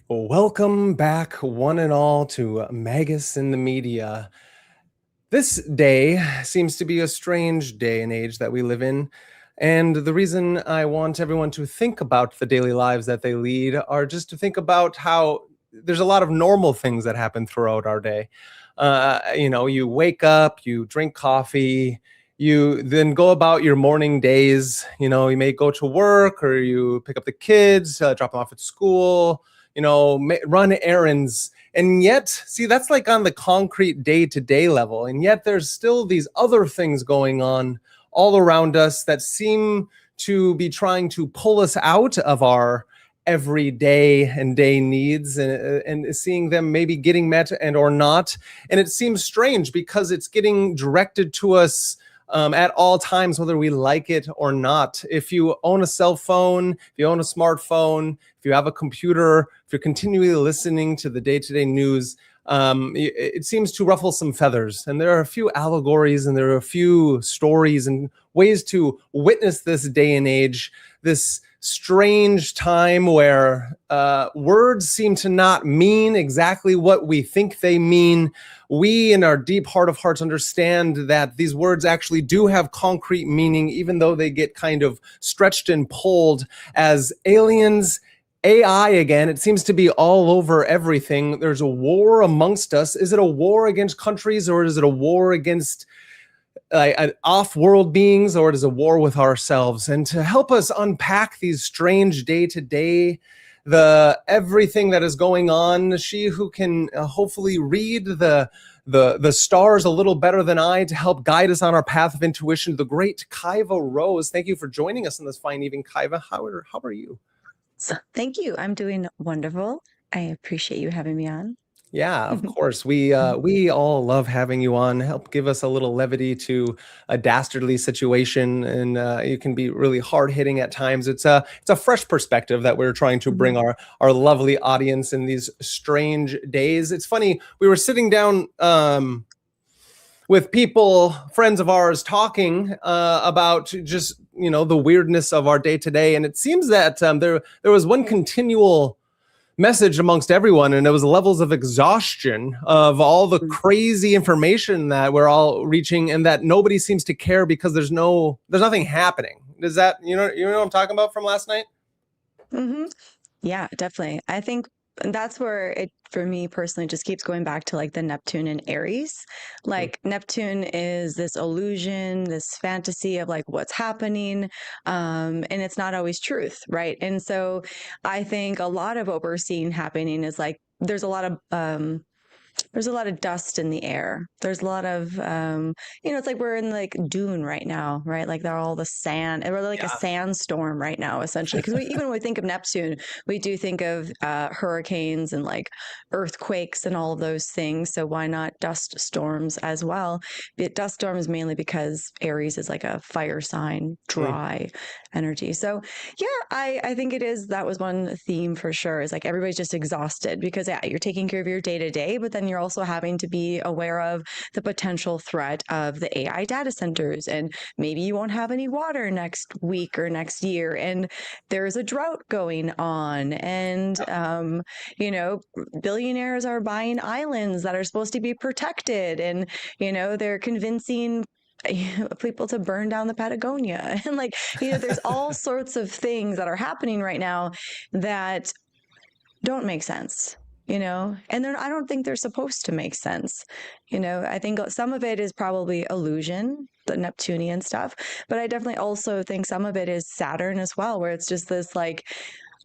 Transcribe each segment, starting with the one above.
Welcome back, one and all, to Magus in the Media. This day seems to be a strange day and age that we live in. And the reason I want everyone to think about the daily lives that they lead are just to think about how there's a lot of normal things that happen throughout our day. You wake up, you drink coffee, you then go about your morning days. You may go to work or you pick up the kids, drop them off at school, run errands. And yet, see, that's like on the concrete day-to-day level. And yet there's still these other things going on all around us that seem to be trying to pull us out of our everyday and day needs, and seeing them maybe getting met and or not. And it seems strange because it's getting directed to us at all times, whether we like it or not. If you own a cell phone, if you own a smartphone, if you have a computer, if you're continually listening to the day-to-day news, it seems to ruffle some feathers. And there are a few allegories and there are a few stories and ways to witness this day and age, this strange time where words seem to not mean exactly what we think they mean. We, in our deep heart of hearts, understand that these words actually do have concrete meaning, even though they get kind of stretched and pulled as aliens. AI again, it seems to be all over everything. There's a war amongst us. Is it a war against countries, or is it a war against off-world beings, or it is a war with ourselves? And to help us unpack these strange day-to-day, everything that is going on, she who can hopefully read the stars a little better than I to help guide us on our path of intuition, the great Kaiva Rose. Thank you for joining us on this fine evening, Kaiva. How are you? So, thank you. I'm doing wonderful. I appreciate you having me on. Yeah, of course. We all love having you on. Help give us a little levity to a dastardly situation, and you can be really hard hitting at times. It's a fresh perspective that we're trying to bring our lovely audience in these strange days. It's funny, we were sitting down with people, friends of ours, talking about just the weirdness of our day to day, and it seems that there was one continual message amongst everyone, and it was levels of exhaustion of all the crazy information that we're all reaching, and that nobody seems to care because there's nothing happening. Does that you know what I'm talking about from last night? Yeah, definitely. I think that's where it, for me personally, just keeps going back to like the Neptune and Aries. Like Neptune is this illusion, this fantasy of like what's happening, and it's not always truth, right? And so I think a lot of what we're seeing happening is like there's a lot of dust in the air. There's a lot of, it's like we're in like Dune right now, right? Like they're all the sand, and we're like a sandstorm right now, essentially. Because even when we think of Neptune, we do think of hurricanes and like earthquakes and all of those things. So why not dust storms as well? But dust storms mainly because Aries is like a fire sign, dry energy. So yeah, I think that was one theme for sure, is like everybody's just exhausted because you're taking care of your day to day, but then you're also having to be aware of the potential threat of the AI data centers, and maybe you won't have any water next week or next year, and there's a drought going on, and billionaires are buying islands that are supposed to be protected, and they're convincing people to burn down the Patagonia. And like, there's all sorts of things that are happening right now that don't make sense, and I don't think they're supposed to make sense. I think some of it is probably illusion, the Neptunian stuff, but I definitely also think some of it is Saturn as well, where it's just this like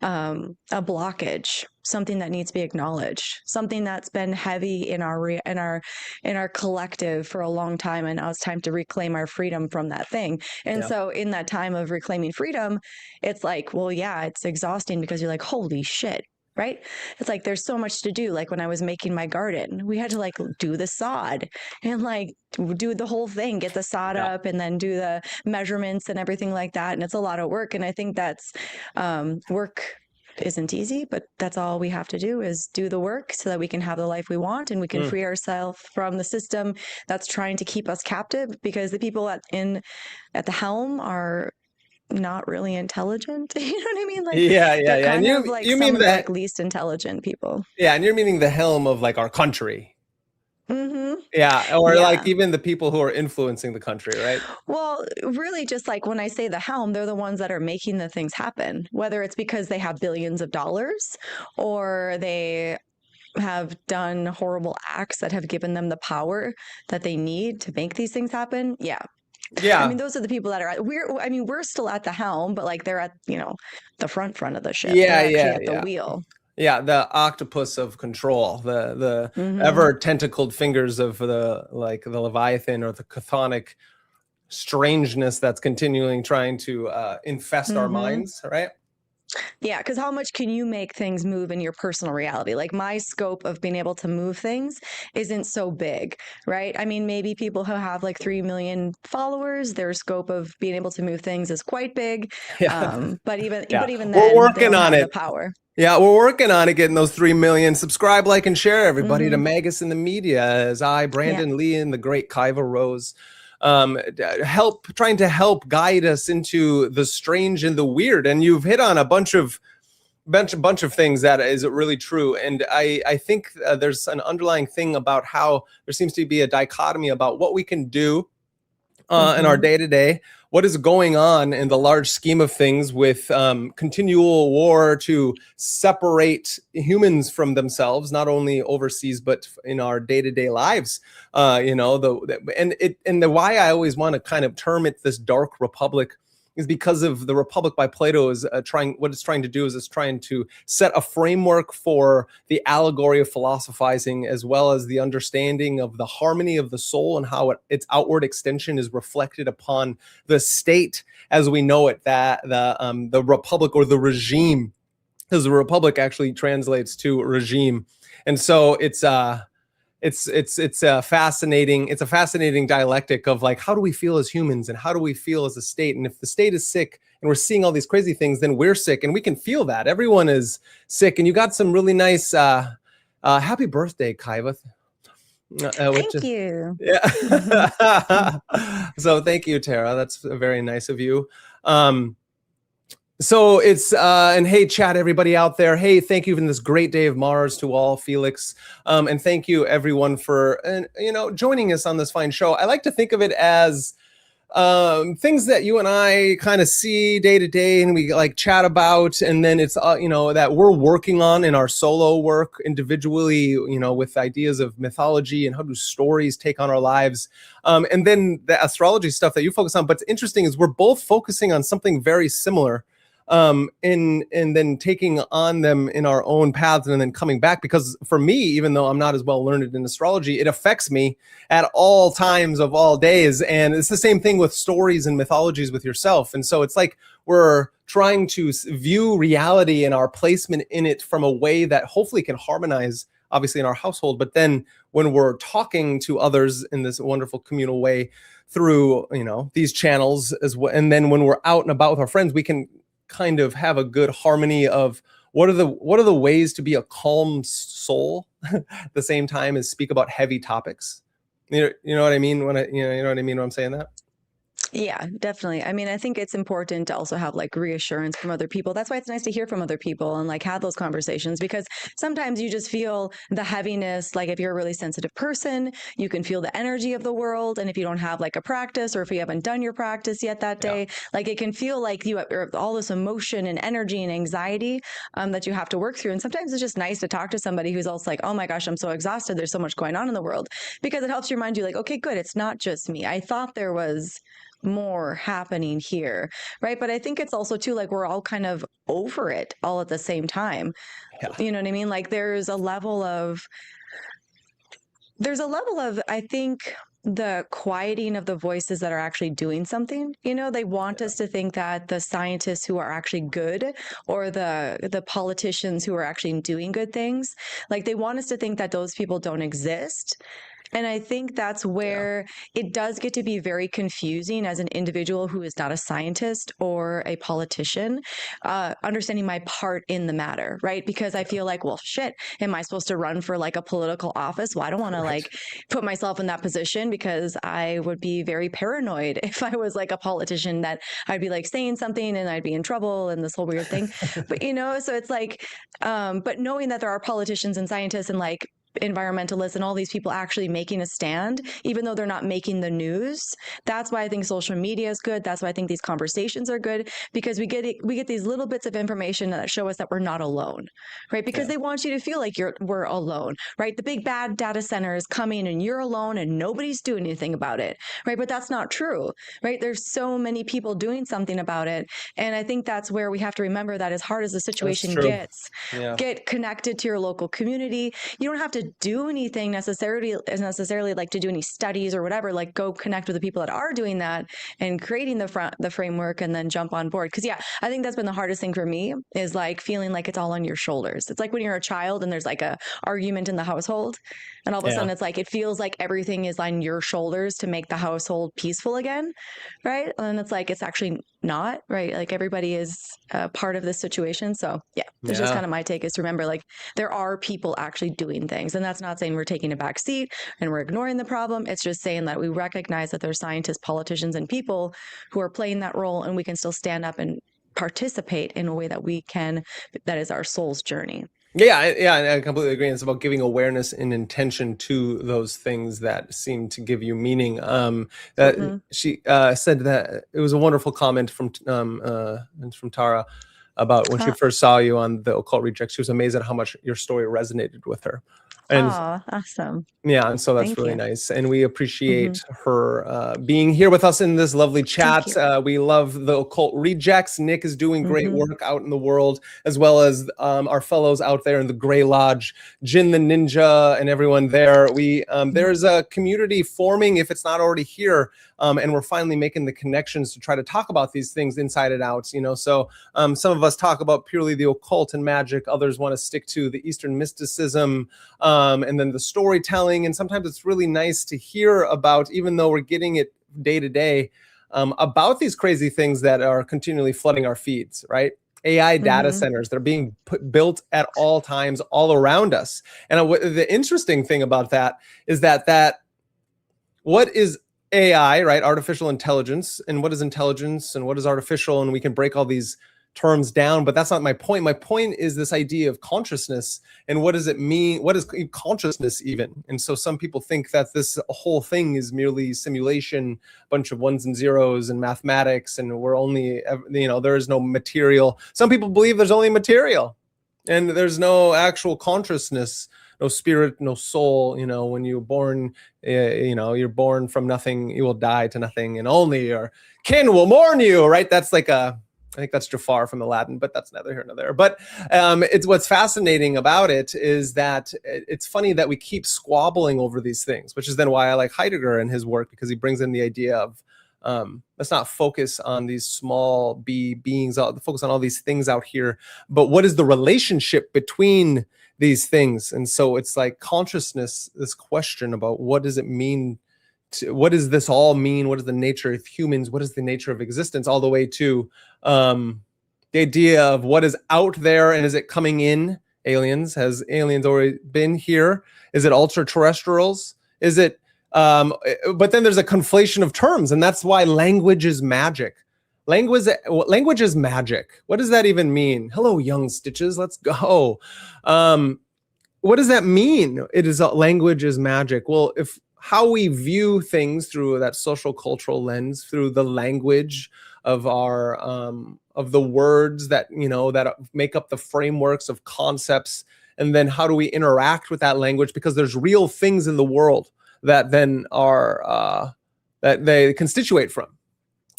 a blockage, something that needs to be acknowledged, something that's been heavy in our collective for a long time, and now it's time to reclaim our freedom from that thing. And so in that time of reclaiming freedom, it's like, well, yeah, it's exhausting because you're like, holy shit, right? It's like there's so much to do. Like when I was making my garden, we had to like do the sod and like do the whole thing, get the sod up, and then do the measurements and everything like that. And it's a lot of work. And I think that's work isn't easy, but that's all we have to do is do the work so that we can have the life we want, and we can free ourselves from the system that's trying to keep us captive, because the people at the helm are not really intelligent. You know what I mean? Like Yeah, yeah, they're yeah. And kind you of like you some mean of the that like least intelligent people. yeah, and you're meaning the helm of like our country. Hmm. Yeah, or like Yeah. even the people who are influencing the country, right? Well, really, just like when I say the helm, they're the ones that are making the things happen, whether it's because they have billions of dollars or they have done horrible acts that have given them the power that they need to make these things happen. Yeah. I mean, Yeah. those are the people that are I mean, we're still at the helm, but like they're at, the front of the ship. They're Yeah, actually yeah, at the yeah. wheel. Yeah, the octopus of control, the Hmm. ever tentacled fingers of the like the Leviathan or the chthonic strangeness that's continuing trying to infest our Hmm. minds, right? Yeah, because how much can you make things move in your personal reality? Like my scope of being able to move things isn't so big, right? I mean, maybe people who have like 3 million followers, their scope of being able to move things is quite big. Yeah, But even yeah. but even We're then, they working don't on have the it. power. Yeah, we're working on it, getting those 3 million. Subscribe, like, and share, everybody, to Hmm. Magus in the Media. As I, Yeah. Brandon Lee, and the great Kaiva Rose, trying to help guide us into the strange and the weird. And you've hit on a bunch of things that is really true. And I think there's an underlying thing about how there seems to be a dichotomy about what we can do in our Hmm. day to day, what is going on in the large scheme of things with continual war to separate humans from themselves, not only overseas but in our day to day lives. And the why I always want to kind of term it this dark republic is because of the Republic by Plato is trying to do is it's trying to set a framework for the allegory of philosophizing, as well as the understanding of the harmony of the soul and how its outward extension is reflected upon the state as we know it, that the republic or the regime, because the republic actually translates to regime. And so it's a fascinating dialectic of like, how do we feel as humans and how do we feel as a state? And if the state is sick and we're seeing all these crazy things, then we're sick, and we can feel that everyone is sick. And you got some really nice happy birthday, Kaiva. Which Thank is you. Hmm. yeah. So thank you, Tara, that's very nice of you. So it's and hey, chat, everybody out there. Hey, thank you in this great day of Mars to all, Felix, and thank you everyone for joining us on this fine show. I like to think of it as things that you and I kind of see day to day and we like chat about, and then it's that we're working on in our solo work individually, with ideas of mythology and how do stories take on our lives, and then the astrology stuff that you focus on. But it's interesting is we're both focusing on something very similar, and then taking on them in our own paths and then coming back, because for me, even though I'm not as well learned in astrology, it affects me at all times of all days. And it's the same thing with stories and mythologies with yourself. And so it's like we're trying to view reality and our placement in it from a way that hopefully can harmonize, obviously, in our household, but then when we're talking to others in this wonderful communal way through these channels as well. And then when we're out and about with our friends, we can kind of have a good harmony of what are the ways to be a calm soul at the same time as speak about heavy topics. You know what I mean when you know what I mean when I'm saying that? Yeah, definitely. I mean, I think it's important to also have like reassurance from other people. That's why it's nice to hear from other people and like have those conversations, because sometimes you just feel the heaviness. Like if you're a really sensitive person, you can feel the energy of the world. And if you don't have like a practice, or if you haven't done your practice yet that Yeah. day, like it can feel like you have all this emotion and energy and anxiety that you have to work through. And sometimes it's just nice to talk to somebody who's also like, oh my gosh, I'm so exhausted. There's so much going on in the world, because it helps remind you like, okay, good. It's not just me. I thought there was more happening here, right? But I think it's also too like we're all kind of over it all at the same time. Yeah. You know what I mean? Like there's a level of I think the quieting of the voices that are actually doing something. They want us to think that the scientists who are actually good, or the politicians who are actually doing good things, like they want us to think that those people don't exist. And I think that's Yeah. where it does get to be very confusing as an individual who is not a scientist or a politician, understanding my part in the matter, right? Because I feel like, well, shit, am I supposed to run for like a political office? Well, I don't want to Right. like put myself in that position because I would be very paranoid if I was like a politician that I'd be like saying something and I'd be in trouble and this whole weird thing. But, so it's like, but knowing that there are politicians and scientists and like environmentalists and all these people actually making a stand, even though they're not making the news. That's why I think social media is good. That's why I think these conversations are good, because we get these little bits of information that show us that we're not alone, right? Because Yeah. they want you to feel like we're alone, right? The big bad data center is coming and you're alone and nobody's doing anything about it, right? But that's not true, right? There's so many people doing something about it. And I think that's where we have to remember that as hard as the That's situation true. gets, Yeah. get connected to your local community. You don't have to do anything necessarily like to do any studies or whatever. Like go connect with the people that are doing that and creating the framework, and then jump on board. Because yeah, I think that's been the hardest thing for me, is like feeling like it's all on your shoulders. It's like when you're a child and there's like a argument in the household, and all of a Yeah. sudden it's like it feels like everything is on your shoulders to make the household peaceful again, right? And then it's like it's actually not, right? Like everybody is part of this situation. So yeah, that's just Yeah. kind of my take, is to remember like there are people actually doing things. And that's not saying we're taking a back seat and we're ignoring the problem. It's just saying that we recognize that there's scientists, politicians, and people who are playing that role, and we can still stand up and participate in a way that we can, that is our soul's journey. Yeah, I completely agree. It's about giving awareness and intention to those things that seem to give you meaning. Mm-hmm. She said that it was a wonderful comment from Tara about when she Oh, first saw you on the Occult Rejects. She was amazed at how much your story resonated with her, and awesome. yeah, and so that's Thank really you. nice. And we Mm-hmm. appreciate her being here with us in this lovely Thank chat. you. We love the Occult Rejects. Nick is doing great Mm-hmm. work out in the world, as well as our fellows out there in the Grey Lodge, Jin the Ninja, and everyone there. There's a community forming, if it's not already here, and we're finally making the connections to try to talk about these things inside and out. So some of us talk about purely the occult and magic. Others want to stick to the Eastern mysticism, and then the storytelling. And sometimes it's really nice to hear about, even though we're getting it day to day, about these crazy things that are continually flooding our feeds, right? AI data Mm-hmm. centers that are being built at all times all around us. And the interesting thing about that is that what is AI, right? Artificial intelligence, and what is intelligence and what is artificial, and we can break all these terms down, but that's not my point. My point is this idea of consciousness, and what does it mean? What is consciousness even? And so some people think that this whole thing is merely simulation, bunch of ones and zeros and mathematics, and we're only, there is no material. Some people believe there's only material and there's no actual consciousness, no spirit, no soul. When you're born, you're born from nothing, you will die to nothing, and only your kin will mourn you, right? That's like I think that's Jafar from the Latin, but that's neither here nor there. But it's what's fascinating about it is that it's funny that we keep squabbling over these things, which is then why I like Heidegger and his work, because he brings in the idea of let's not focus on these small beings, focus on all these things out here, but what is the relationship between these things? And so it's like consciousness, this question about what does it mean? What does this all mean? What is the nature of humans? What is the nature of existence? All the way to the idea of what is out there, and is it coming in? Aliens? Has aliens already been here? Is it ultra terrestrials? Is it? But then there's a conflation of terms, and that's why language is magic. Language is magic. What does that even mean? Hello, young stitches. Let's go. What does that mean? Language is magic. Well, if how we view things through that social cultural lens, through the language of our of the words that that make up the frameworks of concepts, and then how do we interact with that language, because there's real things in the world that then are that they constitute from.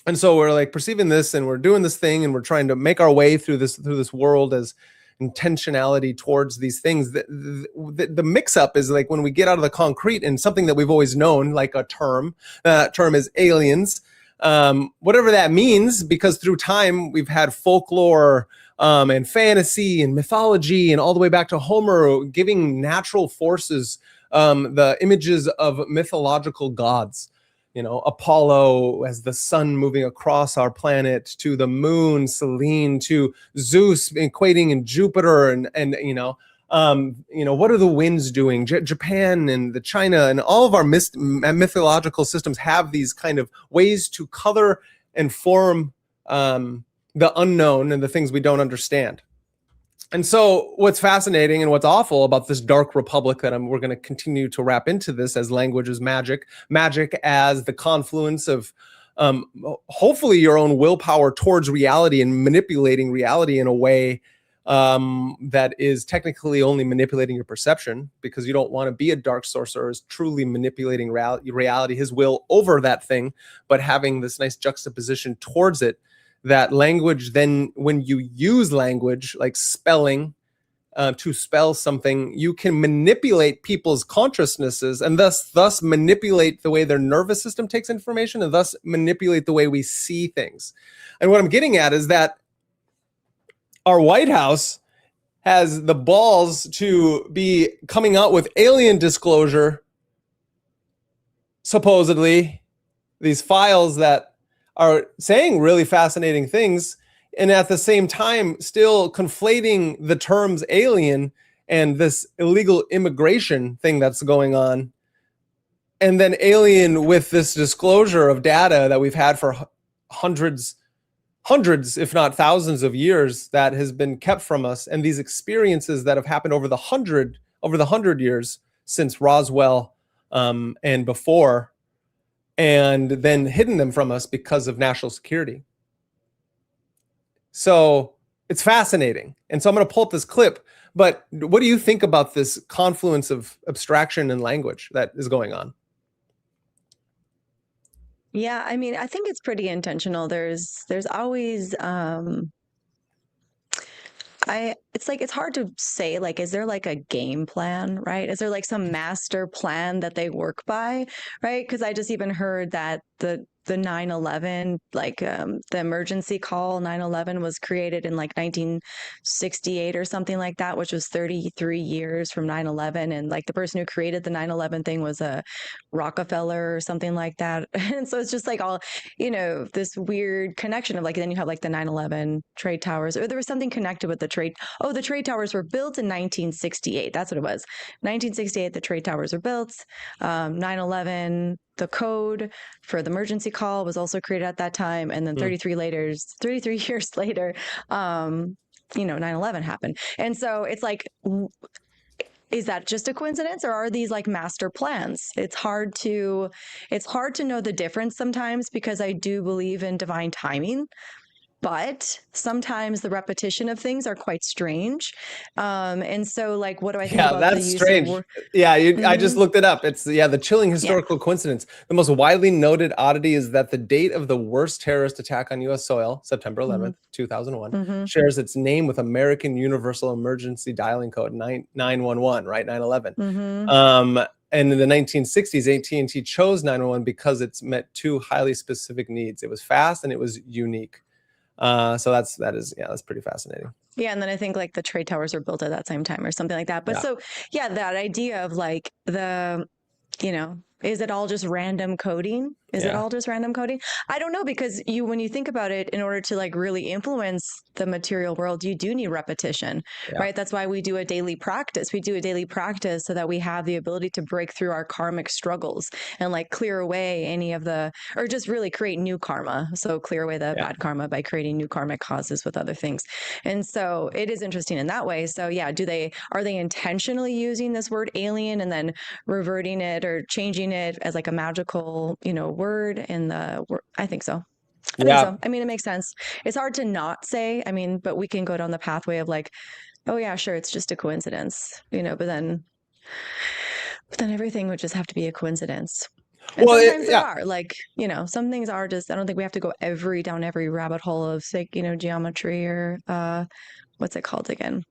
And so we're like perceiving this, and we're doing this thing, and we're trying to make our way through this world as intentionality towards these things. The mix-up is like when we get out of the concrete and something that we've always known, like a term. That term is aliens. whatever that means, because through time we've had folklore and fantasy and mythology and all the way back to Homer giving natural forces the images of mythological gods. Apollo as the sun moving across our planet, to the moon, Selene, to Zeus equating in Jupiter, and what are the winds doing? Japan and the China and all of our mythological systems have these kind of ways to color and form the unknown and the things we don't understand. And so what's fascinating and what's awful about this dark republic that we're going to continue to wrap into this as language is magic as the confluence of hopefully your own willpower towards reality and manipulating reality in a way that is technically only manipulating your perception, because you don't want to be a dark sorcerer is truly manipulating reality, his will over that thing, but having this nice juxtaposition towards it. That language, then when you use language like spelling to spell something, you can manipulate people's consciousnesses and thus manipulate the way their nervous system takes information and thus manipulate the way we see things. And what I'm getting at is that our White House has the balls to be coming out with alien disclosure, supposedly, these files that are saying really fascinating things, and at the same time still conflating the terms alien and this illegal immigration thing that's going on, and then alien with this disclosure of data that we've had for hundreds, if not thousands of years that has been kept from us, and these experiences that have happened over the 100 years since Roswell and before, and then hidden them from us because of national security. So it's fascinating. And so I'm going to pull up this clip, but what do you think about this confluence of abstraction and language that is going on? Yeah, I mean, I think it's pretty intentional. There's always it's hard to say, like, is there like a game plan, right? Is there like some master plan that they work by, right? Because I just even heard that the 9/11, like the emergency call 9/11 was created in like 1968 or something like that, which was 33 years from 9/11. And like the person who created the 9/11 thing was a Rockefeller or something like that. And so it's just like all, this weird connection of like, then you have like the 9/11 trade towers, or there was something connected with the trade towers were built in 1968. That's what it was. 1968, the trade towers were built. 9/11, the code for the emergency call was also created at that time. And then 33 years later, 9/11 happened. And so it's like, is that just a coincidence, or are these like master plans? It's hard to know the difference sometimes, because I do believe in divine timing. But sometimes the repetition of things are quite strange. And so, like, what do I think about the use strange. of I just looked it up. It's the chilling historical coincidence. The most widely noted oddity is that the date of the worst terrorist attack on U.S. soil, September 11th, 2001, shares its name with American Universal Emergency Dialing Code 911, right? 9/11. And in the 1960s, AT&T chose 911 because it's met two highly specific needs. It was fast and it was unique. So that's pretty fascinating. Yeah, and then I think like the trade towers were built at that same time or something like that. But so that idea of like is it all just random coding? Is it all just random coding? I don't know, because when you think about it, in order to like really influence the material world, you do need repetition, right? That's why we do a daily practice. We do a daily practice so that we have the ability to break through our karmic struggles and like clear away or just really create new karma. So clear away the bad karma by creating new karmic causes with other things. And so it is interesting in that way. So yeah, are they intentionally using this word alien and then reverting it or changing it as like a magical, word in the word? I think so. I think so. I mean, it makes sense. It's hard to not say, but we can go down the pathway of like, oh yeah, sure, it's just a coincidence, but then everything would just have to be a coincidence. And sometimes there are, like, some things are just, I don't think we have to go down every rabbit hole of, like, geometry or what's it called again?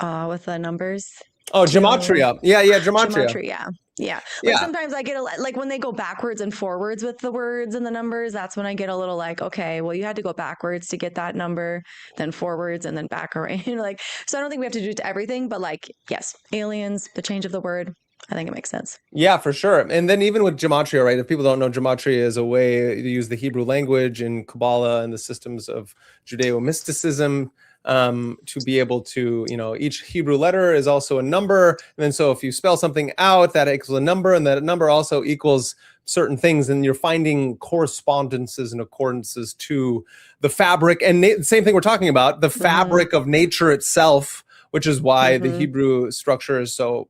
With the numbers. Oh, gematria. Yeah, gematria. Gematria, yeah. Yeah. Like Yeah. sometimes I get like when they go backwards and forwards with the words and the numbers, that's when I get a little like, okay, well, you had to go backwards to get that number, then forwards and then back around. Like, so I don't think we have to do it to everything, but like, yes, aliens, the change of the word, I think it makes sense. Yeah, for sure. And then even with gematria, right? If people don't know, gematria is a way to use the Hebrew language in Kabbalah and the systems of Judeo-mysticism, to be able to, each Hebrew letter is also a number. And then so if you spell something out, that equals a number, and that number also equals certain things. And you're finding correspondences and accordances to the fabric. And same thing we're talking about, the fabric of nature itself, which is why the Hebrew structure is so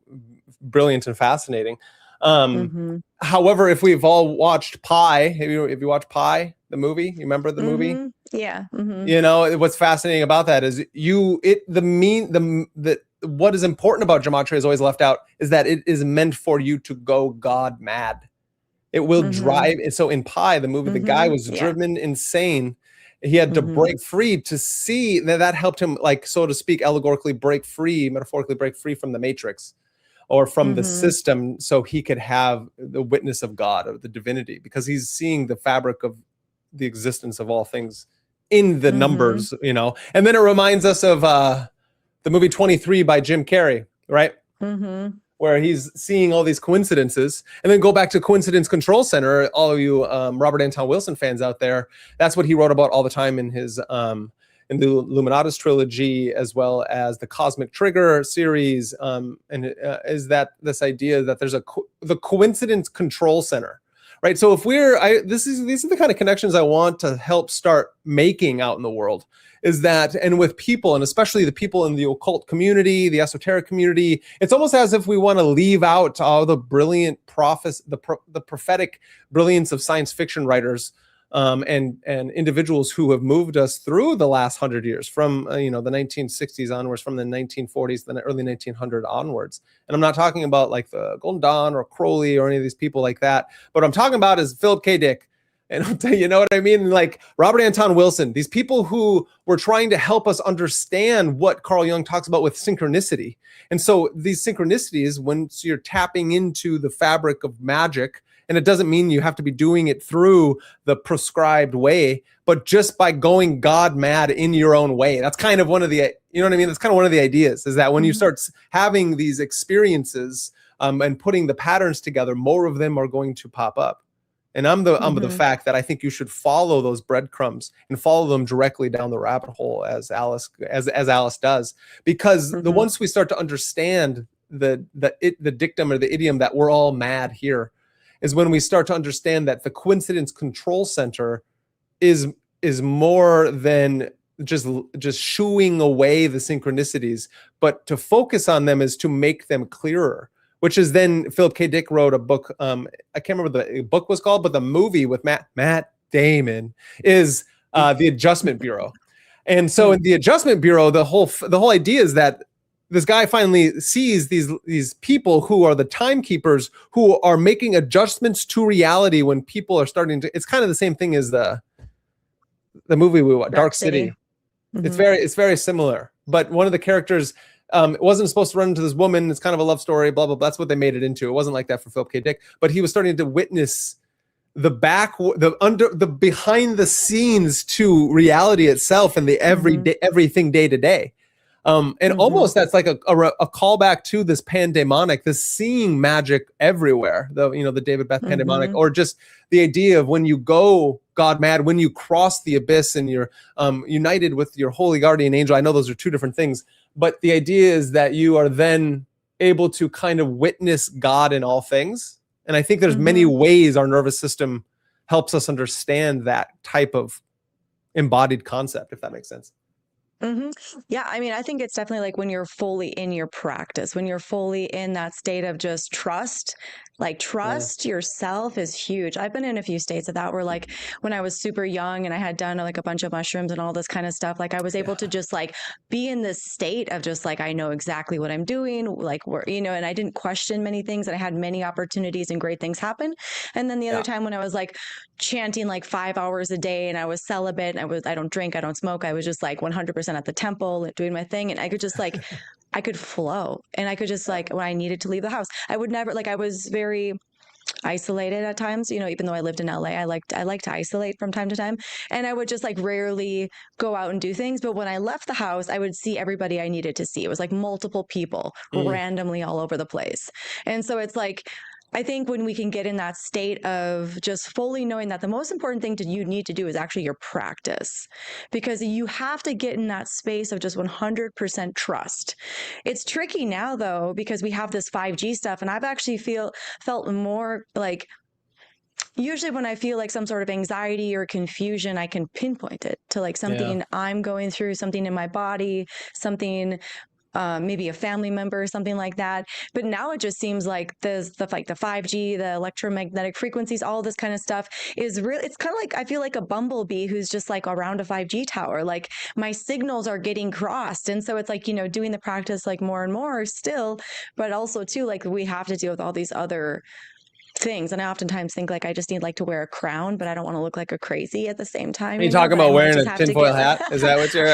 brilliant and fascinating. However, if we've all watched Pi, have you watched Pi, the movie? You remember the movie? Yeah. What's fascinating about that is what is important about gematria is always left out, is that it is meant for you to go God mad. It will drive. So in Pi, the movie, the guy was driven insane. He had to break free to see that helped him, like, so to speak, allegorically metaphorically break free from the matrix or from the system, so he could have the witness of God or the divinity, because he's seeing the fabric of the existence of all things in the numbers, And then it reminds us of the movie 23 by Jim Carrey, right? Where he's seeing all these coincidences. And then go back to Coincidence Control Center, all of you Robert Anton Wilson fans out there, that's what he wrote about all the time in his in the Illuminatus trilogy, as well as the Cosmic Trigger series, is that this idea that there's the Coincidence Control Center, right? So if these are the kind of connections I want to help start making out in the world, is that, and with people, and especially the people in the occult community, the esoteric community, it's almost as if we want to leave out all the brilliant prophets, the prophetic brilliance of science fiction writers, and individuals who have moved us through the last 100 years, from the 1960s onwards, from the 1940s, the early 1900s onwards. And I'm not talking about like the Golden Dawn or Crowley or any of these people like that. But what I'm talking about is Philip K. Dick. And you know what I mean? Like Robert Anton Wilson, these people who were trying to help us understand what Carl Jung talks about with synchronicity. And so these synchronicities, once you're tapping into the fabric of magic, and it doesn't mean you have to be doing it through the prescribed way, but just by going God mad in your own way. That's kind of one of the, you know what I mean? That's kind of one of the ideas, is that when you start having these experiences and putting the patterns together, more of them are going to pop up. And I'm of the fact that I think you should follow those breadcrumbs and follow them directly down the rabbit hole, as Alice does, because once we start to understand the dictum or the idiom that we're all mad here, is when we start to understand that the Coincidence Control Center is more than just shooing away the synchronicities, but to focus on them is to make them clearer. Which is then Philip K. Dick wrote a book. I can't remember what the book was called, but the movie with Matt Damon is The Adjustment Bureau. And so in The Adjustment Bureau, the whole idea is that this guy finally sees these people who are the timekeepers, who are making adjustments to reality when people are starting to. It's kind of the same thing as the movie we watched, Dark City. It's very similar. But one of the characters. It wasn't supposed to run into this woman. It's kind of a love story, blah, blah, blah. That's what they made it into. It wasn't like that for Philip K. Dick, but he was starting to witness the behind the scenes to reality itself and the everything day to day. And almost that's like a callback to this pandemonic, this seeing magic everywhere, the David Beth pandemonic, or just the idea of when you go God mad, when you cross the abyss and you're united with your holy guardian angel. I know those are two different things, but the idea is that you are then able to kind of witness God in all things. And I think there's many ways our nervous system helps us understand that type of embodied concept, if that makes sense. Yeah, I mean, I think it's definitely like when you're fully in your practice, when you're fully in that state of just trust, like trust yourself is huge. I've been in a few states of that where, like, when I was super young and I had done like a bunch of mushrooms and all this kind of stuff, like I was able to just like be in this state of just like, I know exactly what I'm doing, like, and I didn't question many things and I had many opportunities and great things happen. And then the other time when I was like chanting like 5 hours a day and I was celibate and I don't drink, I don't smoke. I was just like 100% at the temple doing my thing. And I could just like, I could flow, and I could just like, when I needed to leave the house, I would never, like, I was very isolated at times, even though I lived in LA. I like to isolate from time to time, and I would just like rarely go out and do things. But when I left the house, I would see everybody I needed to see. It was like multiple people Mm. randomly all over the place. And so it's like, I think when we can get in that state of just fully knowing that the most important thing you need to do is actually your practice, because you have to get in that space of just 100% trust. It's tricky now though, because we have this 5G stuff, and I've actually felt more like, usually when I feel like some sort of anxiety or confusion, I can pinpoint it to like Yeah. something I'm going through, something in my body, something, maybe a family member, something like that. But now it just seems like the 5G, the electromagnetic frequencies, all this kind of stuff is real. It's kind of like, I feel like a bumblebee who's just like around a 5G tower. Like my signals are getting crossed. And so it's like, doing the practice like more and more still, but also too, like we have to deal with all these other things. And I oftentimes think like I just need like to wear a crown, but I don't want to look like a crazy at the same time, Are you talking but I about might wearing just a have to tinfoil get like hat? Is that what you're?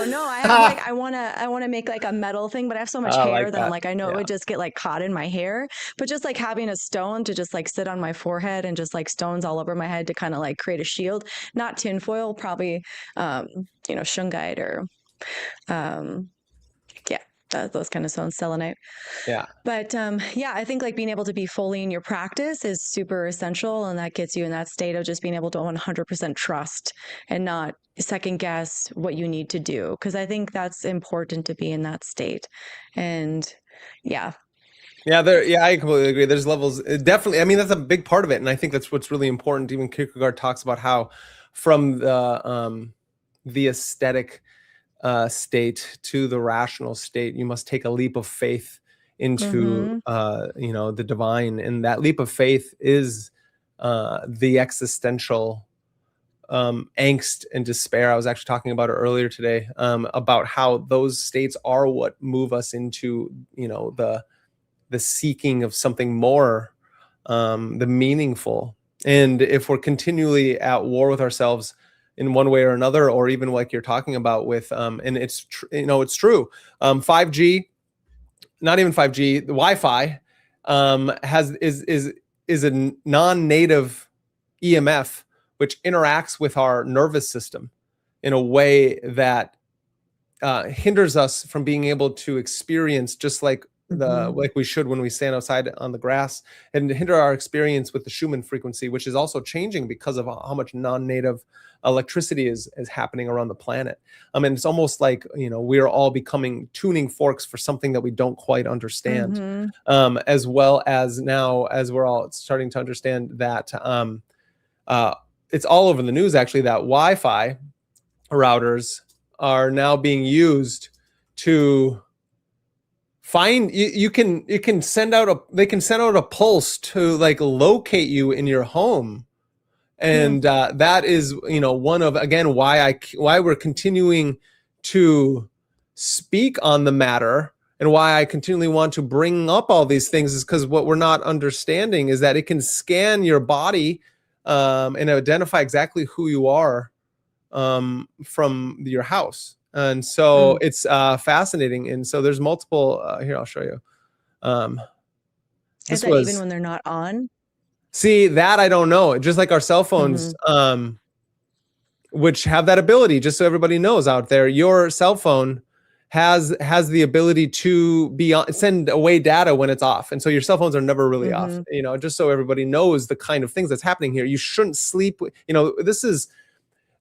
no, I have like, I want to make like a metal thing, but I have so much I hair like that I'm that. like, I know it Yeah. would just get like caught in my hair, but just like having a stone to just like sit on my forehead, and just like stones all over my head to kind of like create a shield, not tinfoil, probably, shungite or, um, yeah, those kind of stones, selenite. Yeah. But yeah, I think like being able to be fully in your practice is super essential. And that gets you in that state of just being able to 100% trust and not second guess what you need to do. Cause I think that's important to be in that state. And yeah. Yeah, I completely agree. There's levels, definitely. I mean, that's a big part of it, and I think that's what's really important. Even Kierkegaard talks about how, from the aesthetic state to the rational state, you must take a leap of faith into Mm-hmm. the divine, and that leap of faith is the existential angst and despair. I was actually talking about it earlier today, about how those states are what move us into the seeking of something more, the meaningful. And if we're continually at war with ourselves in one way or another, or even like you're talking about with, and it's it's true. 5G, not even 5G, the Wi-Fi has is a non-native EMF which interacts with our nervous system in a way that hinders us from being able to experience, just like like we should when we stand outside on the grass, and hinder our experience with the Schumann frequency, which is also changing because of how much non-native electricity is happening around the planet. I mean, it's almost like we're all becoming tuning forks for something that we don't quite understand, Mm-hmm. as well as now as we're all starting to understand that it's all over the news actually that Wi-Fi routers are now being used to find you can send out a pulse to like locate you in your home. And that is one of, again, why we're continuing to speak on the matter, and why I continually want to bring up all these things, is because what we're not understanding is that it can scan your body and identify exactly who you are from your house. And so it's fascinating. And so there's multiple here, I'll show you. Is This that even was, when they're not on? see, that I don't know. Just like our cell phones, which have that ability, just so everybody knows out there, your cell phone has the ability to send away data when it's off. And so your cell phones are never really off, just so everybody knows the kind of things that's happening here. You shouldn't sleep. This is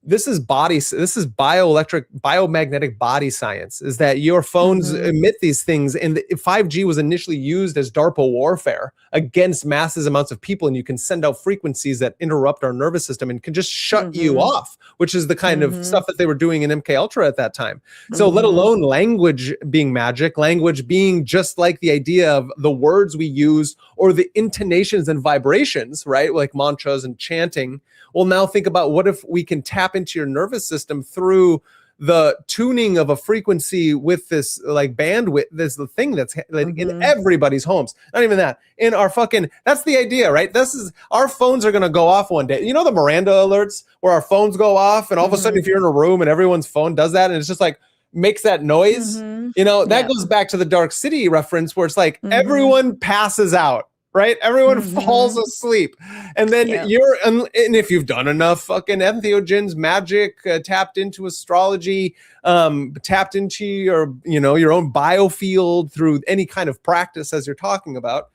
biomagnetic body science, is that your phones emit these things. And 5G was initially used as DARPA warfare against massive amounts of people. And you can send out frequencies that interrupt our nervous system and can just shut you off, which is the kind of stuff that they were doing in MK Ultra at that time. So let alone language being magic, language being just like the idea of the words we use or the intonations and vibrations, right? Like mantras and chanting. Well, now think about, what if we can tap into your nervous system through the tuning of a frequency with this like bandwidth, this thing that's like in everybody's homes. Not even that, in our fucking, that's the idea, right? This is, our phones are going to go off one day. You know, the Miranda alerts where our phones go off, and all of a sudden, if you're in a room and everyone's phone does that, and it's just like, makes that noise, Mm-hmm. you know, that Yep. goes back to the Dark City reference where it's like Mm-hmm. everyone passes out, right? Everyone Mm-hmm. falls asleep. And then Yep. and if you've done enough fucking entheogens, magic, tapped into astrology, tapped into your, you know, your own biofield through any kind of practice as you're talking about,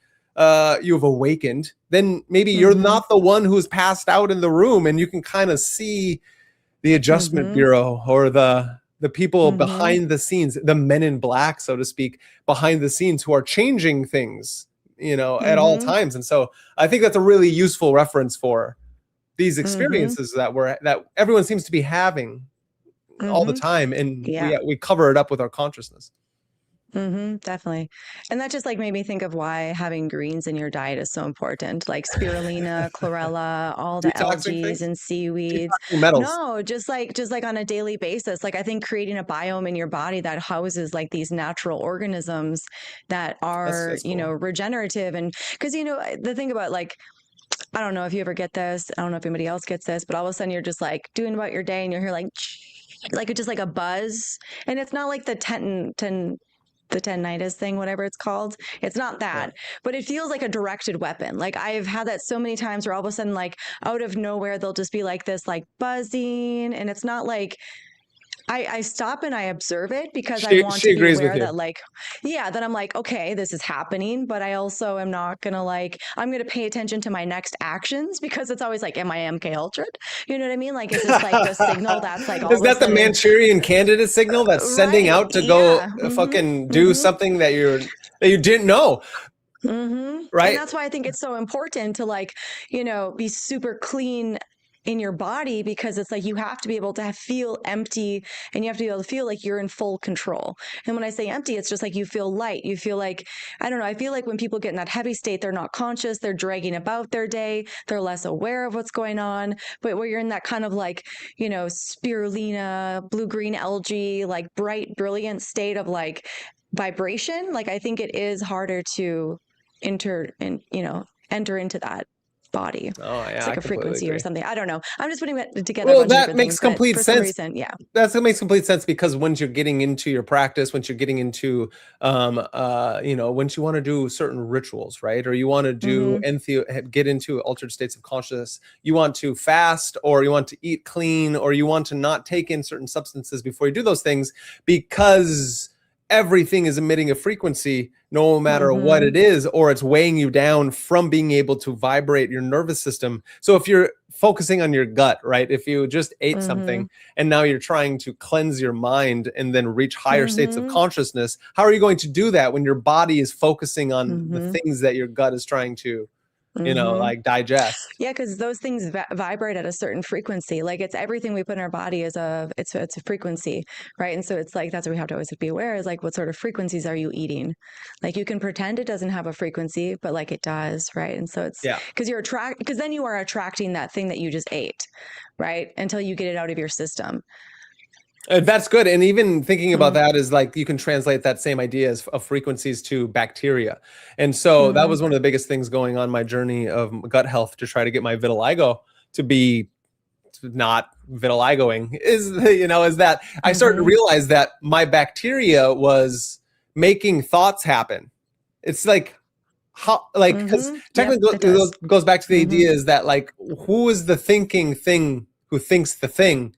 you've awakened, then maybe you're Mm-hmm. not the one who's passed out in the room, and you can kind of see the Adjustment Mm-hmm. Bureau or the people Mm-hmm. behind the scenes, the men in black, so to speak, behind the scenes who are changing things, you know, at all Mm-hmm. times. And so I think that's a really useful reference for these Mm-hmm. experiences that everyone seems to be having all the Mm-hmm. time, and Yeah. we cover it up with our consciousness. Mm-hmm, definitely. And that just like made me think of why having greens in your diet is so important, like spirulina, chlorella, all the Detoxing algae things, and seaweeds. detoxing metals. No, just like on a daily basis. Like I think creating a biome in your body that houses like these natural organisms that are, That's cool. regenerative. And because, the thing about like, I don't know if you ever get this. I don't know if anybody else gets this, but all of a sudden you're just like doing about your day and you're here like it's just like a buzz. And it's not like the the tendinitis thing, whatever it's called. It's not that, but it feels like a directed weapon. Like I've had that so many times where all of a sudden, like out of nowhere, there'll just be like this like buzzing. And it's not like I stop and I observe it because I want She to be agrees with aware you. that like, yeah, that I'm like, okay, this is happening, but I also am not gonna like, I'm gonna pay attention to my next actions because it's always like, am I MK Ultra? You know what I mean? Like, is this like the signal that's like all Is of a that the sudden, Manchurian candidate signal that's sending right? out to go Yeah. Mm-hmm. fucking do Mm-hmm. something that you didn't know, Mm-hmm. right? And that's why I think it's so important to like, be super clean in your body because it's like you have to be able to feel empty and you have to be able to feel like you're in full control. And when I say empty, it's just like you feel light. You feel like, I don't know, I feel like when people get in that heavy state, they're not conscious, they're dragging about their day, they're less aware of what's going on. But where you're in that kind of like, spirulina, blue-green algae, like bright, brilliant state of like vibration, like I think it is harder to enter into that body. Oh yeah, It's like I a completely frequency agree. or something. I don't know. I'm just putting together a Well, bunch of that different makes things, but complete for some sense. reason, yeah. That makes complete sense because once you're getting into your practice, once you're getting into, once you want to do certain rituals, right, or you want to do get into altered states of consciousness, you want to fast, or you want to eat clean, or you want to not take in certain substances before you do those things, because everything is emitting a frequency, no matter what it is, or it's weighing you down from being able to vibrate your nervous system. So if you're focusing on your gut, right? If you just ate something and now you're trying to cleanse your mind and then reach higher states of consciousness, how are you going to do that when your body is focusing on the things that your gut is trying to, like digest? Yeah, because those things vibrate at a certain frequency. Like it's everything we put in our body is it's a frequency, right? And so it's like that's what we have to always be aware is like what sort of frequencies are you eating? Like you can pretend it doesn't have a frequency, but like it does, right? And so it's because then you are attracting that thing that you just ate, right? Until you get it out of your system. That's good. And even thinking about that is like you can translate that same idea of frequencies to bacteria. And so that was one of the biggest things going on my journey of gut health to try to get my vitiligo to be not vitiligoing is that I started to realize that my bacteria was making thoughts happen. It's like how, like, because technically goes back to the idea is that like, who is the thinking thing who thinks the thing?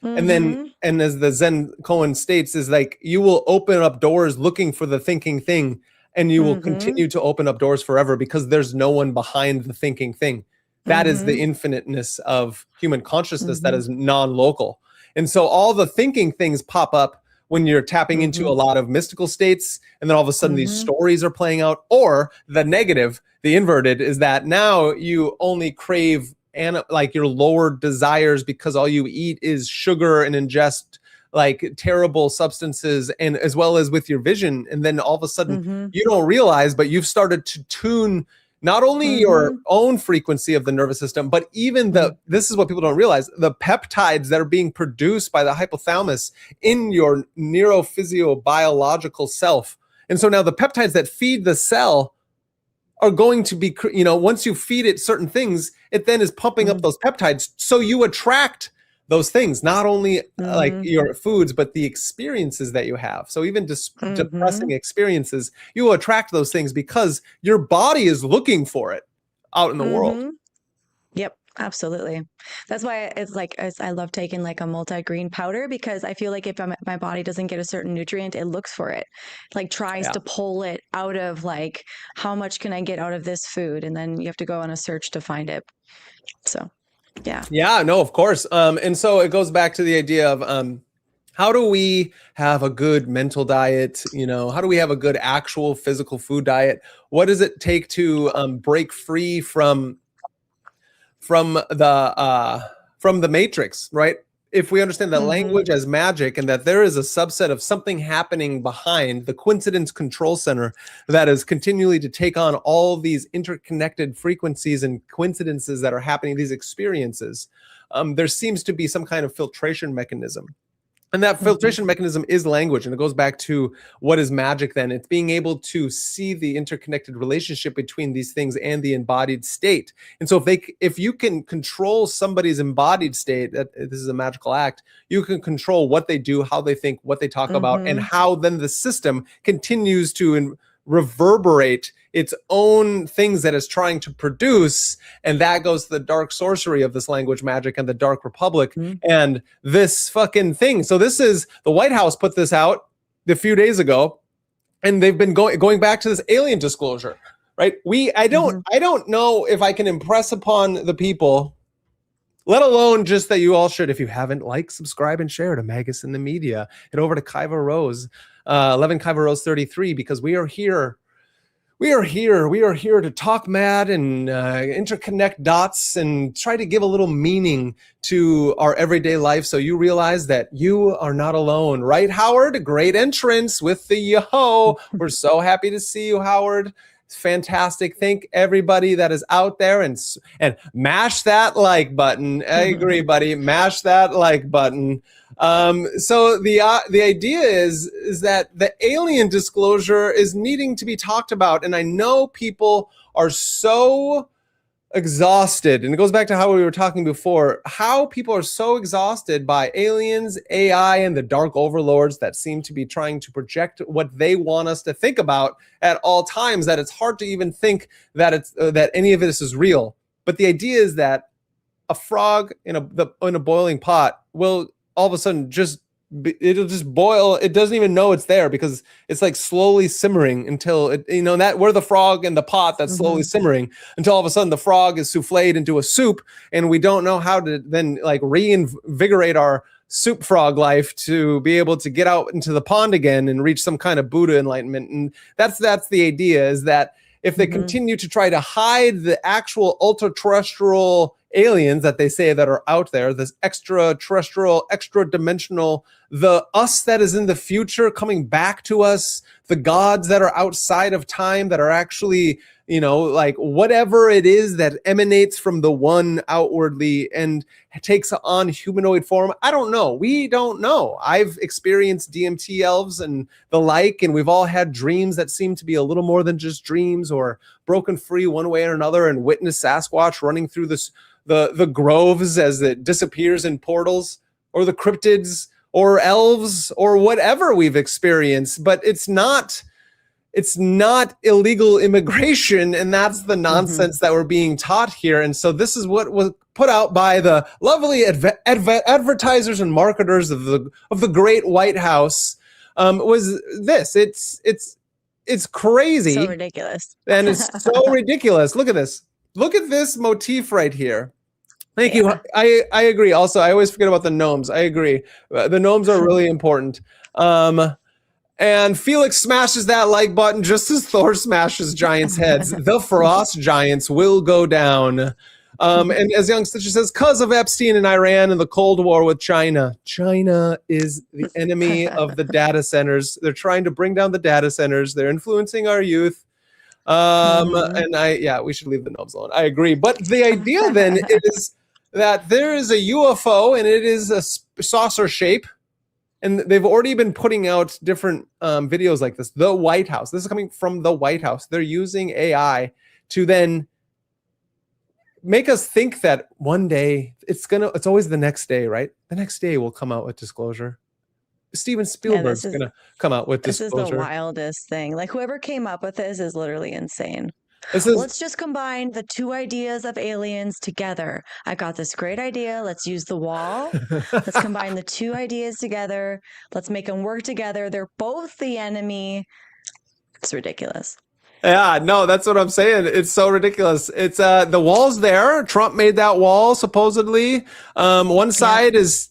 And then, and as the Zen koan states, is like you will open up doors looking for the thinking thing, and you will continue to open up doors forever because there's no one behind the thinking thing. That is the infiniteness of human consciousness that is non-local. And so all the thinking things pop up when you're tapping into a lot of mystical states, and then all of a sudden these stories are playing out. Or the negative, the inverted, is that now you only crave and like your lower desires because all you eat is sugar and ingest like terrible substances, and as well as with your vision. And then all of a sudden you don't realize, but you've started to tune not only your own frequency of the nervous system, but even this is what people don't realize, the peptides that are being produced by the hypothalamus in your neurophysiobiological self. And so now the peptides that feed the cell are going to be, once you feed it certain things, it then is pumping up those peptides. So you attract those things, not only like Mm-hmm. your foods, but the experiences that you have. So even Mm-hmm. depressing experiences, you will attract those things because your body is looking for it out in the world. Mm-hmm. Yep, absolutely. That's why it's like I love taking like a multi-green powder, because I feel like if my body doesn't get a certain nutrient, it looks for it, like tries Yeah. to pull it out of, like, how much can I get out of this food? And then you have to go on a search to find it. So, yeah. Yeah, no, of course. And so it goes back to the idea of how do we have a good mental diet? You know, how do we have a good actual physical food diet? What does it take to break free from the matrix, right? If we understand that Mm-hmm. language as magic and that there is a subset of something happening behind the coincidence control center that is continually to take on all these interconnected frequencies and coincidences that are happening, these experiences, there seems to be some kind of filtration mechanism. And that Mm-hmm. filtration mechanism is language. And it goes back to what is magic then? It's being able to see the interconnected relationship between these things and the embodied state. And so if you can control somebody's embodied state, that this is a magical act, you can control what they do, how they think, what they talk about, and Mm-hmm. how then the system continues to reverberate its own things that it's trying to produce. And that goes to the dark sorcery of this language magic and the dark republic and this fucking thing. So this is the White House put this out a few days ago, and they've been going back to this alien disclosure, right? I Mm-hmm. don't know if I can impress upon the people, let alone just that you all should, if you haven't, like, subscribe, and share to Magus in the Media. Head over to Kaiva Rose, 11 Kaiva Rose 33, because we are here. We are here to talk mad and interconnect dots and try to give a little meaning to our everyday life, so you realize that you are not alone. Right, Howard? Great entrance with the yo. We're so happy to see you, Howard. Fantastic. Thank everybody that is out there, and mash that like button. I agree, buddy. Mash that like button. So the idea is that the alien disclosure is needing to be talked about, and I know people are so exhausted, and it goes back to how we were talking before, how people are so exhausted by aliens, AI, and the dark overlords that seem to be trying to project what they want us to think about at all times, that it's hard to even think that it's that any of this is real. But the idea is that a frog in a boiling pot will all of a sudden it'll just boil. It doesn't even know it's there, because it's like slowly simmering until it, that we're the frog in the pot that's slowly Mm-hmm. simmering, until all of a sudden the frog is souffled into a soup, and we don't know how to then like reinvigorate our soup frog life to be able to get out into the pond again and reach some kind of Buddha enlightenment. And that's the idea, is that if they Mm-hmm. continue to try to hide the actual ultra-terrestrial aliens that they say that are out there, this extraterrestrial, extra-dimensional, the us that is in the future coming back to us, the gods that are outside of time that are actually, like whatever it is that emanates from the one outwardly and takes on humanoid form. I don't know. We don't know. I've experienced DMT elves and the like, and we've all had dreams that seem to be a little more than just dreams, or broken free one way or another and witnessed Sasquatch running through the groves as it disappears in portals, or the cryptids, or elves, or whatever we've experienced. But it's not illegal immigration, and that's the Mm-hmm. nonsense that we're being taught here. And so this is what was put out by the lovely advertisers and marketers of the great White House. Was this? It's So crazy, ridiculous. and it's so ridiculous. Look at this. Look at this motif right here. Thank you. Yeah. I agree. Also, I always forget about the gnomes. I agree. The gnomes are really important. And Felix smashes that like button just as Thor smashes giants' heads. The frost giants will go down. And as Young Stitcher says, because of Epstein and Iran and the Cold War with China, China is the enemy of the data centers. They're trying to bring down the data centers. They're influencing our youth. Mm-hmm. And we should leave the gnomes alone. I agree. But the idea then is that there is a UFO, and it is a saucer shape. And they've already been putting out different videos like this. The White House. This is coming from the White House. They're using AI to then make us think that one day it's always the next day, right? The next day we'll come out with disclosure. Steven Spielberg's gonna come out with disclosure. This is the wildest thing. Like, whoever came up with this is literally insane. Let's just combine the two ideas of aliens together. I got this great idea. Let's use the wall. Let's combine the two ideas together. Let's make them work together. They're both the enemy. It's ridiculous. Yeah, no, that's what I'm saying. It's so ridiculous. It's the wall's there. Trump made that wall supposedly. One side is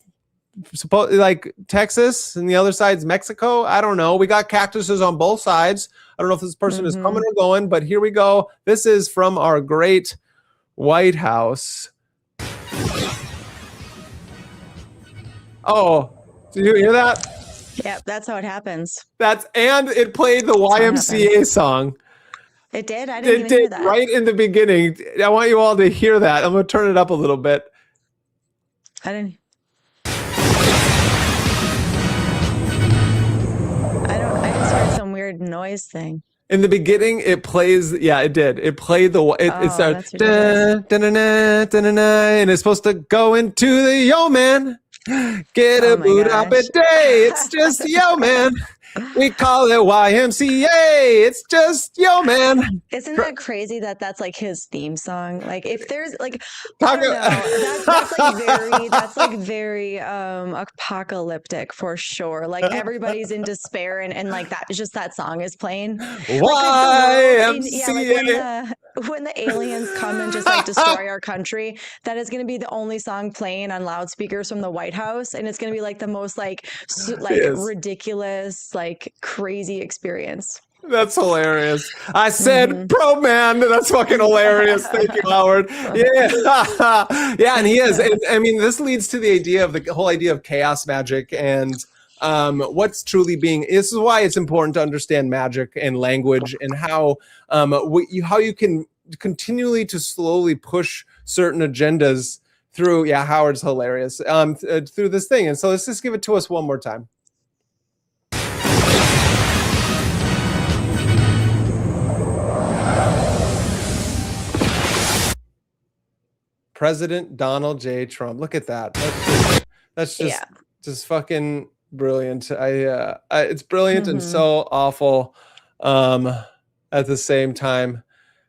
like Texas and the other side's Mexico. I don't know. We got cactuses on both sides. I don't know if this person is coming or going, but here we go. This is from our great White House. Oh, did you hear that? Yep, that's how it happens. And it played the YMCA song. It did? I didn't even hear that. Right in the beginning. I want you all to hear that. I'm going to turn it up a little bit. I just heard some weird noise thing. In the beginning, it plays. Yeah, it did. It played it starts and it's supposed to go into the yo man. Get a boot up a day. It's just yo man. We call it YMCA. It's just yo man. Isn't that crazy that that's like his theme song? Like, if there's like, I don't know, that's like very apocalyptic for sure. Like, everybody's in despair and like that, just that song is playing. YMCA. When the aliens come and just like destroy our country, that is going to be the only song playing on loudspeakers from the White House, and it's going to be like the most like ridiculous, like crazy experience. That's hilarious. I said pro man. That's fucking hilarious. Thank you, Howard. Yeah. Yeah, and he is. And, I mean, this leads to the idea of the whole idea of chaos magic and what's truly being. This is why it's important to understand magic and language and how you can continually to slowly push certain agendas through. Yeah, Howard's hilarious. Through this thing. And so let's just give it to us one more time. President Donald J. Trump. Look at that. That's just fucking brilliant. It's brilliant and so awful at the same time.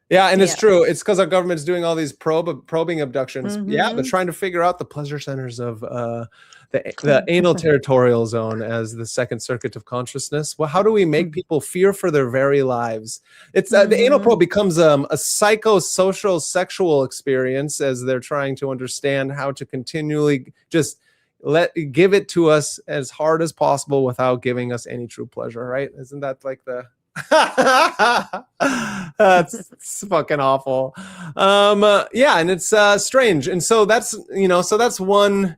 Yeah, and it's true. It's because our government's doing all these probing abductions. Yeah, they're trying to figure out the pleasure centers of the anal territorial zone as the second circuit of consciousness. Well, how do we make people fear for their very lives? It's the anal probe becomes a psychosocial sexual experience as they're trying to understand how to continually just give it to us as hard as possible without giving us any true pleasure, right? Isn't that like the that's fucking awful. Yeah, and it's strange. And so that's one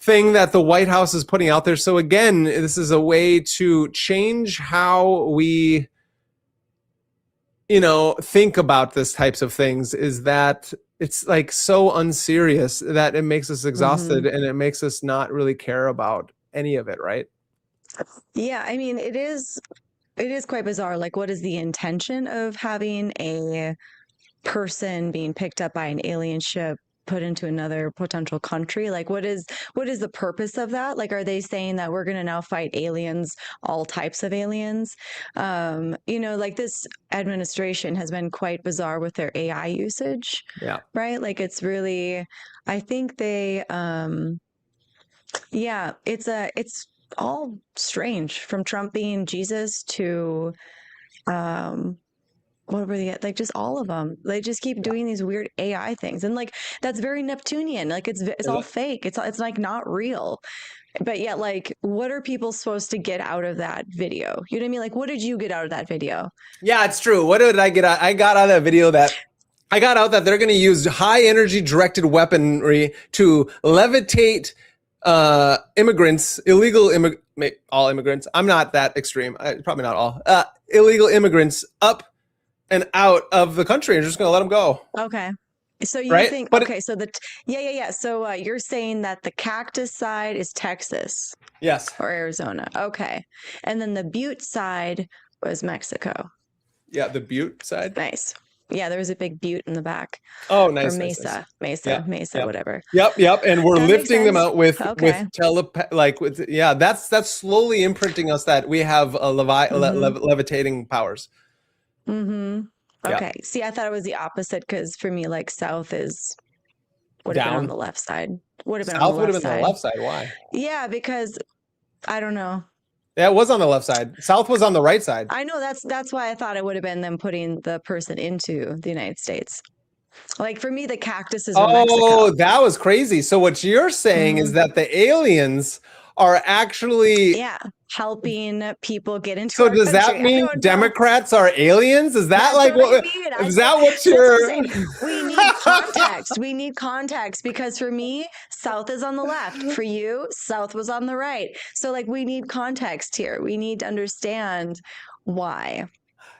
thing that the White House is putting out there. So again, this is a way to change how we think about this types of things, is that it's like so unserious that it makes us exhausted and it makes us not really care about any of it, right? Yeah, I mean, it is quite bizarre. Like, what is the intention of having a person being picked up by an alien ship put into another potential country? Like, what is the purpose of that? Like, are they saying that we're going to now fight aliens, all types of aliens? Like, this administration has been quite bizarre with their AI usage. Yeah. Right. Like, it's really, I think they, it's all strange, from Trump being Jesus to, what were they, like, just all of them. They just keep doing these weird AI things, and like, that's very Neptunian. Like, it's all fake. It's like not real. But yet, like, what are people supposed to get out of that video? You know what I mean? Like, what did you get out of that video? Yeah, it's true. What did I get out? I got out of that video that they're going to use high energy directed weaponry to levitate immigrants, all immigrants. I'm not that extreme. Probably not all. Illegal immigrants up and out of the country, and just going to let them go. Okay. So you think, but okay, so So you're saying that the cactus side is Texas. Yes. Or Arizona. Okay. And then the Butte side was Mexico. Yeah, the Butte side. Nice. Yeah, there was a big butte in the back, Oh, or nice, nice, nice. mesa, Yep, mesa, yep, whatever. yep. And we're That makes lifting them sense. out with Okay. like with yeah. That's slowly imprinting us that we have Mm-hmm. levitating powers. Mm-hmm. Yeah, Okay. See, I thought it was the opposite because for me, like south would have been on down. the left side. Would have been on the South would left have been the side. left side. Why? Yeah, because I don't know. Yeah, it was on the left side. South was on the right side. I know that's why I thought it would have been them putting the person into the United States. Like for me, the cactuses were Mexico. Oh, that was crazy. So what you're saying is Mm-hmm. that the aliens are actually. Yeah, helping people get into So our does that country. I mean don't know. Democrats are aliens? Is that That's like what I what? mean. Is that what That's what I'm you're? saying. We need context. We need context because for me, South is on the left. For you, South was on the right. So like we need context here. We need to understand why.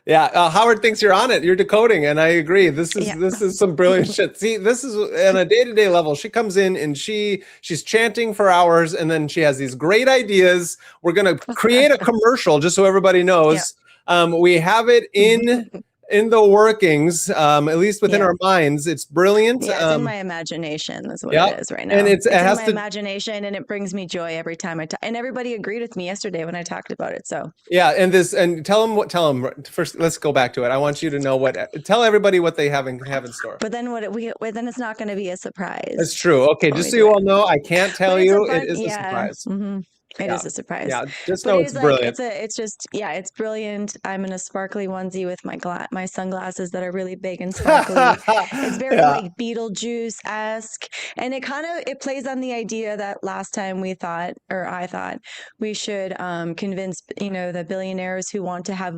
Yeah, Howard thinks you're on it. You're decoding, and I agree. Yeah. This is some brilliant shit. See, this is on a day-to-day level. She comes in and she's chanting for hours, and then she has these great ideas. We're gonna create a commercial just so everybody knows. We have it in the workings, at least within our minds. It's brilliant. Yeah, it's in my imagination is what yeah, it is right now. and It's it in has my to. imagination and it brings me joy every time I talk. And everybody agreed with me yesterday when I talked about it. So Yeah, and tell them first. Let's go back to it. I want you to know tell everybody what they have in store. but then then it's not going to be a surprise. That's true. Okay, just so you all know, I can't tell you. It is a surprise. Mm-hmm. It is a surprise. Yeah, just but know it it's is brilliant. It's just it's brilliant. I'm in a sparkly onesie with my sunglasses that are really big and sparkly. It's very like Beetlejuice-esque, and it plays on the idea that last time I thought we should convince the billionaires who want to have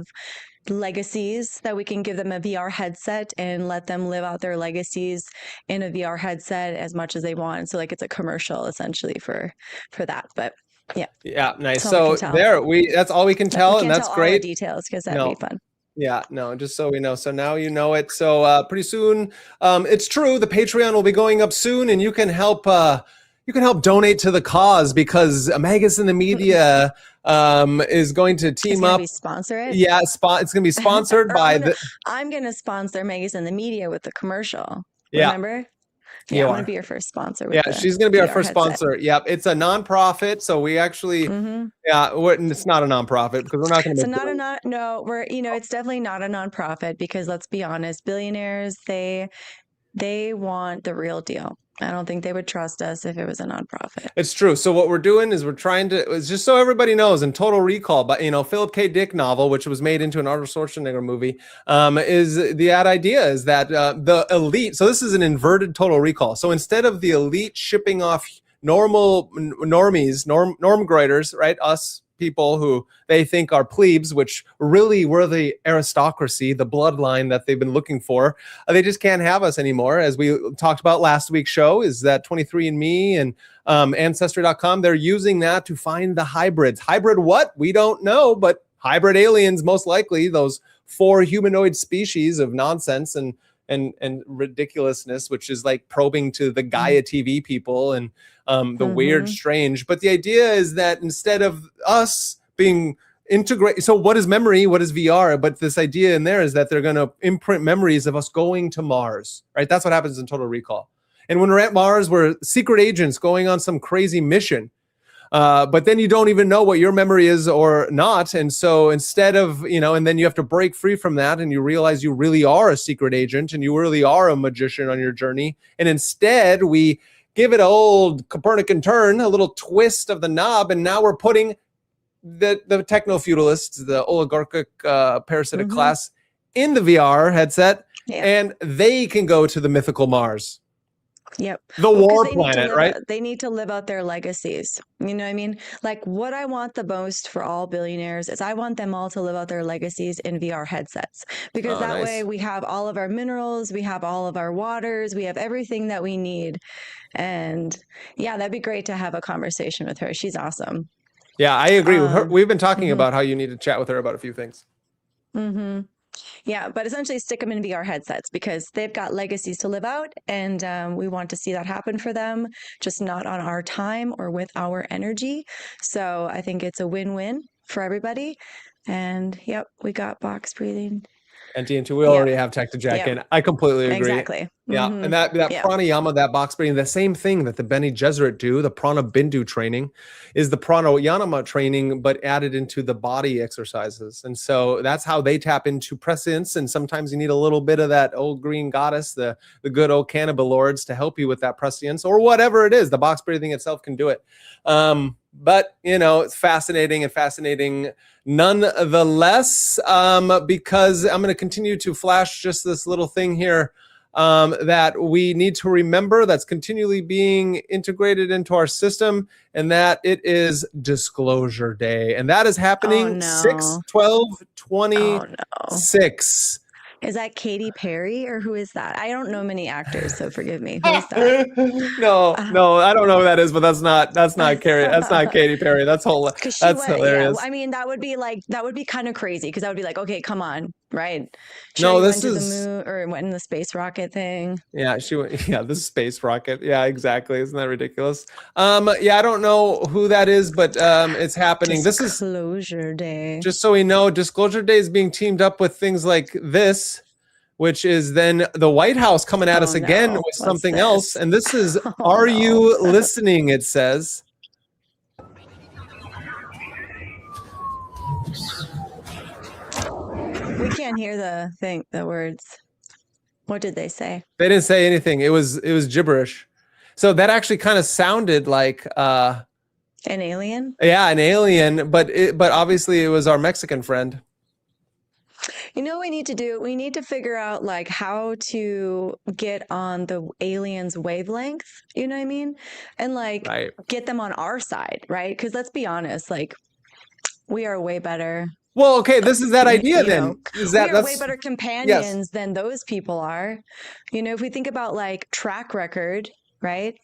legacies that we can give them a VR headset and let them live out their legacies in a VR headset as much as they want. So like it's a commercial essentially for that. But yeah, nice. that's all So that's all we can tell, and that's tell great. all the details because that'd be fun. Yeah, no, just so we know. So now you know it. So pretty soon, it's true. The Patreon will be going up soon, and you can help. You can help donate to the cause because MagusintheMedia is going to team up. Sponsor it. Yeah, it's going to be sponsored by I'm going to sponsor MagusintheMedia with the commercial. Yeah. Remember? Yeah, I'm going to be your first sponsor. She's going to be our first sponsor. Yep. It's a nonprofit. So we actually, it's not a nonprofit because we're not going to make it's definitely not a nonprofit because let's be honest, billionaires, they want the real deal. I don't think they would trust us if it was a nonprofit. It's true. So what we're doing is it's just so everybody knows, in Total Recall, but Philip K. Dick novel, which was made into an Arnold Schwarzenegger movie, is the idea is that the elite. So this is an inverted Total Recall. So instead of the elite shipping off normies, normgroiders, right? Us people who they think are plebes, which really were the aristocracy, the bloodline that they've been looking for. They just can't have us anymore. As we talked about last week's show, is that 23andMe and Ancestry.com, they're using that to find the hybrids. Hybrid what? We don't know, but hybrid aliens, most likely, those 4 humanoid species of nonsense and ridiculousness, which is like probing to the Gaia TV people and the weird, strange. But the idea is that instead of us being integrated, so what is memory? What is VR? But this idea in there is that they're going to imprint memories of us going to Mars, right? That's what happens in Total Recall. And when we're at Mars, we're secret agents going on some crazy mission. But then you don't even know what your memory is or not. And so instead of, and then you have to break free from that and you realize you really are a secret agent and you really are a magician on your journey. And instead we give it an old Copernican turn, a little twist of the knob. And now we're putting the techno-feudalists, the oligarchic parasitic class in the VR headset, and they can go to the mythical Mars. Yep. The war planet, right? They need to live out their legacies. You know what I mean? Like what I want the most for all billionaires is I want them all to live out their legacies in VR headsets because way we have all of our minerals, we have all of our waters, we have everything that we need. And that'd be great to have a conversation with her. She's awesome. Yeah, I agree with her. We've been talking about how you need to chat with her about a few things. Yeah, but essentially stick them in VR headsets because they've got legacies to live out and we want to see that happen for them, just not on our time or with our energy. So I think it's a win-win for everybody. And we got box breathing. Empty into, we Yep. already have tech to jack Yep. in. I completely agree. Exactly. Yeah, Mm-hmm. and that Yep. pranayama, that box breathing, the same thing that the Bene Gesserit do, the prana bindu training, is the pranayama training, but added into the body exercises. And so that's how they tap into prescience. And sometimes you need a little bit of that old green goddess, the good old cannibal lords, to help you with that prescience, or whatever it is. The box breathing itself can do it. But it's fascinating nonetheless, because I'm going to continue to flash just this little thing here that we need to remember, that's continually being integrated into our system, and that it is Disclosure Day. And that is happening 6/12/26. Is that Katy Perry, or who is that? I don't know many actors, so forgive me. Who is that? No, I don't know who that is, but that's not Carrie. That's not Katy Perry. That's hilarious. Yeah, I mean, that would be kind of crazy, because that would be like, okay, come on, right? No, went to the moon, or went in the space rocket thing. Yeah, she went. Yeah, the space rocket. Yeah, exactly. Isn't that ridiculous? Yeah, I don't know who that is, but it's happening. Disclosure Day. Just so we know, Disclosure Day is being teamed up with things like this, which is then the White House coming at us again with something else. And this is, are you listening? It says. We can't hear the words. What did they say? They didn't say anything. It was gibberish. So that actually kind of sounded like an alien. Yeah, an alien, but obviously it was our Mexican friend. You know what we need to do? We need to figure out like how to get on the aliens' wavelength, you know what I mean? And like get them on our side, right? Because let's be honest, like we are way better. Well, okay, this is that idea then. We are way better companions than those people are. You know, if we think about like track record, right?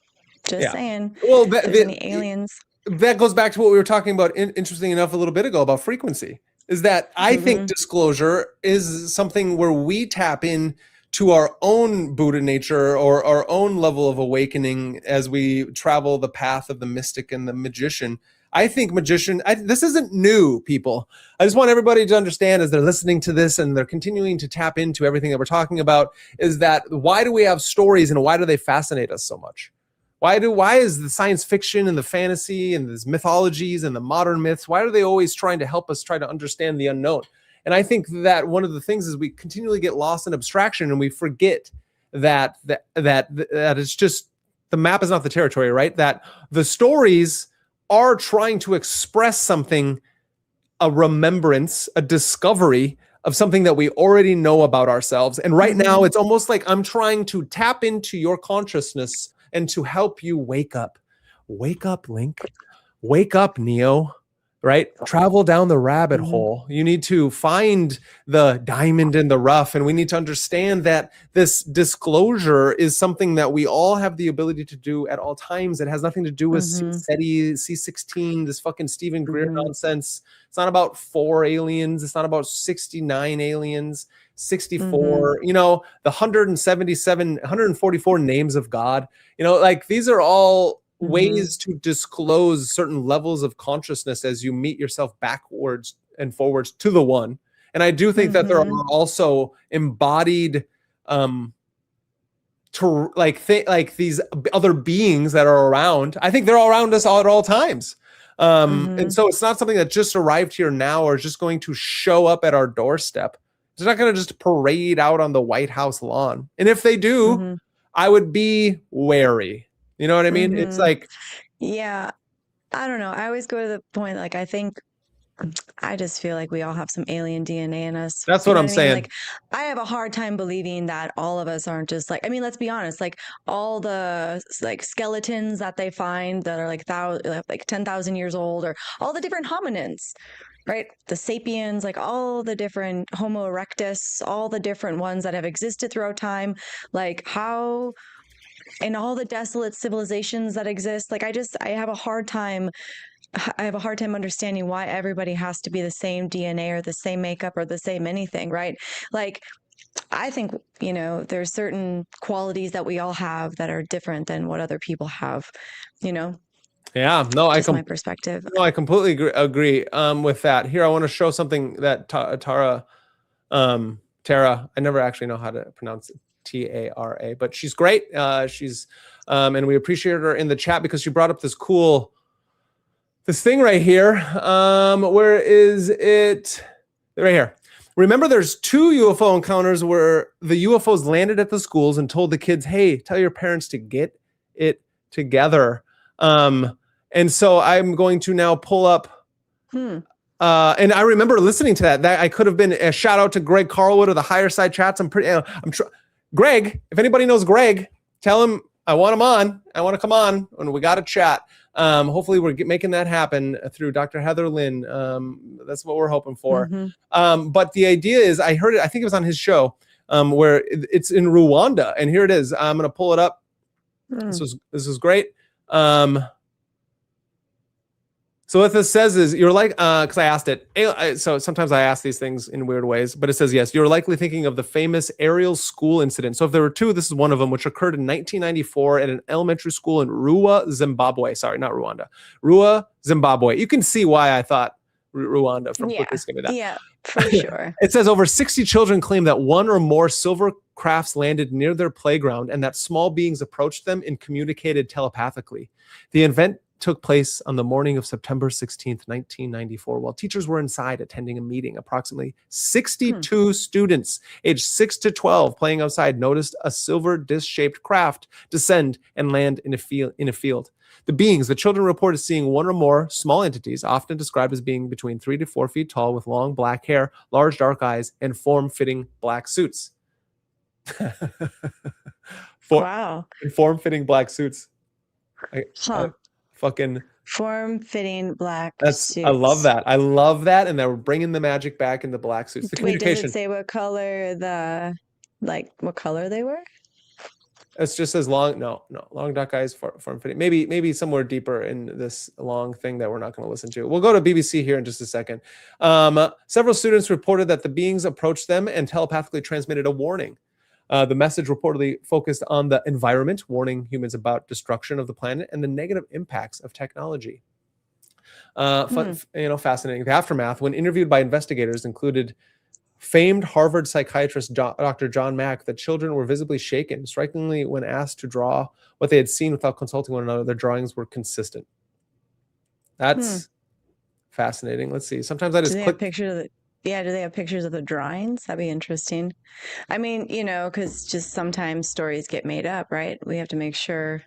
Just saying. Well, the aliens. That goes back to what we were talking about, interesting enough, a little bit ago, about frequency. Is that I think disclosure is something where we tap in to our own Buddha nature, or our own level of awakening as we travel the path of the mystic and the magician. I think this isn't new, people. I just want everybody to understand, as they're listening to this and they're continuing to tap into everything that we're talking about, is that why do we have stories, and why do they fascinate us so much? Why is the science fiction and the fantasy and these mythologies and the modern myths, why are they always trying to help us try to understand the unknown? And I think that one of the things is we continually get lost in abstraction, and we forget that it's just, the map is not the territory, right? That the stories are trying to express something, a remembrance, a discovery of something that we already know about ourselves. And right now, it's almost like I'm trying to tap into your consciousness and to help you wake up. Wake up, Link. Wake up, Neo. Right? Travel down the rabbit hole. You need to find the diamond in the rough. And we need to understand that this disclosure is something that we all have the ability to do at all times. It has nothing to do with SETI, C16, this fucking Stephen Greer nonsense. It's not about 4 aliens. It's not about 69 aliens, 64, the 144 names of God. Like, these are all ways to disclose certain levels of consciousness as you meet yourself backwards and forwards to the one. And I do think that there are also embodied these other beings that are around. I think they're all around us all at all times. And so it's not something that just arrived here now, or is just going to show up at our doorstep. They're not going to just parade out on the White House lawn. And if they do, I would be wary. You know what I mean? It's like, yeah, I don't know. I always go to the point, like, I just feel like we all have some alien DNA in us. That's what I'm saying. Like, I have a hard time believing that all of us aren't just like, I mean, let's be honest, like all the like skeletons that they find that are like 10,000 years old, or all the different hominins, right? The sapiens, like all the different Homo erectus, all the different ones that have existed throughout time, like how, and all the desolate civilizations that exist. Like, I have a hard time understanding why everybody has to be the same DNA or the same makeup or the same anything, right? Like, I think, there's certain qualities that we all have that are different than what other people have, Yeah, no, my perspective. No, I completely agree with that. Here, I want to show something that Tara Tara. I never actually know how to pronounce it. Tara, but she's great. She's and we appreciate her in the chat because she brought up this thing right here. Where is it? Right here. Remember, there's 2 UFO encounters where the UFOs landed at the schools and told the kids, "Hey, tell your parents to get it together." And so I'm going to now pull up. And I remember listening to that. That I could have been a shout out to Greg Carlwood of the Higher Side Chats. Greg, if anybody knows Greg, tell him I want him on. I want to come on and we got to chat. Hopefully we're making that happen through Dr. Heather Lynn. That's what we're hoping for. But the idea is, I heard it, I think it was on his show, where it's in Rwanda. And here it is. I'm going to pull it up. This is great. So what this says is, you're like, because I asked it. So sometimes I ask these things in weird ways, but it says, yes, you're likely thinking of the famous Ariel school incident. So if there were 2, this is one of them, which occurred in 1994 at an elementary school in Rua, Zimbabwe. Sorry, not Rwanda. Rua, Zimbabwe. You can see why I thought Rwanda from quickly skimming that. Yeah, for sure. It says over 60 children claim that 1 or more silver crafts landed near their playground and that small beings approached them and communicated telepathically. The event took place on the morning of September 16th, 1994, while teachers were inside attending a meeting. Approximately 62 students aged 6 to 12 playing outside noticed a silver disc-shaped craft descend and land in a field. The children reported seeing 1 or more small entities, often described as being between 3 to 4 feet tall, with long black hair, large dark eyes, and form-fitting black suits. Wow. Form-fitting black suits. Fucking form-fitting black suits. I love that. And they're bringing the Magick back in the black suits. The communication. Does it say what color what color they were? It's just as long dark eyes, form-fitting. Maybe somewhere deeper in this long thing that we're not going to listen to. We'll go to BBC here in just a second. Several students reported that the beings approached them and telepathically transmitted a warning. The message reportedly focused on the environment, warning humans about destruction of the planet and the negative impacts of technology. Fascinating. The aftermath, when interviewed by investigators, included famed Harvard psychiatrist Dr. John Mack. The children were visibly shaken. Strikingly, when asked to draw what they had seen without consulting one another, their drawings were consistent. That's fascinating. Let's see. Sometimes I just click. Do they have pictures of the drawings? That'd be interesting. I mean, because just sometimes stories get made up, right? We have to make sure.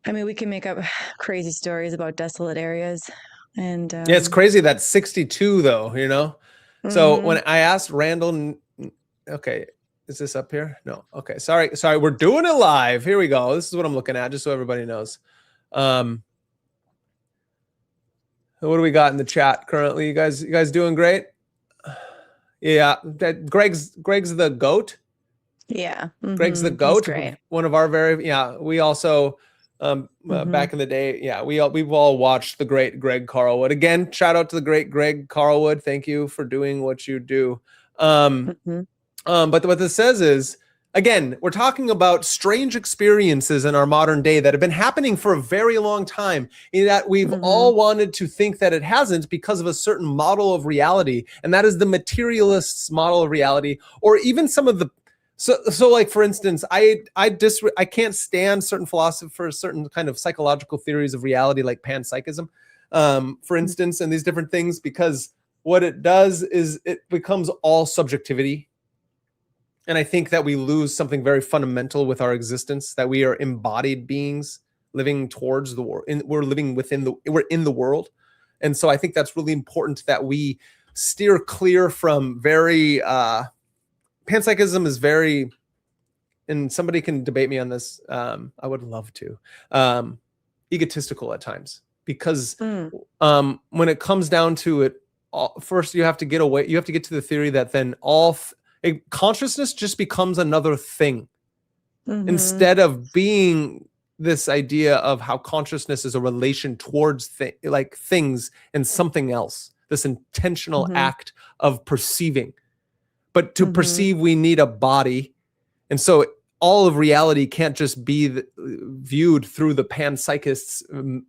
I mean, we can make up crazy stories about desolate areas. And it's crazy that 62, though, So when I asked Randall, okay, is this up here? No. Okay. Sorry. We're doing it live. Here we go. This is what I'm looking at, just so everybody knows. What do we got in the chat currently? You guys doing great? Yeah, Greg's the GOAT. Yeah, Greg's the GOAT. Great. One of our we also back in the day, we've all watched the great Greg Carlwood. Again, shout out to the great Greg Carlwood. Thank you for doing what you do. But what this says is, again, we're talking about strange experiences in our modern day that have been happening for a very long time, in that we've all wanted to think that it hasn't because of a certain model of reality, and that is the materialists' model of reality, or even some of the so like, for instance, I can't stand certain philosophers, certain kind of psychological theories of reality, like panpsychism, for instance, and these different things, because what it does is it becomes all subjectivity. And I think that we lose something very fundamental with our existence, that we are embodied beings living towards the world. We're living we're in the world. And so I think that's really important that we steer clear from very, panpsychism is very, and somebody can debate me on this. I would love to, egotistical at times, because when it comes down to it, first you have to get to the theory that then consciousness just becomes another thing, instead of being this idea of how consciousness is a relation towards things and something else, this intentional act of perceiving. But to perceive, we need a body. And so all of reality can't just be viewed through the panpsychist's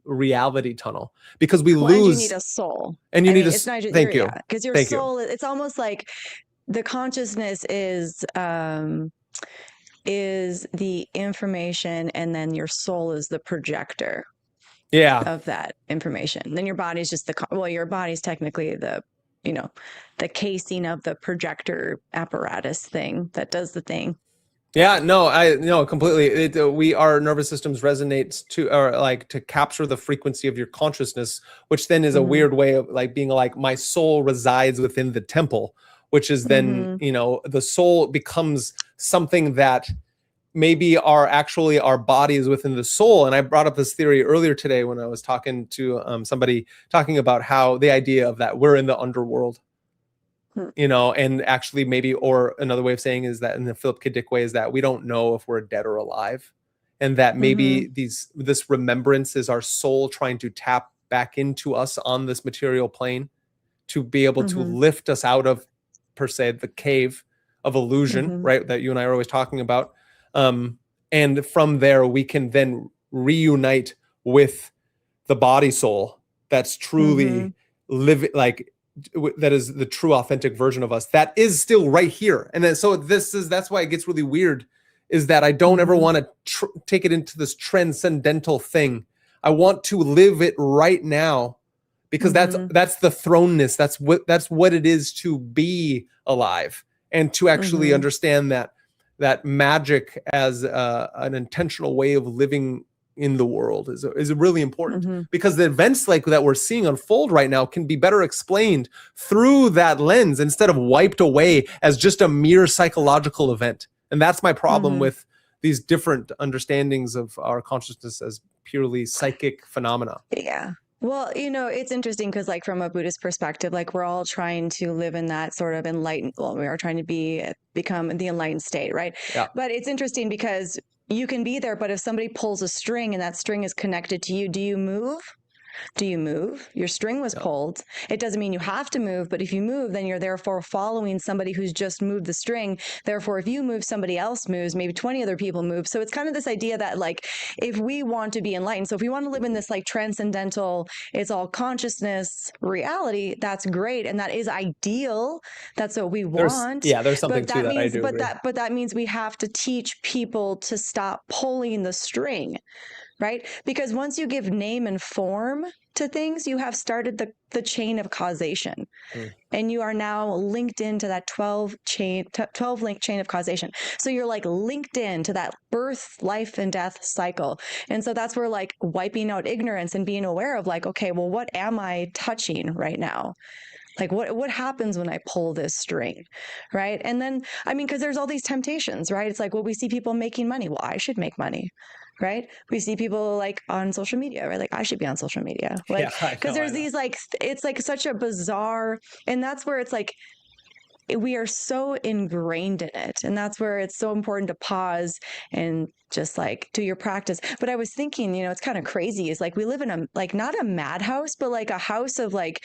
reality tunnel, because we lose. You need a soul. And you need Thank you. Because your soul, it's almost like the consciousness is the information, and then your soul is the projector of that information. Then your body's just your body's technically the, the casing of the projector apparatus thing that does the thing. Yeah, no, I no completely. Our nervous systems resonates to, or like to capture the frequency of your consciousness, which then is a weird way of like being like, my soul resides within the temple, which is then, the soul becomes something that maybe our body is within the soul. And I brought up this theory earlier today when I was talking to somebody talking about how the idea of that we're in the underworld. And actually maybe, or another way of saying is that in the Philip K. Dick way is that we don't know if we're dead or alive. And that maybe this remembrance is our soul trying to tap back into us on this material plane to be able to lift us out of, per se, the cave of illusion, right? That you and I are always talking about. And from there, we can then reunite with the body soul that's truly living, like, that is the true authentic version of us that is still right here. And then so that's why it gets really weird, is that I don't ever want to take it into this transcendental thing. I want to live it right now, because that's the thrownness. That's what it is to be alive, and to actually understand that magic as an intentional way of living in the world is really important, because the events like that we're seeing unfold right now can be better explained through that lens instead of wiped away as just a mere psychological event. And that's my problem with these different understandings of our consciousness as purely psychic phenomena. Yeah. Well, it's interesting because, like, from a Buddhist perspective, like, we're all trying to live in that sort of enlightened, we are trying to become the enlightened state, right? Yeah. But it's interesting because you can be there, but if somebody pulls a string and that string is connected to you, do you move? Do you move? Your string was pulled. It doesn't mean you have to move, but if you move, then you're therefore following somebody who's just moved the string. Therefore, if you move, somebody else moves, maybe 20 other people move. So it's kind of this idea that, like, if we want to be enlightened, so if we want to live in this like transcendental, it's all consciousness reality, that's great. And that is ideal. That's what we want. There's something to that. Means, I do. But that means we have to teach people to stop pulling the string. Right? Because once you give name and form to things, you have started the chain of causation. And you are now linked into that 12 link chain of causation. So you're like linked into that birth, life, and death cycle. And so that's where, like, wiping out ignorance and being aware of, like, okay, well, what am I touching right now? Like, what happens when I pull this string, right? And then, because there's all these temptations, right? It's like, well, we see people making money. Well, I should make money, right? We see people like on social media, right? Like, I should be on social media. Like, because there's these, like, it's like such a bizarre, and that's where it's like, we are so ingrained in it. And that's where it's so important to pause and just like do your practice. But I was thinking, it's kind of crazy. Is like, we live in a, like, not a madhouse, but like a house of like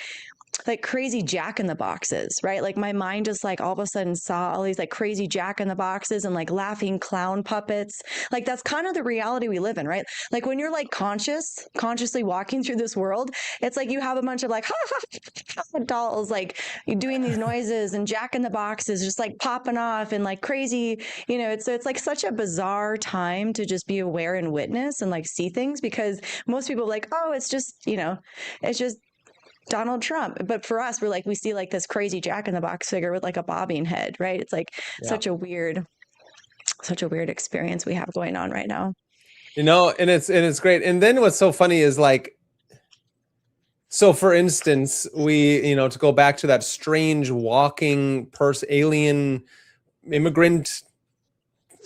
crazy jack-in-the-boxes, right? Like, my mind just like all of a sudden saw all these like crazy jack-in-the-boxes and like laughing clown puppets. Like, that's kind of the reality we live in, right? Like, when you're like consciously walking through this world, it's like you have a bunch of like dolls like doing these noises, and jack-in-the-boxes just like popping off and like crazy, it's like such a bizarre time to just be aware and witness and like see things, because most people are like, oh, it's just, it's just Donald Trump. But for us, we're like, we see like this crazy jack-in-the-box figure with like a bobbing head, right? It's like such a weird experience we have going on right now. And it's great. And then what's so funny is, like, so for instance, we, to go back to that strange walking alien immigrant,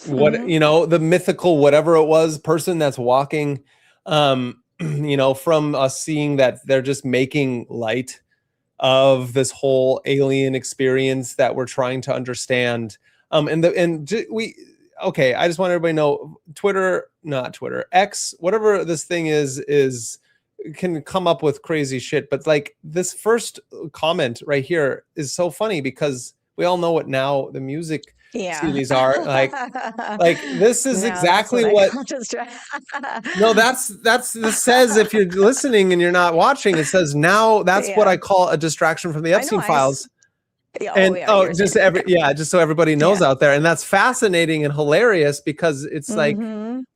the mythical, whatever it was, person that's walking, from us seeing that they're just making light of this whole alien experience that we're trying to understand. I just want everybody to know, X, whatever this thing is can come up with crazy shit. But like, this first comment right here is so funny, because we all know what now the music CDs are like this is exactly what no, this says, if you're listening and you're not watching, it says now that's what I call a distraction from the Epstein files. Oh yeah, you're just saying just so everybody knows out there, and that's fascinating and hilarious because it's like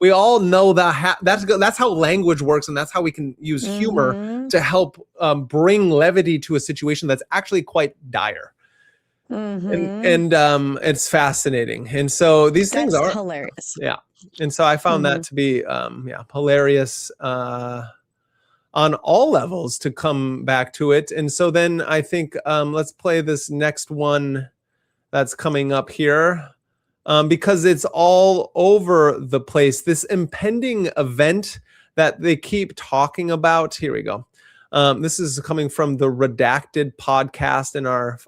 we all know that that's how language works, and that's how we can use humor to help bring levity to a situation that's actually quite dire. And it's fascinating, and so these things are hilarious. Yeah, and so I found that to be hilarious on all levels to come back to it. And so then I think let's play this next one that's coming up here because it's all over the place. This impending event that they keep talking about. Here we go. This is coming from the Redacted podcast in our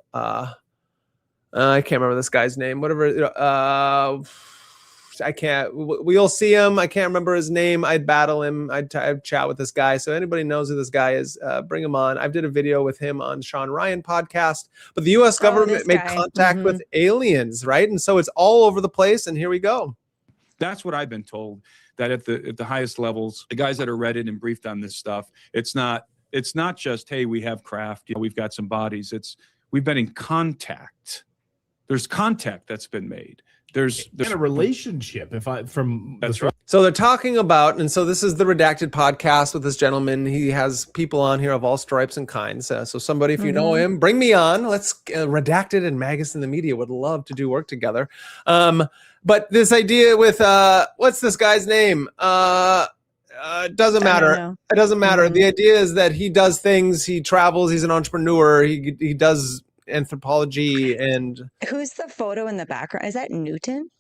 I can't remember this guy's name. Whatever. I can't. We'll see him. I can't remember his name. I'd battle him. I'd chat with this guy. So anybody knows who this guy is, bring him on. I did a video with him on Sean Ryan podcast. But the U.S. government made contact with aliens, right? And so it's all over the place. And here we go. That's what I've been told. That at the highest levels, the guys that are read it and briefed on this stuff, it's not just, hey, we have craft, we've got some bodies. We've been in contact. There's contact that's been made. There's a relationship. That's right. So they're talking about, and so this is the Redacted podcast with this gentleman. He has people on here of all stripes and kinds. So somebody, if you know him, bring me on. Let's Redacted and MagusintheMedia would love to do work together. But this idea with what's this guy's name? It doesn't matter. It doesn't matter. The idea is that he does things. He travels. He's an entrepreneur. He does anthropology. And who's the photo in the background? Is that Newton?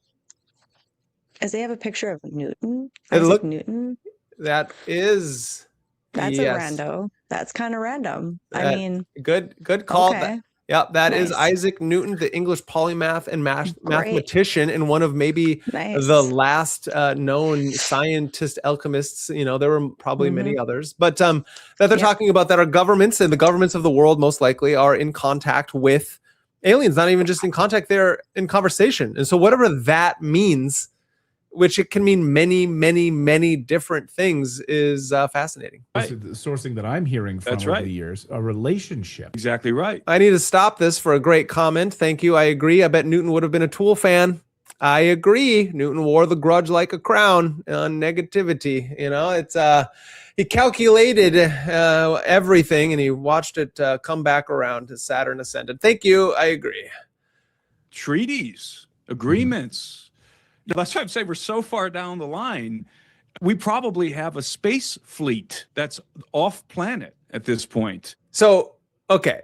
Does they have a picture of Newton? Newton? That's yes. A rando. That's kind of random. I mean, good call. Okay. That is Isaac Newton, the English polymath and mathematician, and one of maybe the last known scientist alchemists. There were probably many others, but that they're talking about that our governments and the governments of the world most likely are in contact with aliens, not even just in contact, they're in conversation. And so whatever that means, which it can mean many, many, many different things, is fascinating. Right. The sourcing that I'm hearing from over the years, a relationship. Exactly right. I need to stop this for a great comment. Thank you. I agree. I bet Newton would have been a Tool fan. I agree. Newton wore the grudge like a crown on negativity. It's he calculated everything and he watched it come back around as Saturn ascended. Thank you. I agree. Treaties, agreements. That's why I'm saying we're so far down the line. We probably have a space fleet that's off planet at this point. So, okay.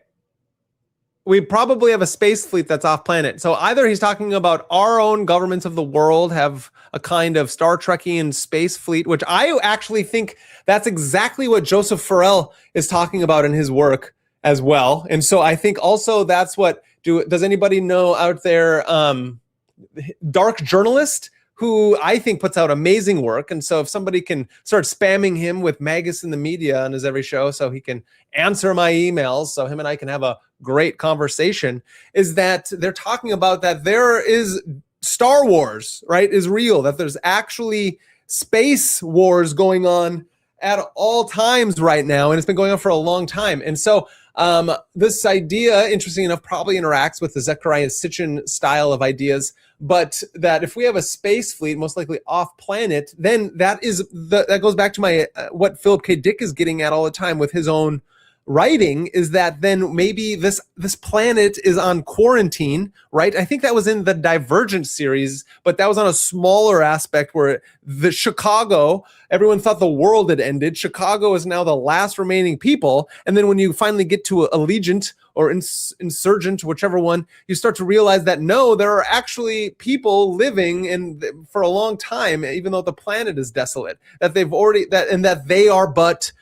We probably have a space fleet that's off planet. So either he's talking about our own governments of the world have a kind of Star Trekian space fleet, which I actually think that's exactly what Joseph Farrell is talking about in his work as well. And so I think also that's what, does anybody know out there, Dark Journalist, who I think puts out amazing work. And so if somebody can start spamming him with MagusintheMedia on his every show so he can answer my emails, so him and I can have a great conversation, is that they're talking about that there is Star Wars, right, is real, that there's actually space wars going on at all times right now, and it's been going on for a long time. And so this idea, interesting enough, probably interacts with the Zecharia Sitchin style of ideas, but that if we have a space fleet, most likely off planet, then that goes back to my what Philip K. Dick is getting at all the time with his own writing, is that then maybe this planet is on quarantine, right? I think that was in the Divergent series, but that was on a smaller aspect where the Chicago, everyone thought the world had ended. Chicago is now the last remaining people. And then when you finally get to Allegiant or Insurgent, whichever one, you start to realize that no, there are actually people living for a long time, even though the planet is desolate, that they are but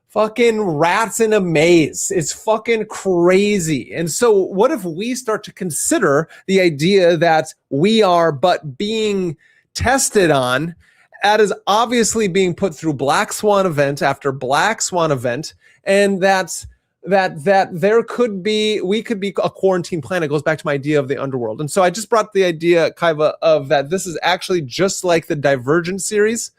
fucking rats in a maze. It's fucking crazy. And so what if we start to consider the idea that we are but being tested on, that is obviously being put through black swan event after black swan event, and that there could be, we could be a quarantine planet. It goes back to my idea of the underworld. And so I just brought the idea, Kaiva, of that this is actually just like the Divergent series.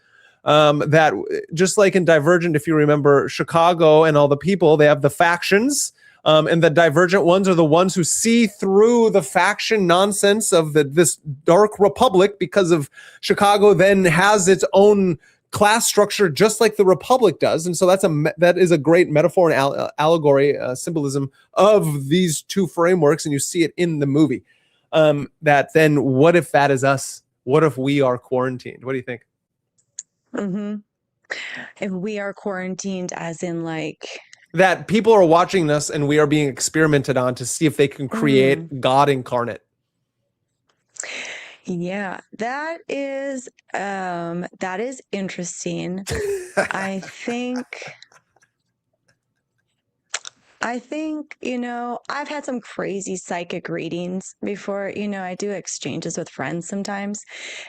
That just like in Divergent, if you remember Chicago and all the people, they have the factions And the divergent ones are the ones who see through the faction nonsense of this dark republic, because of Chicago then has its own class structure just like the republic does. And so that is a great metaphor and allegory, symbolism of these two frameworks, and you see it in the movie. That then, what if that is us? What if we are quarantined? What do you think? Mm-hmm. If we are quarantined, as in like that people are watching us and we are being experimented on to see if they can create God incarnate. Yeah, that is interesting. I think, I've had some crazy psychic readings before. I do exchanges with friends sometimes.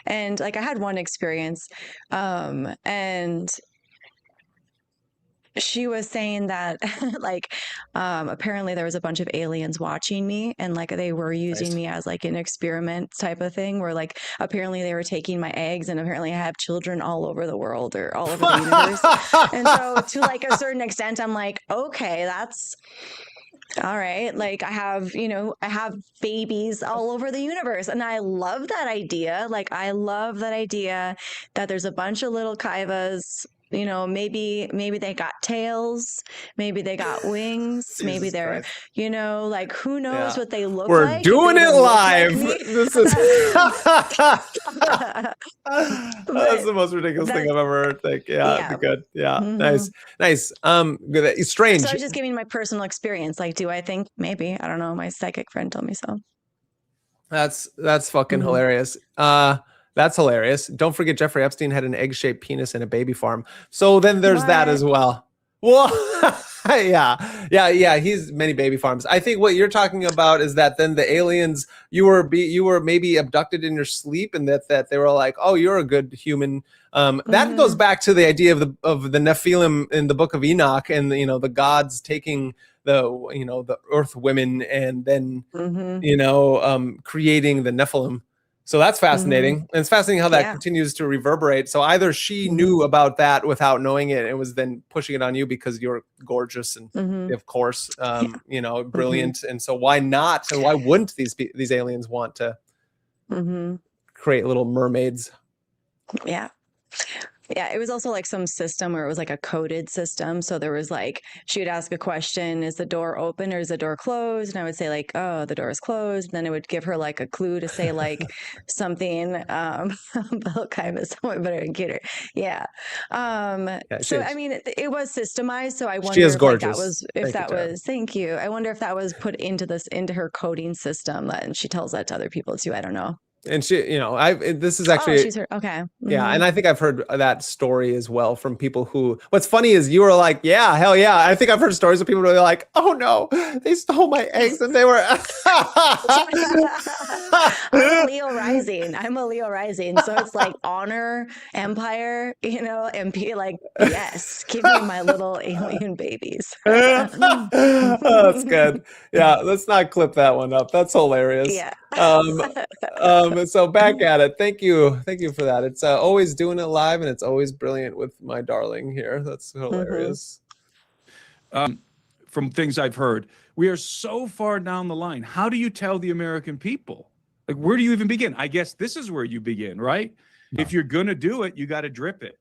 And like I had one experience, and she was saying that like apparently there was a bunch of aliens watching me, and like they were using me as like an experiment type of thing, where like apparently they were taking my eggs, and apparently I have children all over the world or all over the universe. And so to like a certain extent, I'm like, okay, that's all right. Like I have babies all over the universe, and I love that idea. Like I love that idea that there's a bunch of little Kaivas. Maybe they got tails, maybe they got wings, maybe they're, like who knows what they look We're like. We're doing it live. This is that's the most ridiculous thing I've ever heard. Like, good. Yeah. Mm-hmm. Nice. Good. Strange. So I was just giving my personal experience. Like, do I think maybe, I don't know, my psychic friend told me so. That's fucking hilarious. That's hilarious. Don't forget Jeffrey Epstein had an egg-shaped penis in a baby farm. So then there's that as well. Well, yeah. He's many baby farms. I think what you're talking about is that then the aliens, you were maybe abducted in your sleep, and that they were like, oh, you're a good human. That goes back to the idea of the Nephilim in the Book of Enoch, and the gods taking the earth women and then creating the Nephilim. So that's fascinating. And it's fascinating how that continues to reverberate. So either she knew about that without knowing it and was then pushing it on you because you're gorgeous and of course, brilliant. And so why not? And why wouldn't these aliens want to create little mermaids? Yeah. Yeah, it was also like some system where it was like a coded system. So there was like, she would ask a question, is the door open or is the door closed? And I would say like, oh, the door is closed. And then it would give her like a clue to say like something, but kind of somewhat better and cuter. Yeah. So, I mean, it was systemized. So I wonder she is gorgeous. Thank you. I wonder if that was put into her coding system, and she tells that to other people too. I don't know. And she, this is actually, she's heard, okay. Yeah. And I think I've heard that story as well from people who, what's funny is you were like, yeah, hell yeah. I think I've heard stories of people who are like, oh no, they stole my eggs and they were. I'm a Leo rising. So it's like honor, empire, and be like, yes, give me my little alien babies. Oh, that's good. Yeah. Let's not clip that one up. That's hilarious. Yeah. So back at it. Thank you for that. It's always doing it live, and it's always brilliant with my darling here. That's hilarious. From things I've heard, we are so far down the line. How do you tell the American people? Like, where do you even begin? I guess this is where you begin, right? No. If you're gonna do it, you got to drip it.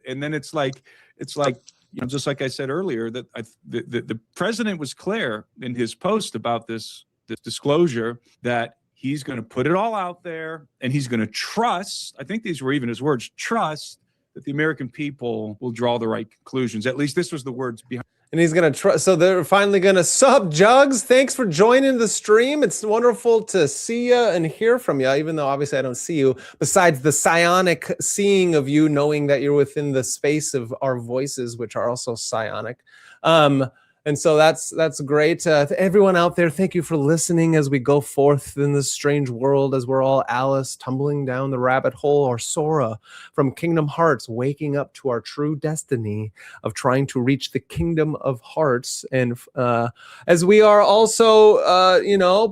And then it's like, just like I said earlier, that the president was clear in his post about this disclosure that he's going to put it all out there, and he's going to trust, I think these were even his words, trust that the American people will draw the right conclusions. At least this was the words behind. And he's going to trust. So they're finally going to sub Jugs. Thanks for joining the stream. It's wonderful to see you and hear from you, even though obviously I don't see you, besides the psionic seeing of you, knowing that you're within the space of our voices, which are also psionic. And so that's great. Everyone out there, thank you for listening as we go forth in this strange world, as we're all Alice tumbling down the rabbit hole, or Sora from Kingdom Hearts, waking up to our true destiny of trying to reach the Kingdom of Hearts. And as we are also,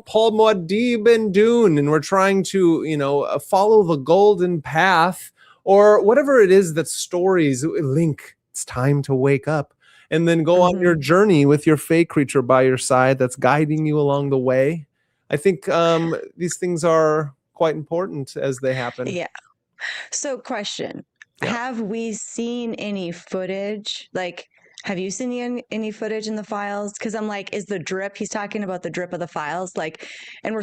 Paul Muad'Dib and Dune, and we're trying to, follow the golden path, or whatever it is that stories link. It's time to wake up. and then go on your journey with your fae creature by your side that's guiding you along the way. I think these things are quite important as they happen. Yeah. So question, have we seen any footage? Like, have you seen any footage in the files? Because I'm like, is the drip, he's talking about the drip of the files, like, and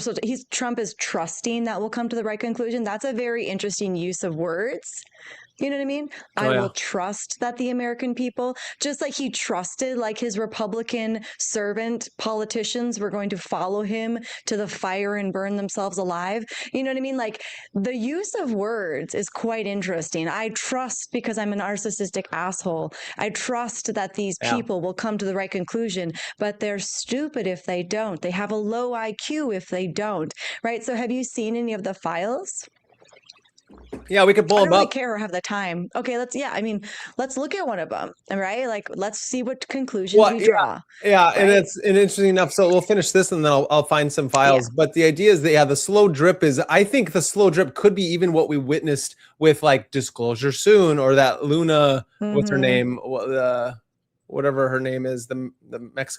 Trump is trusting that we'll come to the right conclusion. That's a very interesting use of words. You know what I mean? I will trust that the American people, just like he trusted like his Republican servant politicians were going to follow him to the fire and burn themselves alive. You know what I mean? Like the use of words is quite interesting. I trust because I'm a narcissistic asshole. I trust that these people will come to the right conclusion, but they're stupid if they don't. They have a low IQ if they don't, right? So have you seen any of the files? Yeah, we could pull them up. I don't really care or have the time. Okay, let's look at one of them. All right, like let's see what conclusions we draw. Yeah, right? And it's interesting enough. So we'll finish this and then I'll find some files. Yeah. But the idea is that the slow drip is. I think the slow drip could be even what we witnessed with like Disclosure Soon or that Luna. What's her name? Whatever her name is, the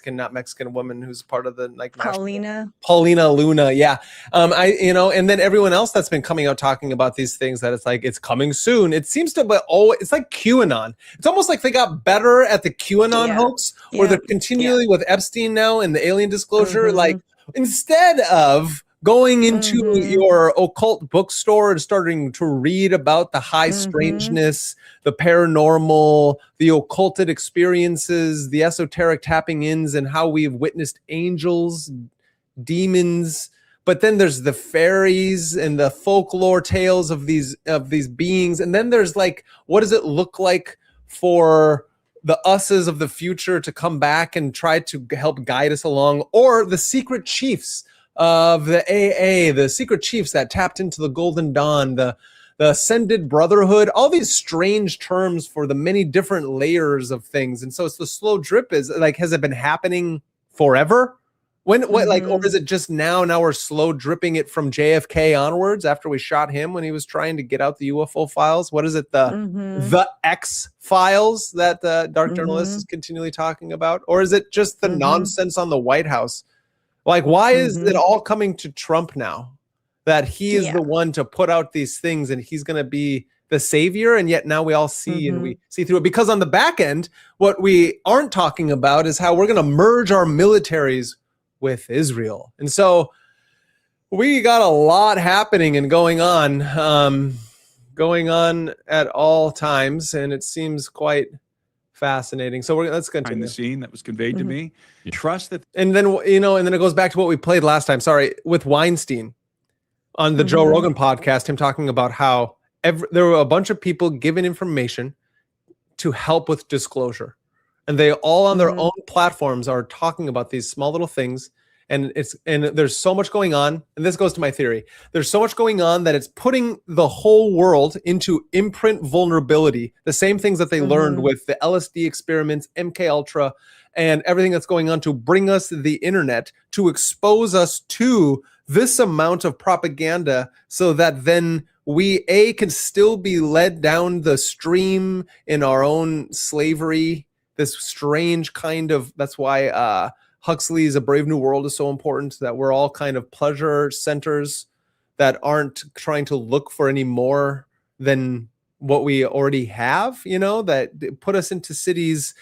not Mexican woman who's part of the like Paulina Luna, yeah. And then everyone else that's been coming out talking about these things that it's like it's coming soon. It seems to, but it's like QAnon. It's almost like they got better at the QAnon hoax, or they're continually with Epstein now and the alien disclosure. Like instead of going into your occult bookstore and starting to read about the high strangeness, the paranormal, the occulted experiences, the esoteric tapping ins, and how we've witnessed angels, demons. But then there's the fairies and the folklore tales of these beings. And then there's like, what does it look like for the us's of the future to come back and try to help guide us along, or the secret chiefs of the AA, the secret chiefs that tapped into the Golden Dawn, the Ascended Brotherhood, all these strange terms for the many different layers of things. And so it's the slow drip is like, has it been happening forever? Or is it just now we're slow dripping it from JFK onwards after we shot him when he was trying to get out the UFO files? What is it? The X files that the dark journalist is continually talking about? Or is it just the nonsense on the White House? Like, why is it all coming to Trump now? That he is the one to put out these things and he's going to be the savior. And yet now we all see and we see through it. Because on the back end, what we aren't talking about is how we're going to merge our militaries with Israel. And so we got a lot happening and going on at all times. And it seems quite fascinating. So let's continue. Behind the scene that was conveyed to me. Trust that. And then, and then it goes back to what we played last time. Sorry, with Weinstein on the Joe Rogan podcast, him talking about how there were a bunch of people given information to help with disclosure. And they all on their own platforms are talking about these small little things. And there's so much going on. And this goes to my theory. There's so much going on that it's putting the whole world into imprint vulnerability. The same things that they learned with the LSD experiments, MK Ultra, and everything that's going on to bring us the internet, to expose us to this amount of propaganda so that then we can still be led down the stream in our own slavery, this strange kind of, that's why Huxley's A Brave New World is so important, that we're all kind of pleasure centers that aren't trying to look for any more than what we already have, that put us into cities,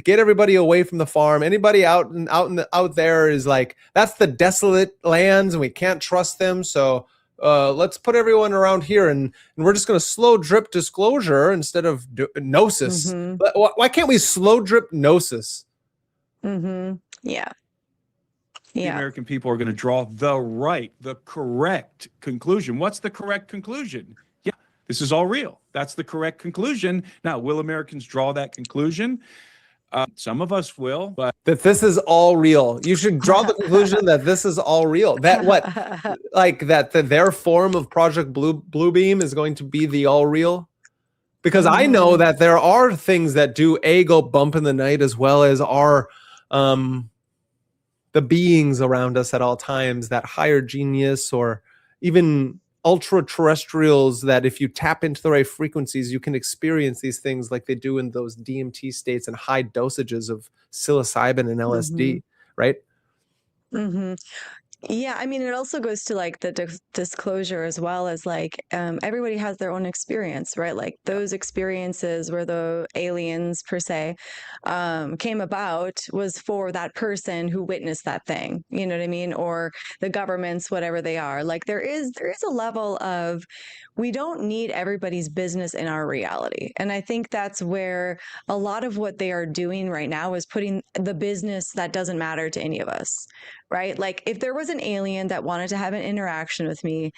get everybody away from the farm. Anybody out there is like, that's the desolate lands and we can't trust them. So let's put everyone around here and we're just going to slow drip disclosure instead of gnosis. Why can't we slow drip gnosis? Yeah. The American people are going to draw the correct conclusion. What's the correct conclusion? Yeah, this is all real. That's the correct conclusion. Now, will Americans draw that conclusion? Some of us will, but that this is all real. You should draw the conclusion that this is all real. That their form of Project Bluebeam is going to be the all real. Because I know that there are things that do go bump in the night, as well as are the beings around us at all times, that higher genius or even ultra terrestrials that if you tap into the right frequencies, you can experience these things like they do in those DMT states and high dosages of psilocybin and LSD, right? Mm-hmm. Yeah, I mean, it also goes to like the disclosure as well as like everybody has their own experience, right? Like those experiences where the aliens per se came about was for that person who witnessed that thing, you know what I mean? Or the governments, whatever they are. Like there is a level of we don't need everybody's business in our reality. And I think that's where a lot of what they are doing right now is putting the business that doesn't matter to any of us, right? Like if there was an alien that wanted to have an interaction with me,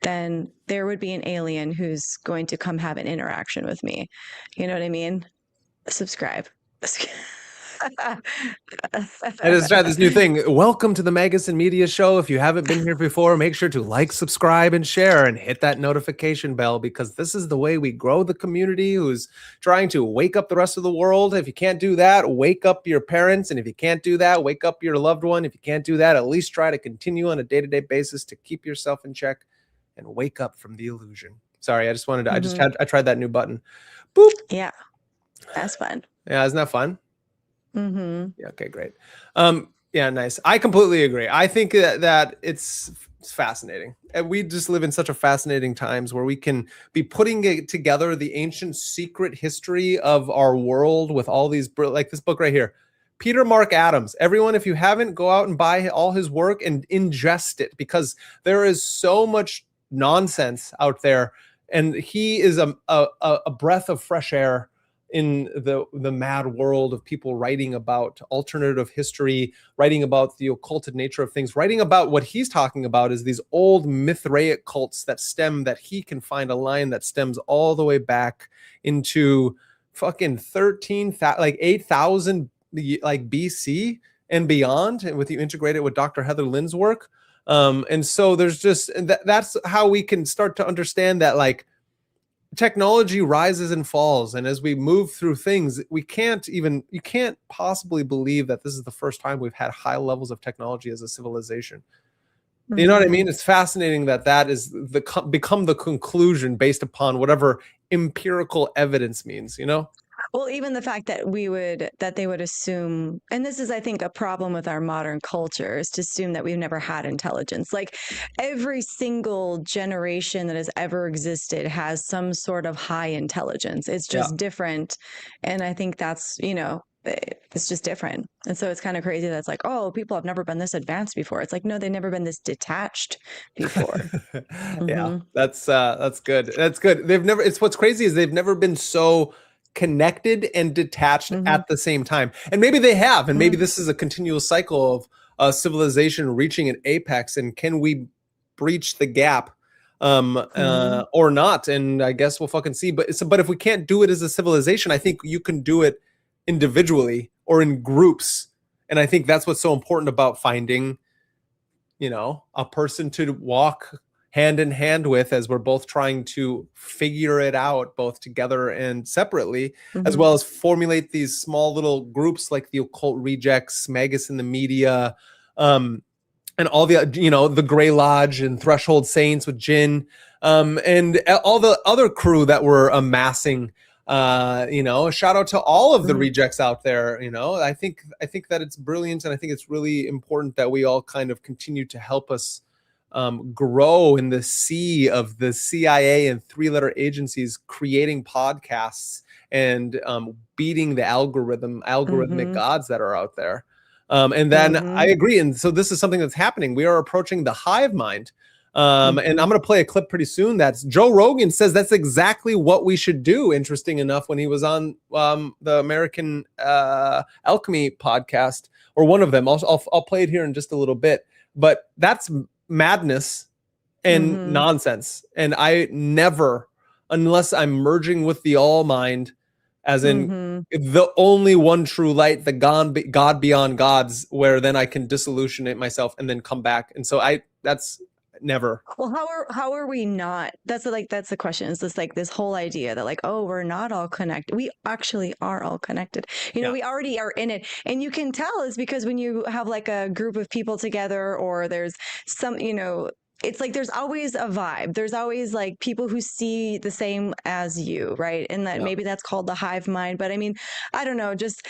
then there would be an alien who's going to come have an interaction with me. You know what I mean? Subscribe. I just tried this new thing. Welcome to the MagusintheMedia show. If you haven't been here before, make sure to like, subscribe, and share, and hit that notification bell, because this is the way we grow the community who's trying to wake up the rest of the world. If you can't do that, wake up your parents. And if you can't do that, wake up your loved one. If you can't do that, at least try to continue on a day-to-day basis to keep yourself in check and wake up from the illusion. Sorry, I just wanted to, I tried that new button. Boop. Yeah, that's fun. Yeah, isn't that fun? Yeah, okay, great. Yeah, nice. I completely agree. I think that it's fascinating. And we just live in such a fascinating times where we can be putting together the ancient secret history of our world with all these, like this book right here, Peter Mark Adams. Everyone, if you haven't, go out and buy all his work and ingest it, because there is so much nonsense out there. And he is a breath of fresh air in the mad world of people writing about alternative history, writing about the occulted nature of things, writing about what he's talking about is these old Mithraic cults that he can find a line that stems all the way back into fucking 8,000 like BC and beyond, and with you integrate it with Dr. Heather Lynn's work. And so there's just, that's how we can start to understand that, like, technology rises and falls, and as we move through things, you can't possibly believe that this is the first time we've had high levels of technology as a civilization. You know what I mean? It's fascinating that is become the conclusion based upon whatever empirical evidence means, you know? Well, even the fact that they would assume, and this is, I think, a problem with our modern culture, is to assume that we've never had intelligence. Like every single generation that has ever existed has some sort of high intelligence. It's just different. And I think that's, it's just different. And so it's kind of crazy that it's like, oh, people have never been this advanced before. It's like, no, they've never been this detached before. Yeah, that's good. That's good. What's crazy is they've never been so connected and detached at the same time. And maybe they have, and maybe this is a continual cycle of civilization reaching an apex, and can we breach the gap or not? And I guess we'll fucking see. But if we can't do it as a civilization, I think you can do it individually or in groups. And I think that's what's so important about finding, a person to walk hand in hand with, as we're both trying to figure it out, both together and separately, as well as formulate these small little groups like the Occult Rejects, MagusintheMedia, and all the, the Grey Lodge and Threshold Saints with Jin, and all the other crew that we're amassing. Shout out to all of the rejects out there. I think that it's brilliant, and I think it's really important that we all kind of continue to help us grow in the sea of the CIA and three-letter agencies creating podcasts and beating the algorithmic gods that are out there. And then I agree. And so this is something that's happening. We are approaching the hive mind. And I'm going to play a clip pretty soon. That's Joe Rogan says that's exactly what we should do. Interesting enough, when he was on the American Alchemy podcast, or one of them, I'll play it here in just a little bit. But that's madness and nonsense. And I never, unless I'm merging with the all mind, as in the only one true light, the God beyond gods, where then I can disillusionate myself and then come back. And so that's never. Well, how are we not? That's the question. Is this like this whole idea that like, oh, we're not all connected. We actually are all connected. We already are in it. And you can tell is because when you have like a group of people together, or there's some, it's like there's always a vibe. There's always like people who see the same as you, right? And that maybe that's called the hive mind. But I mean, I don't know, just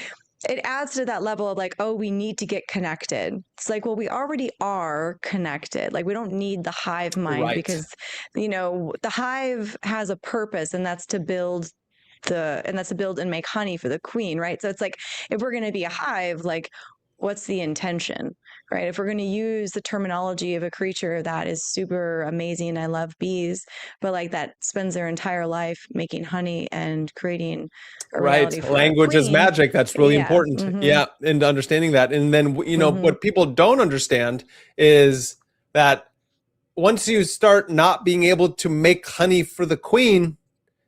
it adds to that level of like, oh, we need to get connected. It's like, well, we already are connected. Like, we don't need the hive mind because, you know, the hive has a purpose, and that's to build and make honey for the queen, right? So it's like, if we're going to be a hive, like, what's the intention, right? If we're going to use the terminology of a creature that is super amazing, I love bees, but like that spends their entire life making honey and creating a reality for language is magic. That's really important. And understanding that. And then, you know, what people don't understand is that once you start not being able to make honey for the queen,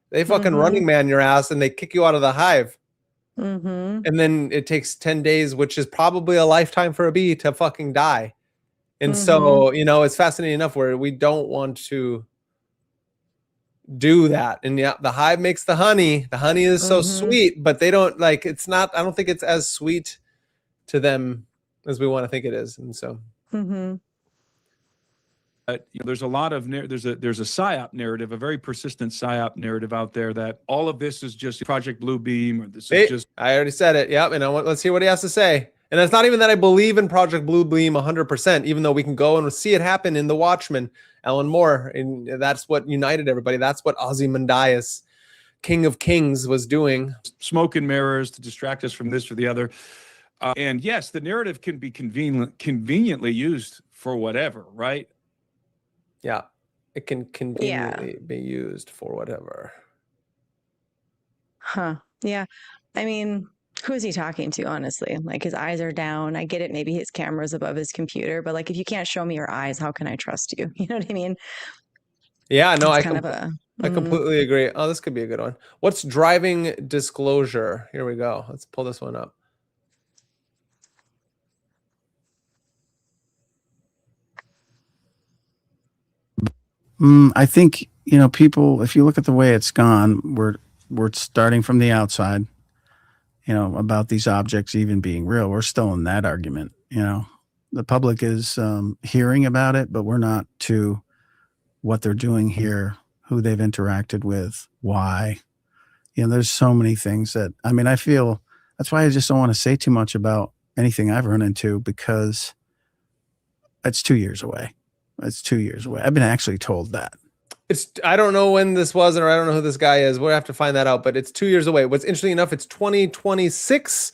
they fucking Running Man your ass and they kick you out of the hive. And then it takes 10 days, which is probably a lifetime for a bee to fucking die. And so, you know, it's fascinating enough where we don't want to do that. And yeah, the hive makes the honey. The honey is so sweet, but they don't like, it's not, I don't think it's as sweet to them as we want to think it is. And so, you know, there's a lot of there's a psyop narrative, a very persistent psyop narrative out there that all of this is just Project Bluebeam, or this is just. I already said it. Yep. And let's hear what he has to say. And it's not even that I believe in Project Bluebeam 100%, even though we can go and see it happen in The Watchmen, Alan Moore, and that's what united everybody. That's what Ozymandias, King of Kings, was doing. Smoke and mirrors to distract us from this or the other. And yes, the narrative can be conveniently used for whatever, right? Yeah, it can conveniently be used for whatever. Yeah. I mean, who is he talking to, honestly? Like, his eyes are down. I get it. Maybe his camera's above his computer, but like, if you can't show me your eyes, how can I trust you? You know what I mean? Yeah, no, I completely agree. Oh, this could be a good one. What's driving disclosure? Here we go. Let's pull this one up. I think, you know, people, if you look at the way it's gone, we're starting from the outside, you know, about these objects even being real. We're still in that argument. You know, the public is hearing about it, but we're not to what they're doing here, who they've interacted with, why. You know, there's so many things that, I mean, I feel that's why I just don't want to say too much about anything I've run into, because it's 2 years away. It's 2 years away. I've been actually told that. I don't know when this was, or I don't know who this guy is. We'll have to find that out, but it's 2 years away. What's interesting enough, it's 2026,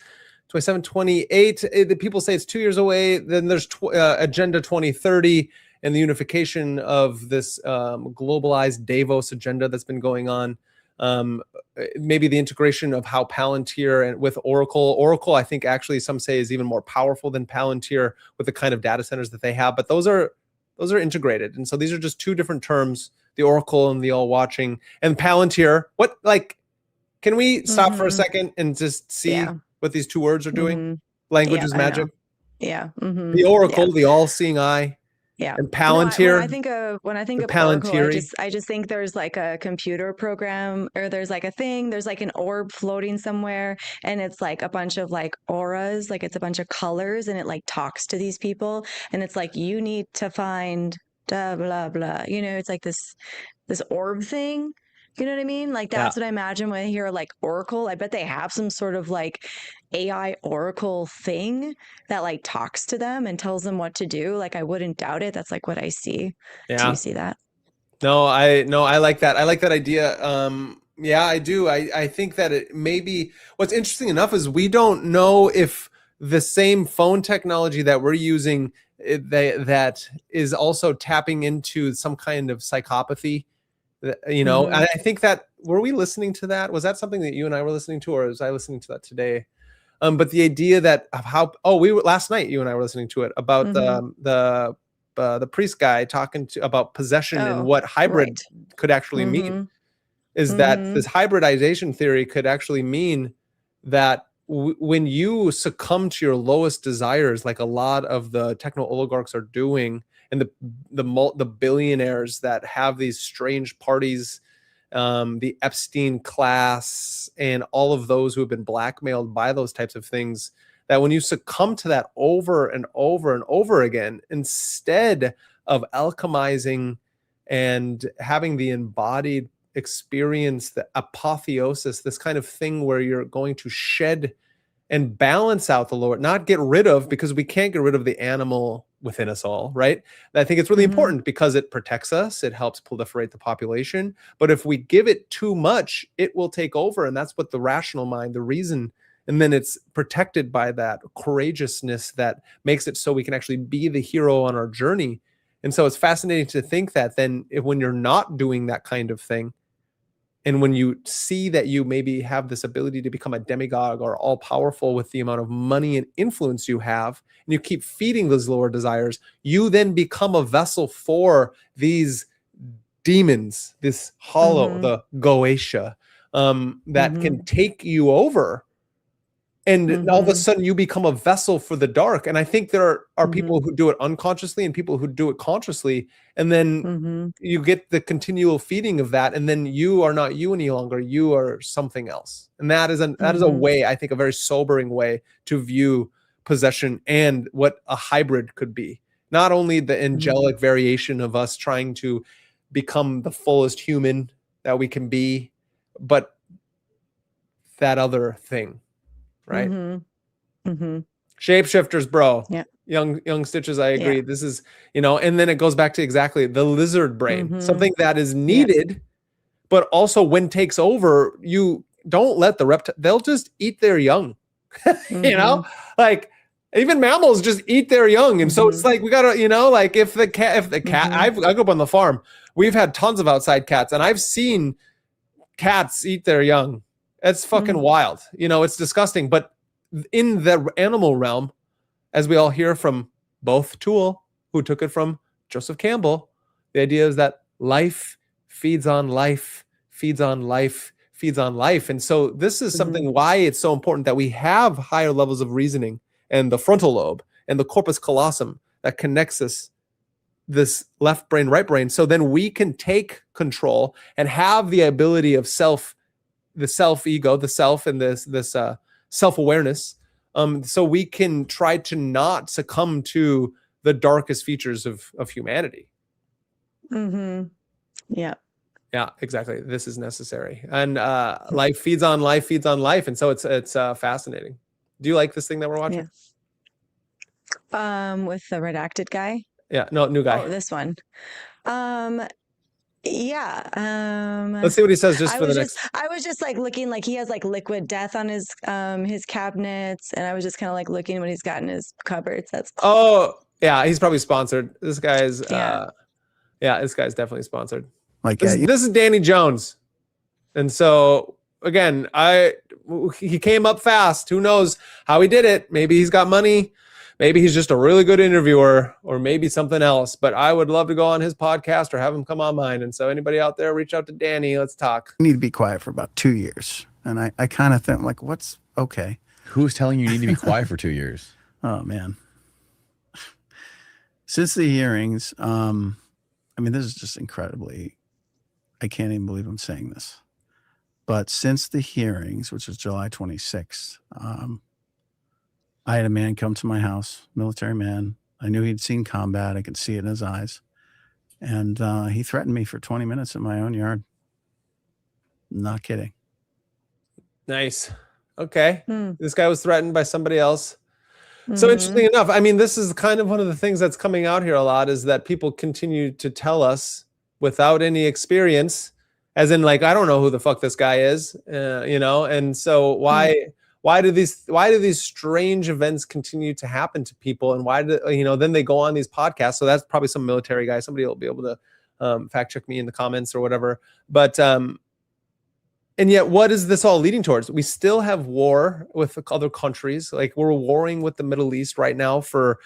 27, 28. The people say it's 2 years away. Then there's Agenda 2030 and the unification of this globalized Davos agenda that's been going on. Maybe the integration of how Palantir and with Oracle, I think actually some say is even more powerful than Palantir with the kind of data centers that they have. But those are integrated. And so these are just two different terms, the Oracle and the all watching. And Palantir, what, like, can we stop for a second and just see what these two words are doing? Language is magic. The Oracle, the all seeing eye. And Palantir. When I think of Oracle, I just think there's like a computer program, or there's like a thing, there's like an orb floating somewhere, and it's like a bunch of like auras, like it's a bunch of colors, and it like talks to these people, and it's like, you need to find blah blah blah. You know, it's like this orb thing. You know what I mean? Like, that's what I imagine when I hear like Oracle. I bet they have some sort of like AI Oracle thing that like talks to them and tells them what to do. Like, I wouldn't doubt it. That's like what I see. Do you see that? No, I like that. I like that idea. Yeah, I do. I think that it maybe what's interesting enough is we don't know if the same phone technology that we're using that is also tapping into some kind of psychopathy. You know, and I think that, were we listening to that? Was that something that you and I were listening to, or was I listening to that today? But the idea that of how, last night you and I were listening to it about the priest guy talking about possession and what hybrid could actually mean is that this hybridization theory could actually mean that when you succumb to your lowest desires, like a lot of the techno oligarchs are doing, and the billionaires that have these strange parties, the Epstein class, and all of those who have been blackmailed by those types of things, that when you succumb to that over and over and over again, instead of alchemizing and having the embodied experience, the apotheosis, this kind of thing where you're going to shed and balance out the lower, not get rid of, because we can't get rid of the animal within us all, right? And I think it's really important because it protects us, it helps proliferate the population. But if we give it too much, it will take over. And that's what the rational mind, the reason, and then it's protected by that courageousness that makes it so we can actually be the hero on our journey. And so it's fascinating to think that then when you're not doing that kind of thing, and when you see that you maybe have this ability to become a demagogue or all powerful with the amount of money and influence you have, and you keep feeding those lower desires, you then become a vessel for these demons, this hollow, the Goetia, that can take you over. And all of a sudden you become a vessel for the dark. And I think there are people who do it unconsciously and people who do it consciously. And then you get the continual feeding of that. And then you are not you any longer. You are something else. And that is a way, I think, a very sobering way to view possession and what a hybrid could be. Not only the angelic variation of us trying to become the fullest human that we can be, but that other thing. Right. Shapeshifters, bro. Yeah. Young Stitches, I agree. This is, and then it goes back to exactly the lizard brain, something that is needed, but also when takes over, you don't let the reptile, they'll just eat their young, like even mammals just eat their young. And so it's like, we gotta, like if the cat, I grew up on the farm, we've had tons of outside cats and I've seen cats eat their young. It's fucking wild. It's disgusting. But in the animal realm, as we all hear from both Toole, who took it from Joseph Campbell, the idea is that life feeds on life, feeds on life, feeds on life. And so this is something why it's so important that we have higher levels of reasoning and the frontal lobe and the corpus callosum that connects us, this left brain, right brain. So then we can take control and have the ability of the self-ego, the self, and this self-awareness, so we can try to not succumb to the darkest features of humanity. Yeah, exactly. This is necessary, and life feeds on life, feeds on life, and so it's fascinating. Do you like this thing that we're watching? With the redacted guy. Yeah, no, new guy. Oh, this one. Let's see what he says I was just like looking, like he has like liquid death on his cabinets, and I was just kind of like looking what he's got in his cupboards. That's cool. Oh yeah, he's probably sponsored. This guy's this guy's definitely sponsored. Like this is Danny Jones. And so again, he came up fast. Who knows how he did it? Maybe he's got money. Maybe he's just a really good interviewer, or maybe something else. But I would love to go on his podcast or have him come on mine. And so anybody out there, reach out to Danny. Let's talk. I need to be quiet for about 2 years. And I kind of think like, what's okay. Who's telling you need to be quiet for 2 years? Oh, man. Since the hearings, this is just incredibly, I can't even believe I'm saying this. But since the hearings, which was July 26th, I had a man come to my house, military man. I knew he'd seen combat. I could see it in his eyes. And he threatened me for 20 minutes in my own yard. Not kidding. Nice. Okay. This guy was threatened by somebody else. So interesting enough, this is kind of one of the things that's coming out here a lot, is that people continue to tell us without any experience, as in like, I don't know who the fuck this guy is, and so why do these strange events continue to happen to people, and why do then they go on these podcasts? So that's probably some military guy. Somebody will be able to fact check me in the comments or whatever. But and yet, what is this all leading towards? We still have war with other countries. Like we're warring with the Middle East right now for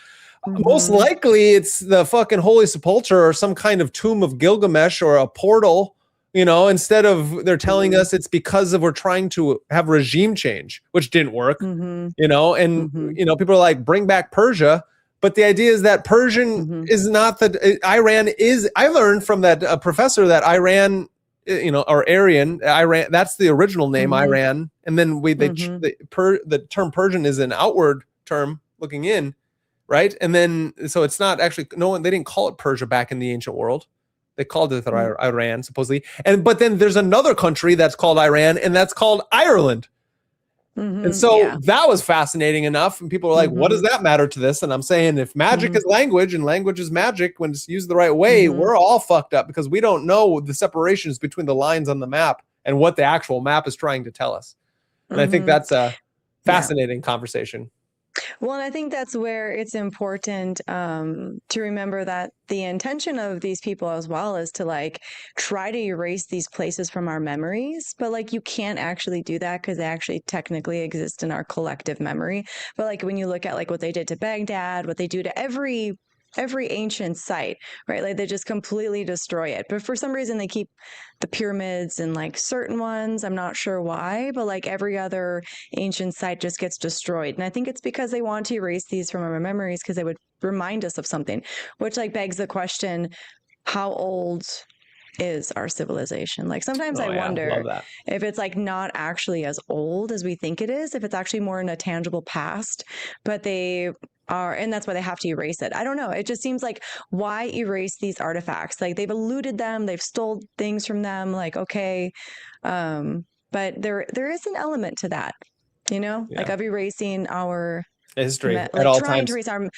most likely it's the fucking Holy Sepulchre or some kind of tomb of Gilgamesh or a portal. Instead of they're telling us it's because of we're trying to have regime change, which didn't work, and people are like, bring back Persia. But the idea is that Persian is not Iran is, I learned from that professor that Iran, or Aryan, Iran, that's the original name, Iran. And then the term Persian is an outward term looking in, right? And then, so it's not actually, no one, they didn't call it Persia back in the ancient world. They called it Iran, supposedly. But then there's another country that's called Iran, and that's called Ireland. And so that was fascinating enough. And people were like, what does that matter to this? And I'm saying, if magic is language and language is magic, when it's used the right way, we're all fucked up because we don't know the separations between the lines on the map and what the actual map is trying to tell us. And I think that's a fascinating conversation. Well, and I think that's where it's important to remember that the intention of these people as well is to like try to erase these places from our memories. But like you can't actually do that because they actually technically exist in our collective memory. But like when you look at like what they did to Baghdad, what they do to every ancient site, right? Like they just completely destroy it. But for some reason they keep the pyramids and like certain ones. I'm not sure why, but like every other ancient site just gets destroyed. And I think it's because they want to erase these from our memories because they would remind us of something, which like begs the question, how old is our civilization? Like sometimes I wonder if it's like not actually as old as we think it is, if it's actually more in a tangible past, but they are, and that's why they have to erase it. I don't know. It just seems like, why erase these artifacts? Like they've eluded them, they've stole things from them. Like, okay. But there is an element to that, you know, like of erasing our history like at all trying times. To erase our,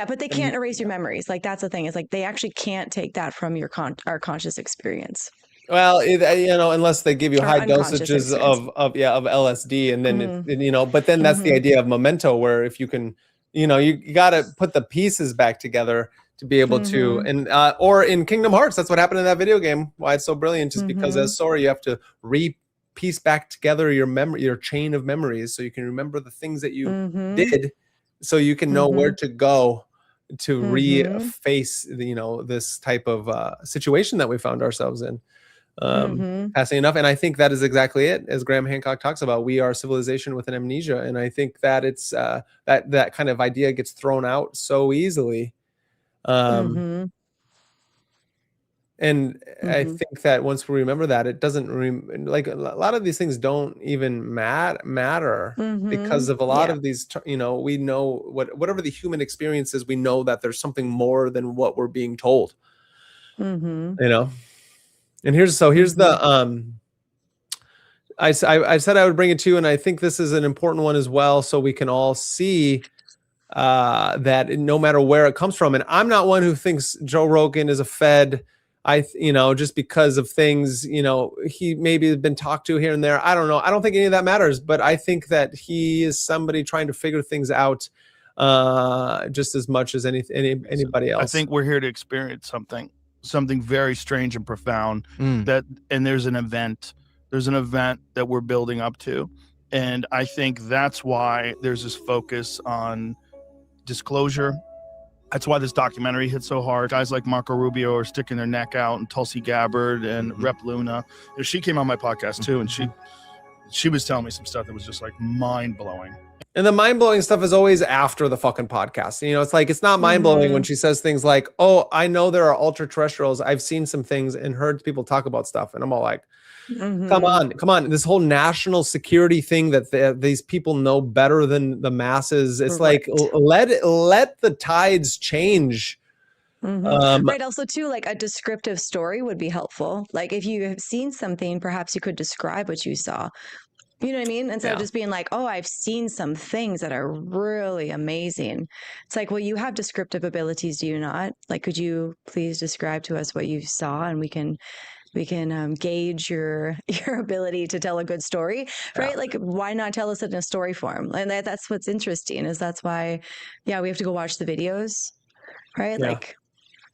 but they can't erase your memories. Like that's the thing, is like they actually can't take that from your our conscious experience. Well, you know, unless they give you high dosages of LSD, and then you know, but then that's the idea of memento, where if you can, you know, you got to put the pieces back together to be able to, and or in Kingdom Hearts, that's what happened in that video game. Why it's so brilliant, just because as Sora, you have to piece back together your memory, your chain of memories, so you can remember the things that you did, so you can know where to go to reface, you know, this type of situation that we found ourselves in. Passing enough, and I think that is exactly it, as Graham Hancock talks about. We are a civilization with an amnesia, and I think that it's that kind of idea gets thrown out so easily. And I think that once we remember that, it doesn't like a lot of these things don't even matter because of a lot of these, you know, we know whatever the human experience is, we know that there's something more than what we're being told, you know. And here's the I said I would bring it to you, and I think this is an important one as well, so we can all see that no matter where it comes from. And I'm not one who thinks Joe Rogan is a Fed. You know, just because of things, you know, he maybe has been talked to here and there. I don't know. I don't think any of that matters, but I think that he is somebody trying to figure things out just as much as anybody else. I think we're here to experience something very strange and profound, and there's an event that we're building up to, and I think that's why there's this focus on disclosure. That's why this documentary hit so hard. Guys like Marco Rubio are sticking their neck out, and Tulsi Gabbard and Rep Luna. She came on my podcast too, and she was telling me some stuff that was just like mind-blowing. And the mind-blowing stuff is always after the fucking podcast. You know, it's like, it's not mind-blowing when she says things like, oh, I know there are ultra-terrestrials. I've seen some things and heard people talk about stuff. And I'm all like, come on. This whole national security thing that these people know better than the masses. It's like, let the tides change. Right. Also, too, like a descriptive story would be helpful. Like if you have seen something, perhaps you could describe what you saw. You know what I mean? Instead of just being like, oh, I've seen some things that are really amazing. It's like, well, you have descriptive abilities, do you not? Like, could you please describe to us what you saw, and we can gauge your ability to tell a good story, right? Like, why not tell us it in a story form? And that's what's interesting, is that's why, we have to go watch the videos, right? Like,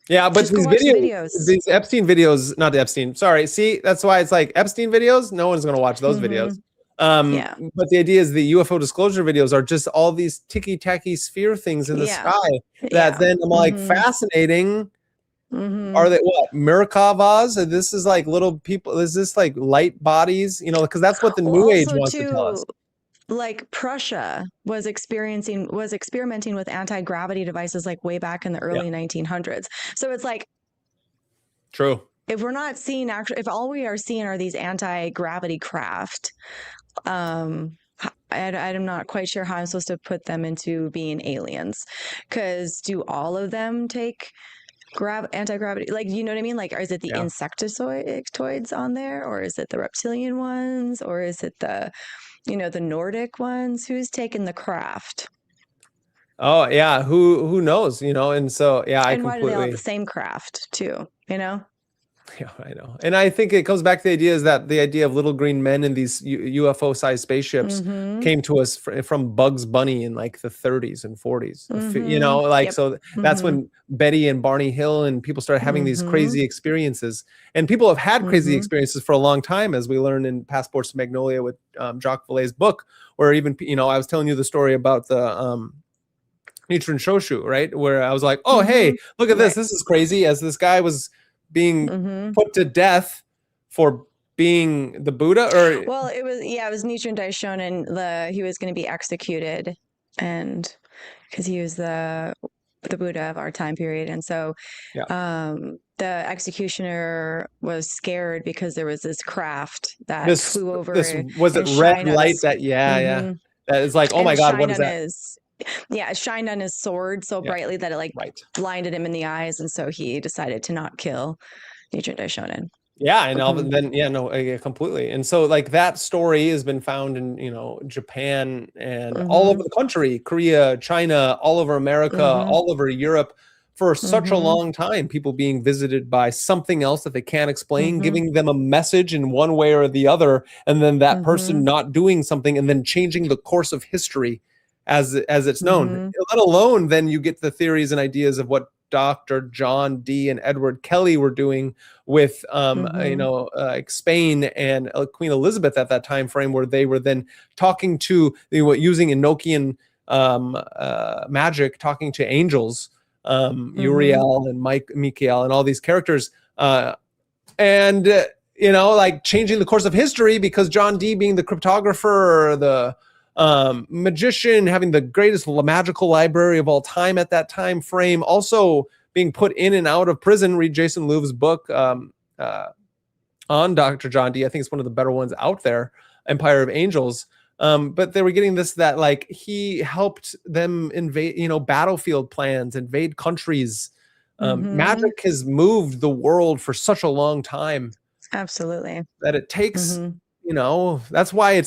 but these videos, these Epstein videos, not Epstein, sorry. See, that's why it's like Epstein videos, no one's going to watch those videos. But the idea is the UFO disclosure videos are just all these ticky-tacky sphere things in the sky that then I'm like, fascinating. Are they what, Merkavas? This is like little people. Is this like light bodies? You know, because that's what the New Age wants to tell us. Like Prussia was experimenting with anti-gravity devices like way back in the early 1900s. So it's like, true. If we're not seeing if all we are seeing are these anti-gravity craft, I'm not quite sure how I'm supposed to put them into being aliens, because do all of them take anti-gravity? Like, you know what I mean? Like, is it the insectoids on there, or is it the reptilian ones, or is it the, the Nordic ones? Who's taking the craft? Oh yeah, who knows, and so I And why do they all have completely the same craft too, Yeah, I know. And I think it comes back to the idea is that the idea of little green men in these UFO-sized spaceships came to us from Bugs Bunny in like the 30s and 40s. Yep. So that's when Betty and Barney Hill and people started having these crazy experiences. And people have had crazy experiences for a long time, as we learned in Passports to Magnolia with Jacques Vallée's book, where even, I was telling you the story about the Nichiren Shoshu, right? Where I was like, oh, hey, look at this. This is crazy. As this guy was being put to death for being the Buddha, or well, it was Nichiren Daishonin. He was going to be executed, and because he was the Buddha of our time period, and so the execucutioner was scared because there was this craft that flew over. This was it red light that that is like, oh my God, what is that? It shined on his sword so brightly that it blinded him in the eyes, and so he decided to not kill Nichiren Daishonin. Yeah, and then completely. And so like that story has been found in Japan and all over the country, Korea, China, all over America, all over Europe, for such a long time. People being visited by something else that they can't explain, giving them a message in one way or the other, and then that person not doing something and then changing the course of history as it's known. Let alone then you get the theories and ideas of what Dr. John Dee and Edward Kelly were doing with Spain and Queen Elizabeth at that time frame, where they were then talking to using Enochian magic, talking to angels, Uriel and Michael and all these characters, and changing the course of history, because John Dee, being the cryptographer, or the magician, having the greatest magical library of all time at that time frame, also being put in and out of prison. Read Jason Louv's book on Dr. John Dee. I think it's one of the better ones out there, Empire of Angels. But they were getting that like he helped them invade, battlefield plans, invade countries. Magic has moved the world for such a long time. Absolutely. That it takes that's why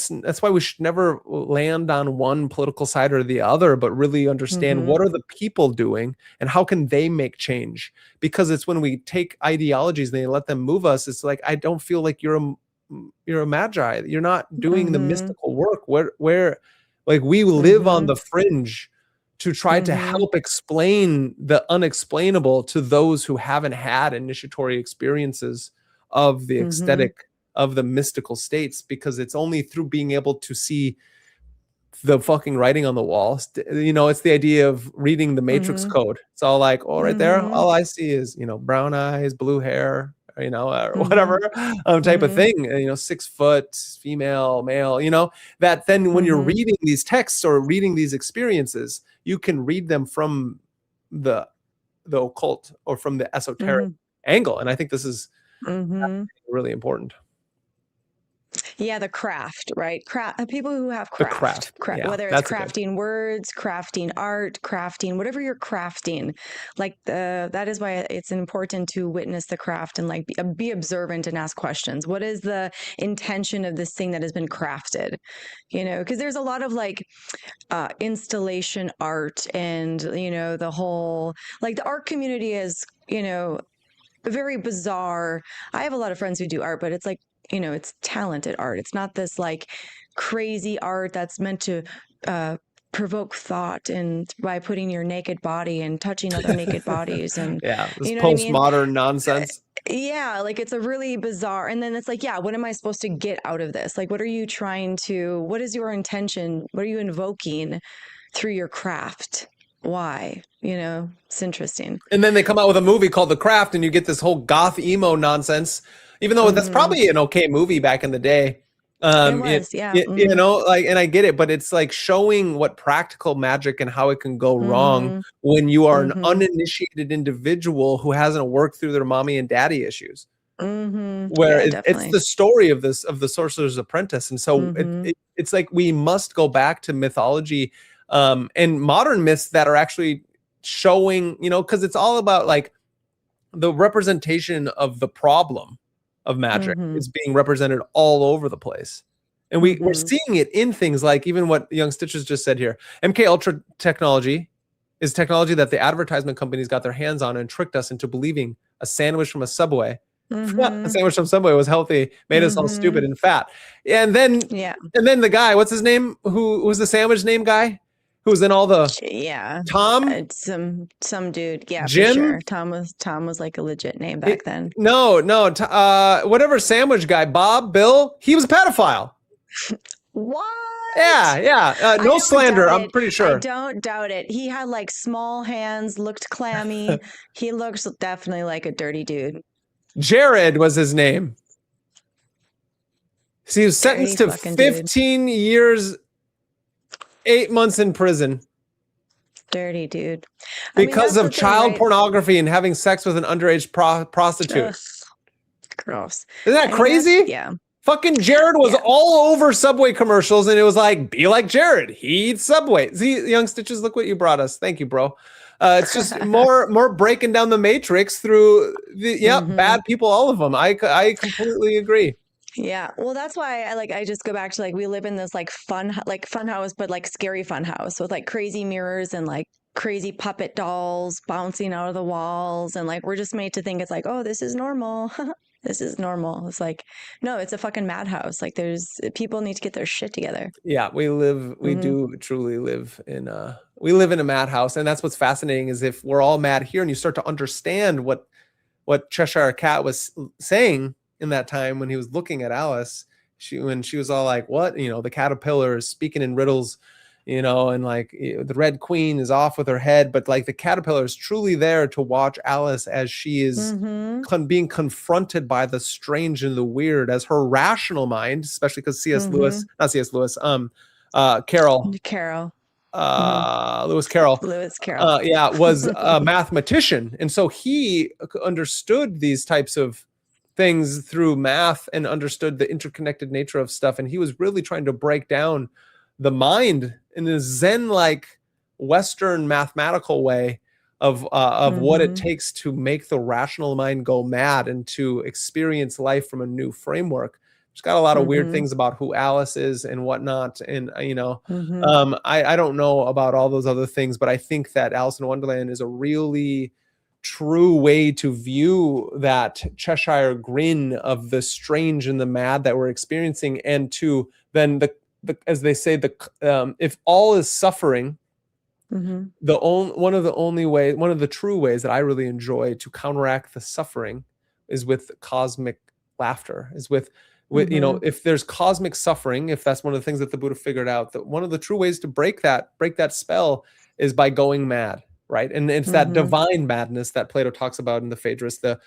we should never land on one political side or the other, but really understand what are the people doing and how can they make change. Because it's when we take ideologies and they let them move us, it's like, I don't feel like you're a magi. You're not doing the mystical work where like we live on the fringe to try to help explain the unexplainable to those who haven't had initiatory experiences of the ecstatic, of the mystical states, because it's only through being able to see the fucking writing on the wall. It's the idea of reading the Matrix code. It's all like, right there, all I see is, brown eyes, blue hair, or whatever type of thing, 6 foot, female, male, that then when you're reading these texts or reading these experiences, you can read them from the occult or from the esoteric angle. And I think this is really important. Yeah, the craft, right? People who have craft. Whether it's crafting words, crafting art, crafting whatever you're crafting, like that is why it's important to witness the craft and like be observant and ask questions. What is the intention of this thing that has been crafted? Because there's a lot of like installation art, and the whole like the art community is very bizarre. I have a lot of friends who do art, but it's like, it's talented art. It's not this like crazy art that's meant to provoke thought, and by putting your naked body and touching other naked bodies, and this postmodern nonsense. Yeah, like it's a really bizarre. And then it's like, what am I supposed to get out of this? Like, what are you what is your intention? What are you invoking through your craft? Why? It's interesting. And then they come out with a movie called The Craft, and you get this whole goth emo nonsense, even though that's probably an okay movie back in the day. It was, and I get it, but it's like showing what practical magic and how it can go wrong when you are an uninitiated individual who hasn't worked through their mommy and daddy issues. where it's the story of the Sorcerer's Apprentice. And so it's like we must go back to mythology and modern myths that are actually showing, because it's all about like the representation of the problem of magic is being represented all over the place. And we're seeing it in things like even what Young Stitches just said here. MK Ultra technology is technology that the advertisement companies got their hands on and tricked us into believing a sandwich from a Subway. A sandwich from Subway was healthy, made us all stupid and fat. And then the guy, what's his name? Who was the sandwich name guy? Who was in all the Tom? Some dude. Yeah, Jim? for sure. Tom was like a legit name back then. No, whatever sandwich guy, Bob, Bill, he was a pedophile. What? Yeah. No slander, I'm pretty sure. I don't doubt it. He had like small hands, looked clammy. He looks definitely like a dirty dude. Jared was his name. So he was sentenced to 15 years, 8 months in prison. Dirty dude. Because of child pornography and having sex with an underage prostitute. Ugh, gross. Isn't that crazy? Yeah. Fucking Jared was all over Subway commercials, and it was like, be like Jared. He eats Subway. See, Young Stitches, look what you brought us. Thank you, bro. It's just more breaking down the matrix through the bad people, all of them. I completely agree. Yeah, well, that's why I just go back to like we live in this like fun house, but like scary fun house with like crazy mirrors and like crazy puppet dolls bouncing out of the walls, and like we're just made to think it's like, oh, this is normal. This is normal. It's like, no, it's a fucking madhouse. Like people need to get their shit together. Yeah, we do truly live in a madhouse. And that's what's fascinating is if we're all mad here and you start to understand what Cheshire Cat was saying in that time when he was looking at Alice, when she was all like, what? The caterpillar is speaking in riddles, and like the Red Queen is off with her head, but like the caterpillar is truly there to watch Alice as she is being confronted by the strange and the weird as her rational mind, especially because Lewis Carroll, was a mathematician. And so he understood these types of things through math and understood the interconnected nature of stuff. And he was really trying to break down the mind in a Zen-like Western mathematical way of what it takes to make the rational mind go mad and to experience life from a new framework. It's got a lot of weird things about who Alice is and whatnot. And, I don't know about all those other things, but I think that Alice in Wonderland is a really true way to view that Cheshire grin of the strange and the mad that we're experiencing, and to then as they say, if all is suffering, one of the true ways that I really enjoy to counteract the suffering is with cosmic laughter, is with if there's cosmic suffering, if that's one of the things that the Buddha figured out, that one of the true ways to break that spell is by going mad, right? And it's that divine madness that Plato talks about in the Phaedrus. The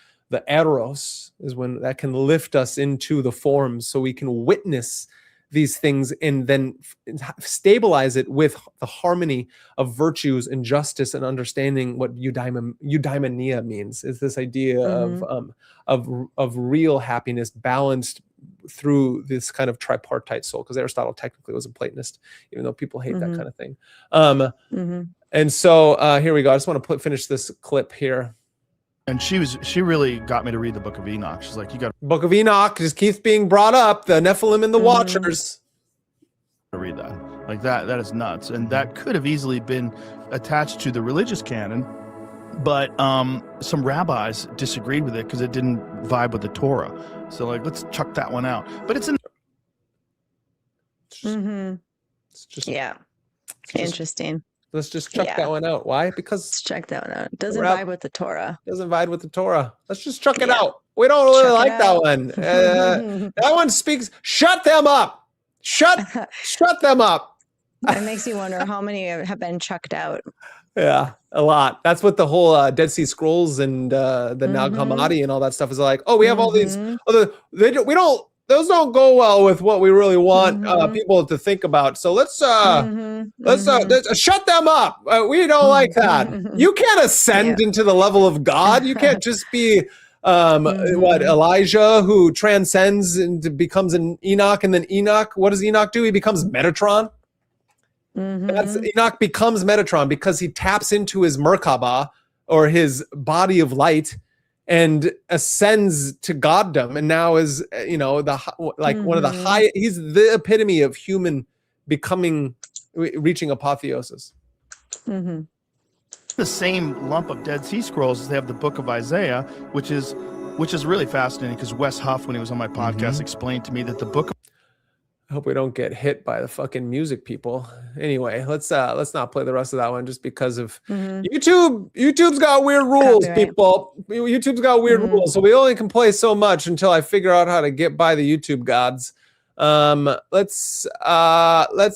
eros is when that can lift us into the forms so we can witness these things and then stabilize it with the harmony of virtues and justice and understanding what eudaimonia means. Is this idea of real happiness balanced through this kind of tripartite soul, because Aristotle technically was a Platonist, even though people hate that kind of thing. And so here we go. I just want to finish this clip here. And she really got me to read the Book of Enoch. She's like, you got Book of Enoch just keeps being brought up. The Nephilim and the Watchers. to read that. Like that is nuts. And that could have easily been attached to the religious canon, but some rabbis disagreed with it because it didn't vibe with the Torah. So like, let's chuck that one out. But it's in. It's just interesting. Let's just chuck that one out. Why? Because let's check that one out. It doesn't vibe with the Torah. Doesn't vibe with the Torah. Let's just chuck it out. We don't really like that one. That one speaks. Shut them up. Shut them up. It makes you wonder how many have been chucked out. Yeah, a lot. That's what the whole Dead Sea Scrolls and the Nag Hammadi and all that stuff is like. Oh, we have all these. Those don't go well with what we really want people to think about. So let's shut them up. We don't like that. You can't ascend into the level of God. You can't just be What, Elijah, who transcends and becomes an Enoch, and then Enoch, what does Enoch do? He becomes Metatron. Enoch becomes Metatron because he taps into his Merkaba, or his body of light, and ascends to goddom, and now is, you know, one of the high. He's the epitome of human becoming, reaching apotheosis. The same lump of Dead Sea Scrolls as they have the Book of Isaiah, which is really fascinating, because Wes Huff, when he was on my podcast, explained to me that the book. I hope we don't get hit by the fucking music people. Anyway, let's not play the rest of that one just because of YouTube. YouTube's got weird rules, people. YouTube's got weird rules, so we only can play so much until I figure out how to get by the YouTube gods. Let's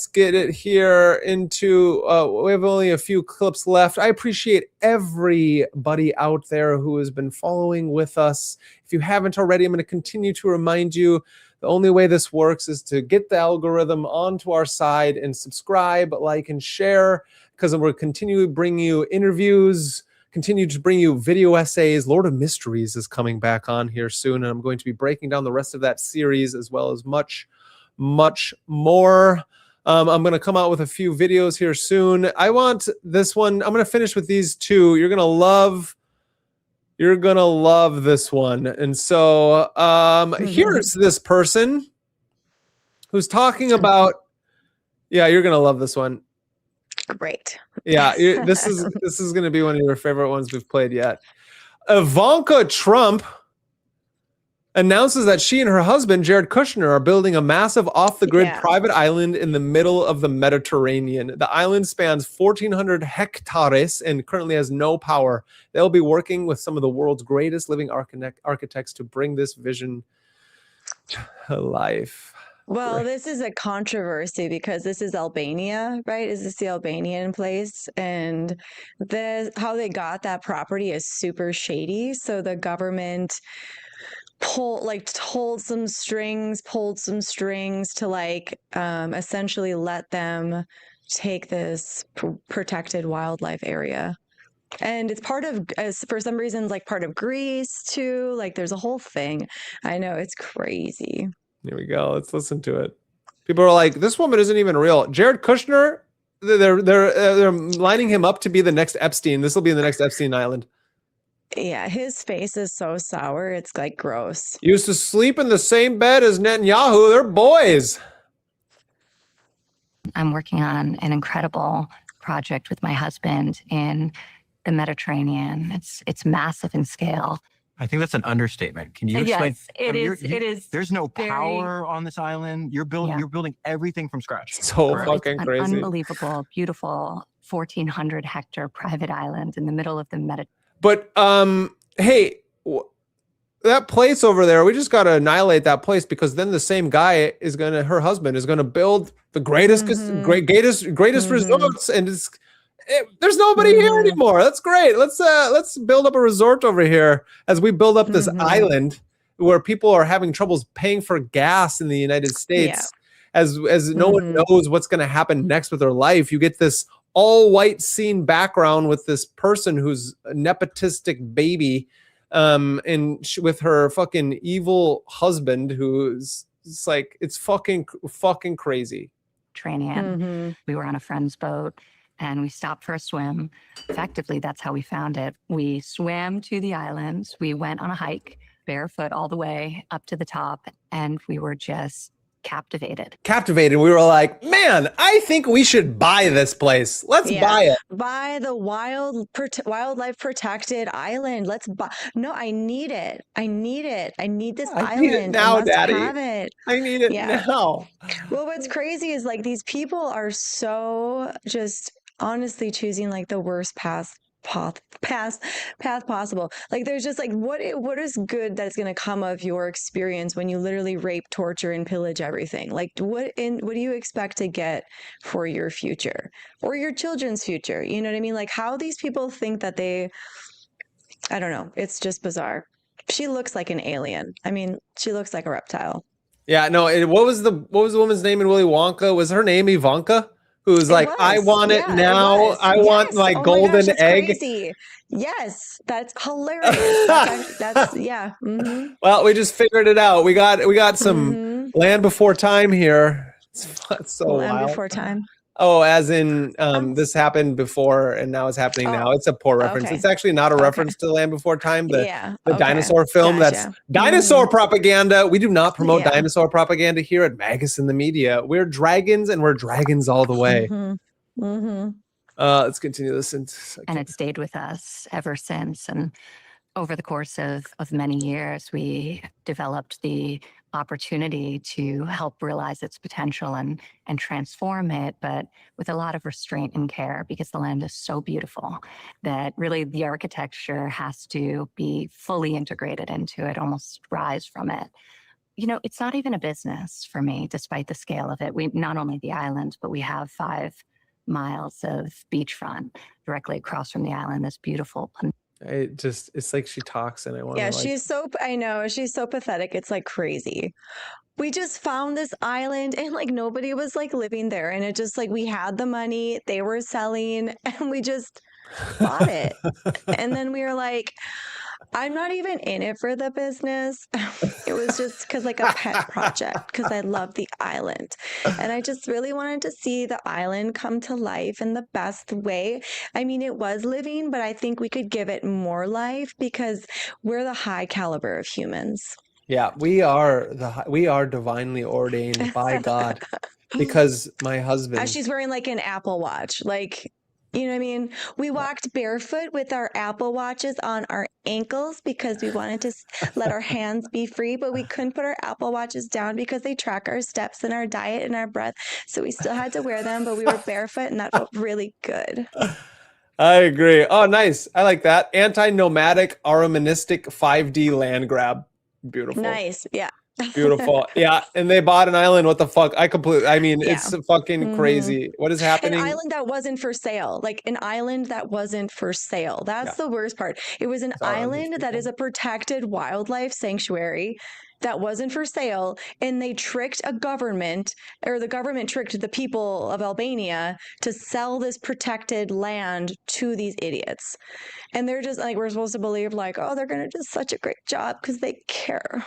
get it here into. We have only a few clips left. I appreciate everybody out there who has been following with us. If you haven't already, I'm going to continue to remind you. The only way this works is to get the algorithm onto our side and subscribe, like, and share, because we'll continue to bring you interviews, continue to bring you video essays. Lord of Mysteries is coming back on here soon, and I'm going to be breaking down the rest of that series, as well as much, much more. I'm going to come out with a few videos here soon. I want this one. I'm going to finish with these two. You're going to love this one. And so here's this person who's talking about, you're going to love this one. Great. Yeah, this is going to be one of your favorite ones we've played yet. Ivanka Trump announces that she and her husband, Jared Kushner, are building a massive off-the-grid private island in the middle of the Mediterranean. The island spans 1,400 hectares and currently has no power. They'll be working with some of the world's greatest living architects to bring this vision to life. Well, this is a controversy because this is Albania, right? Is this the Albanian place? And how they got that property is super shady. So the government pulled some strings to essentially let them take this protected wildlife area. And it's part of, for some reasons, part of Greece too. There's a whole thing. I know, it's crazy. Here we go. Let's listen to it. People are like, this woman isn't even real. Jared Kushner, they're lining him up to be the next Epstein. This will be the next Epstein Island. Yeah, his face is so sour. It's gross. Used to sleep in the same bed as Netanyahu. They're boys. I'm working on an incredible project with my husband in the Mediterranean. It's massive in scale. I think that's an understatement. Can you explain? Yes, it is. There's no power on this island. You're building everything from scratch. So fucking it's crazy. An unbelievable, beautiful 1,400 hectare private island in the middle of the Mediterranean. But hey, that place over there, we just got to annihilate that place, because then the same guy her husband is gonna build the greatest resorts, and there's nobody here anymore. That's great. Let's build up a resort over here as we build up this island where people are having troubles paying for gas in the United States. As no one knows what's going to happen next with their life. You get this all white scene background with this person who's a nepotistic baby, and with her fucking evil husband, who's it's fucking crazy. We were on a friend's boat and we stopped for a swim. Effectively, that's how we found it. We swam to the island. We went on a hike barefoot all the way up to the top, and we were just captivated. We were like, man, I think we should buy this place. Let's buy it. Buy the wildlife protected island. Let's buy. No, I need it. I need this island. I need it now, Daddy. Have it. I need it now. Well, what's crazy is these people are so just honestly choosing the worst path possible. There's just what is good that's going to come of your experience when you literally rape, torture, and pillage everything? What do you expect to get for your future or your children's future? You know what I mean? How these people think that I don't know. It's just bizarre. She looks like an alien. I mean, she looks like a reptile. Yeah, no. What was the woman's name in Willy Wonka? Was her name Ivanka? who's like, I want it now. I want my golden egg. Crazy. Yes, that's hilarious. That's yeah. Well, we just figured it out. We got some Land Before Time here. It's so Land wild. Before Time. Oh, as in this happened before and now it's happening now. It's a poor reference. Okay. It's actually not a reference to The Land Before Time, the Okay. dinosaur film. Gotcha. That's dinosaur propaganda. We do not promote dinosaur propaganda here at MagusintheMedia. We're dragons and we're dragons all the way. Let's continue this. And it stayed with us ever since. And over the course of many years, we developed the opportunity to help realize its potential and transform it, but with a lot of restraint and care, because the land is so beautiful that really the architecture has to be fully integrated into it, almost rise from it. You know, it's not even a business for me, despite the scale of it. We not only the island, but we have 5 miles of beachfront directly across from the island, this beautiful. It's like she talks and I want to I know, she's so pathetic. It's like crazy. We just found this island and like nobody was like living there. And it just like, we had the money, they were selling, and we just bought it. And then we were like, I'm not even in it for the business. It was just because like a pet project, because I love the island. And I just really wanted to see the island come to life in the best way. I mean, it was living, but I think we could give it more life because we're the high caliber of humans. Yeah, we are divinely ordained by God, because my husband. She's wearing like an Apple Watch, like, you know what I mean? We walked barefoot with our Apple Watches on our ankles because we wanted to let our hands be free, but we couldn't put our Apple Watches down because they track our steps and our diet and our breath. So we still had to wear them, but we were barefoot and that felt really good. I agree. Oh, nice. I like that. Anti-nomadic, Ahrimanistic 5D land grab. Beautiful. Nice. Yeah. Beautiful. Yeah. And they bought an island. What the fuck? It's fucking crazy. What is happening? An island that wasn't for sale. Like an island that wasn't for sale. That's the worst part. It was an island that is a protected wildlife sanctuary that wasn't for sale. And they tricked a government, or the government tricked the people of Albania to sell this protected land to these idiots. And they're just like, we're supposed to believe like, oh, they're going to do such a great job because they care.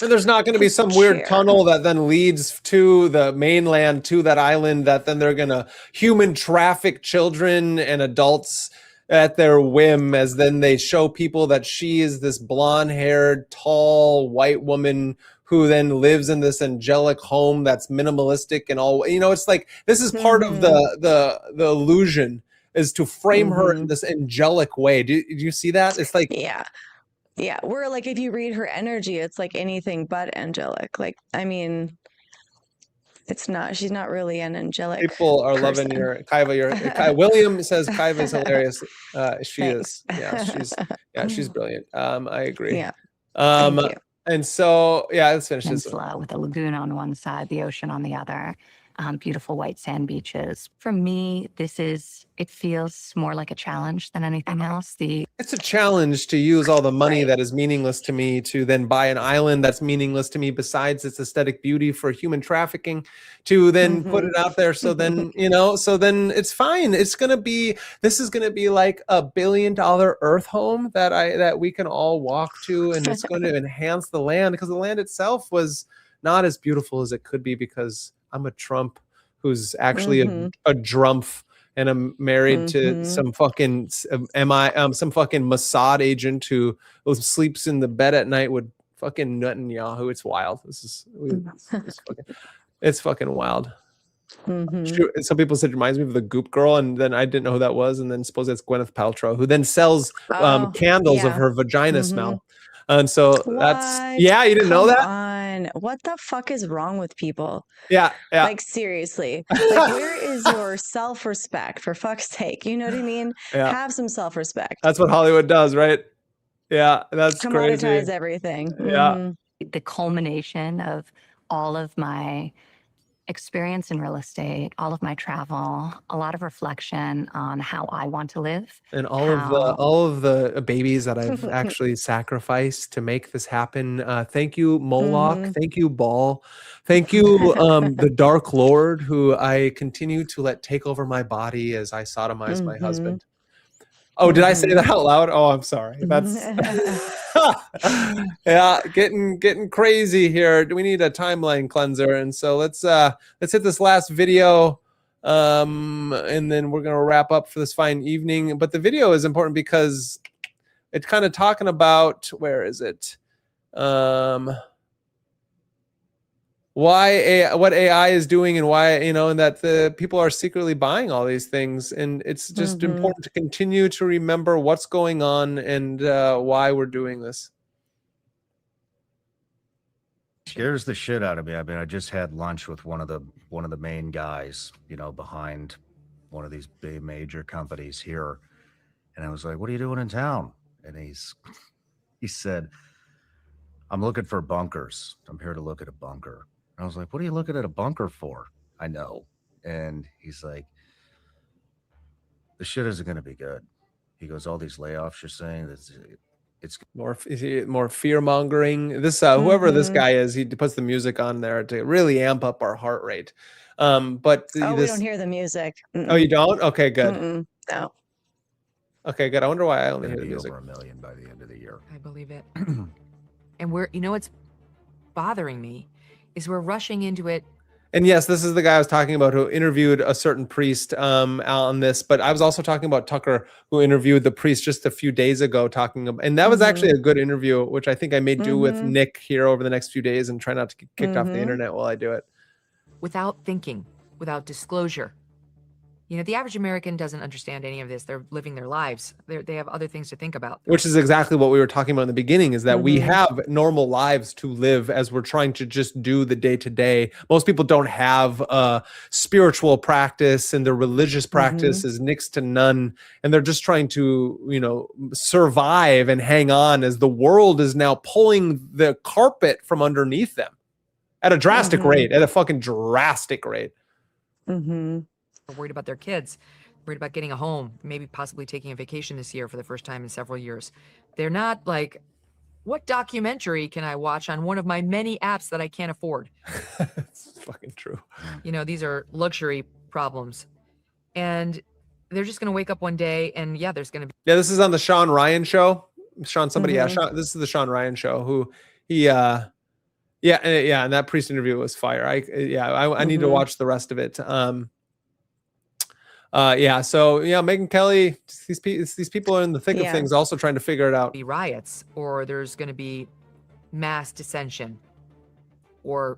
And there's not going to be some weird tunnel that then leads to the mainland, to that island, that then they're going to human traffic children and adults at their whim, as then they show people that she is this blonde-haired, tall, white woman who then lives in this angelic home that's minimalistic and all. You know, it's like, this is part of the illusion, is to frame her in this angelic way. Do you see that? It's like, yeah, we're like, if you read her energy, it's like anything but angelic. Like, I mean, she's not really an angelic people are person. loving your Kaiva. William says Kaiva is hilarious. She is. Yeah, she's brilliant. I agree. Yeah. Thank you. And so, let's finish this. Peninsula with a lagoon on one side, the ocean on the other. Beautiful white sand beaches. For me, it feels more like a challenge than anything else. It's a challenge to use all the money that is meaningless to me to then buy an island that's meaningless to me, besides its aesthetic beauty, for human trafficking, to then put it out there. So then, so then it's fine. This is going to be like $1 billion Earth home that we can all walk to, and it's going to enhance the land, because the land itself was not as beautiful as it could be, because I'm a Trump who's actually a drumpf, and I'm married to some fucking some fucking Mossad agent who sleeps in the bed at night with fucking Netanyahu. It's wild. It's fucking wild. Some people said it reminds me of the Goop Girl, and then I didn't know who that was, and then suppose that's Gwyneth Paltrow, who then sells candles of her vagina smell. And so you didn't know that? What the fuck is wrong with people? Yeah. Like, seriously. Like, where is your self-respect, for fuck's sake? You know what I mean? Yeah. Have some self-respect. That's what Hollywood does, right? Yeah, that's crazy. Commoditize everything. Yeah. The culmination of all of my experience in real estate, all of my travel, a lot of reflection on how I want to live. And all of the babies that I've actually sacrificed to make this happen. Thank you, Moloch. Thank you, Baal. Thank you, the Dark Lord, who I continue to let take over my body as I sodomize my husband. Oh, did I say that out loud? Oh, I'm sorry. That's yeah, getting crazy here. We need a timeline cleanser, and so let's hit this last video, and then we're gonna wrap up for this fine evening. But the video is important because it's kind of talking about, where is it? What AI is doing, and why, and that the people are secretly buying all these things, and it's just important to continue to remember what's going on and why we're doing this. Scares the shit out of me. I mean, I just had lunch with one of the main guys, behind one of these big major companies here, and I was like, "What are you doing in town?" And he said, "I'm looking for bunkers. I'm here to look at a bunker." I was like, "What are you looking at a bunker for?" I know. And he's like, "The shit isn't going to be good." He goes, "All these layoffs you're saying, it's more fear mongering. This whoever this guy is, he puts the music on there to really amp up our heart rate. But we don't hear the music. Oh, you don't? Okay, good. No. Okay, good. I wonder why I only hear the music. Over 1 million by the end of the year. I believe it. And what's bothering me is we're rushing into it. And yes, this is the guy I was talking about who interviewed a certain priest on this, but I was also talking about Tucker, who interviewed the priest just a few days ago, talking about, and that was actually a good interview, which I think I may do with Nick here over the next few days and try not to get kicked off the internet while I do it. Without thinking, without disclosure. The average American doesn't understand any of this. They're living their lives. They have other things to think about. Which is exactly what we were talking about in the beginning, is that we have normal lives to live as we're trying to just do the day-to-day. Most people don't have a spiritual practice, and their religious practice is next to none. And they're just trying to, survive and hang on as the world is now pulling the carpet from underneath them at a drastic rate, at a fucking drastic rate. Worried about their kids, worried about getting a home, maybe possibly taking a vacation this year for the first time in several years. They're not like, what documentary can I watch on one of my many apps that I can't afford? It's fucking true. These are luxury problems. And they're just going to wake up one day and there's going to be. Yeah, this is on the Sean Ryan show. Sean, this is the Sean Ryan show who and that priest interview was fire. I need to watch the rest of it. Megyn Kelly, these people are in the thick of things, also trying to figure it out. Be riots, or there's going to be mass dissension, or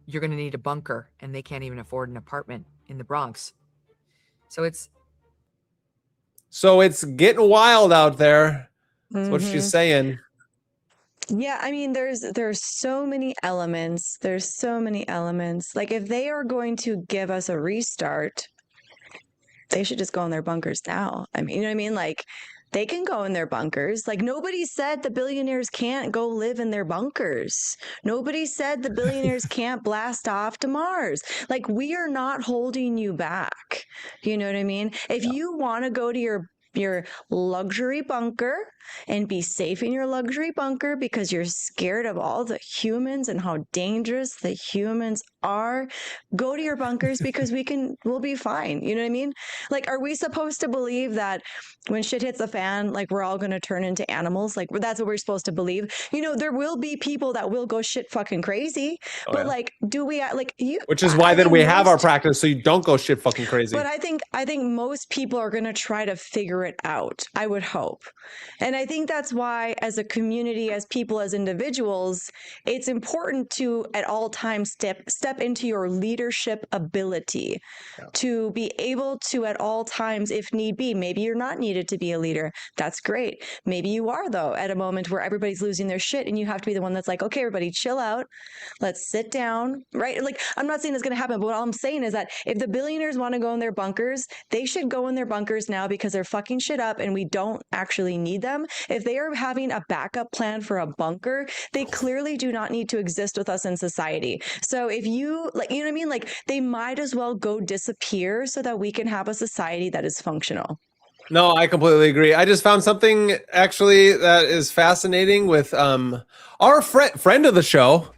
you're going to need a bunker, and they can't even afford an apartment in the Bronx. So it's getting wild out there. That's what she's saying. Yeah, I mean, there's so many elements. There's so many elements. Like, if they are going to give us a restart, they should just go in their bunkers now. I mean, you know what I mean? Like, they can go in their bunkers. Like, nobody said the billionaires can't go live in their bunkers. Nobody said the billionaires can't blast off to Mars. Like, we are not holding you back. You know what I mean? If you want to go to your luxury bunker and be safe in your luxury bunker because you're scared of all the humans and how dangerous the humans are, go to your bunkers because we'll be fine. You know what I mean? Like, are we supposed to believe that when shit hits the fan, like, we're all going to turn into animals? Like, that's what we're supposed to believe. There will be people that will go shit fucking crazy, like, do we like you? Which is why then we have our practice, so you don't go shit fucking crazy. But I think most people are going to try to figure it out. I would hope. And I think that's why, as a community, as people, as individuals, it's important to at all times step into your leadership ability, to be able to at all times, if need be. Maybe you're not needed to be a leader. That's great. Maybe you are, though, at a moment where everybody's losing their shit and you have to be the one that's like, okay, everybody chill out. Let's sit down, right? Like, I'm not saying it's going to happen, but what I'm saying is that if the billionaires want to go in their bunkers, they should go in their bunkers now because they're fucking shit up and we don't actually need them. them, if they are having a backup plan for a bunker, they clearly do not need to exist with us in society. So if you, like, you know what I mean? Like, they might as well go disappear so that we can have a society that is functional. No, I completely agree. I just found something actually that is fascinating with our friend of the show.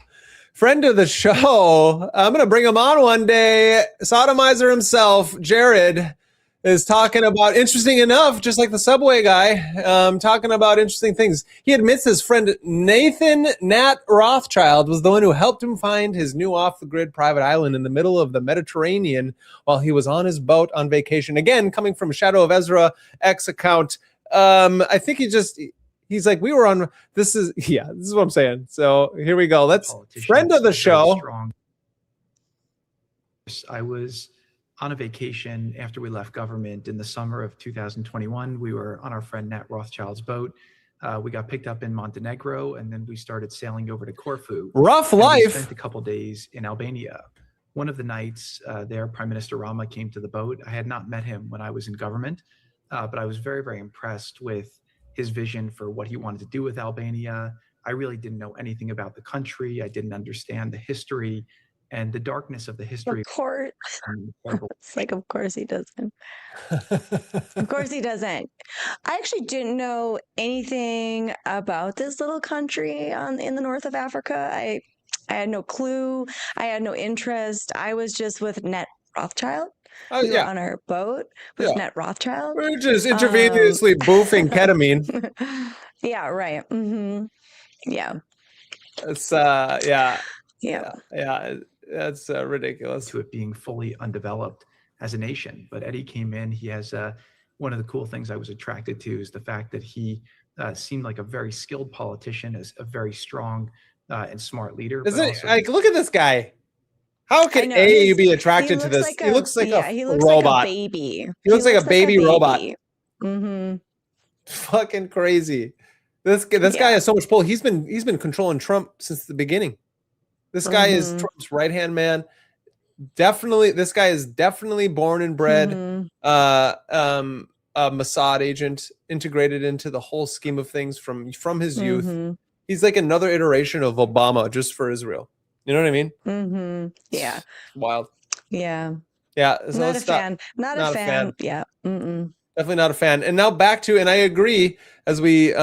I'm going to bring him on one day. Sodomizer himself, Jared, is talking about, interesting enough, just like the Subway guy, talking about interesting things. He admits his friend Nathan Nat Rothschild was the one who helped him find his new off-the-grid private island in the middle of the Mediterranean while he was on his boat on vacation. Again, coming from Shadow of Ezra X account. I think he's like, we were on, this is what I'm saying. So here we go. Let's, friend of the show. I was on a vacation after we left government in the summer of 2021. We were on our friend Nat Rothschild's boat. We got picked up in Montenegro, and then we started sailing over to Corfu. Rough life. life. We spent a couple days in Albania. One of the nights there, Prime Minister Rama came to the boat. I had not met him when I was in government, but I was very, very impressed with his vision for what he wanted to do with Albania. I really didn't know anything about the country. I didn't understand the history and the darkness of the history. Of course. It's like, of course he doesn't. Of course he doesn't. I actually didn't know anything about this little country in the north of Africa. I had no clue. I had no interest. I was just with Nat Rothschild. We were on our boat with Nat Rothschild. We're just intravenously boofing ketamine. Yeah, right. Mm-hmm. Yeah. It's that's ridiculous. To it being fully undeveloped as a nation. But Eddie came in. He has one of the cool things I was attracted to is the fact that he seemed like a very skilled politician, as a very strong and smart leader. Isn't it, like, look at this guy. How can you be attracted to this? He looks like a robot. Like a baby. He looks like a baby robot. Mm-hmm. Fucking crazy. This guy has so much pull. He's been controlling Trump since the beginning. This guy is Trump's right-hand man. Definitely, this guy is definitely born and bred a Mossad agent, integrated into the whole scheme of things from his youth. He's like another iteration of Obama, just for Israel. You know what I mean? Mm-hmm. Yeah. Wild. Yeah. Yeah. So not a fan. Not a fan. Yeah. Mm-mm. Definitely not a fan. And now back to, and I agree, as we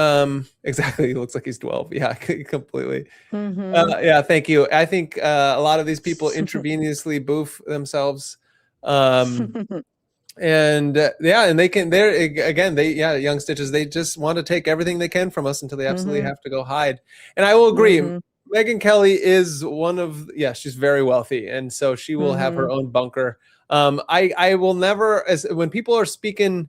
exactly, he looks like he's 12. Yeah, completely. Yeah, thank you. I think a lot of these people intravenously boof themselves. And and young stitches, they just want to take everything they can from us until they absolutely have to go hide. And I will agree. Megyn Kelly is she's very wealthy, and so she will have her own bunker. I will never, when people are speaking,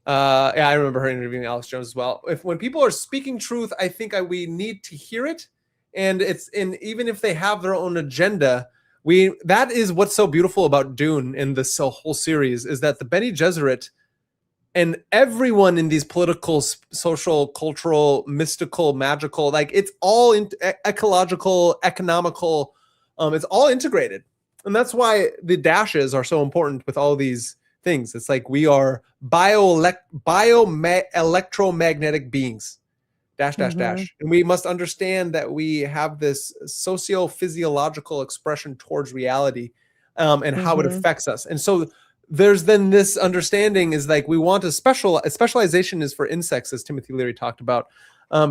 I remember her interviewing Alex Jones as well. When people are speaking truth, I think we need to hear it, and even if they have their own agenda, that is what's so beautiful about Dune in this whole series, is that the Bene Gesserit and everyone in these political, social, cultural, mystical, magical, like, it's all ecological, economical, it's all integrated. And that's why the dashes are so important with all these things. It's like we are electromagnetic beings, dash. And we must understand that we have this socio-physiological expression towards reality, and how it affects us. And so there's then this understanding is like, we want a specialization is for insects, as Timothy Leary talked about.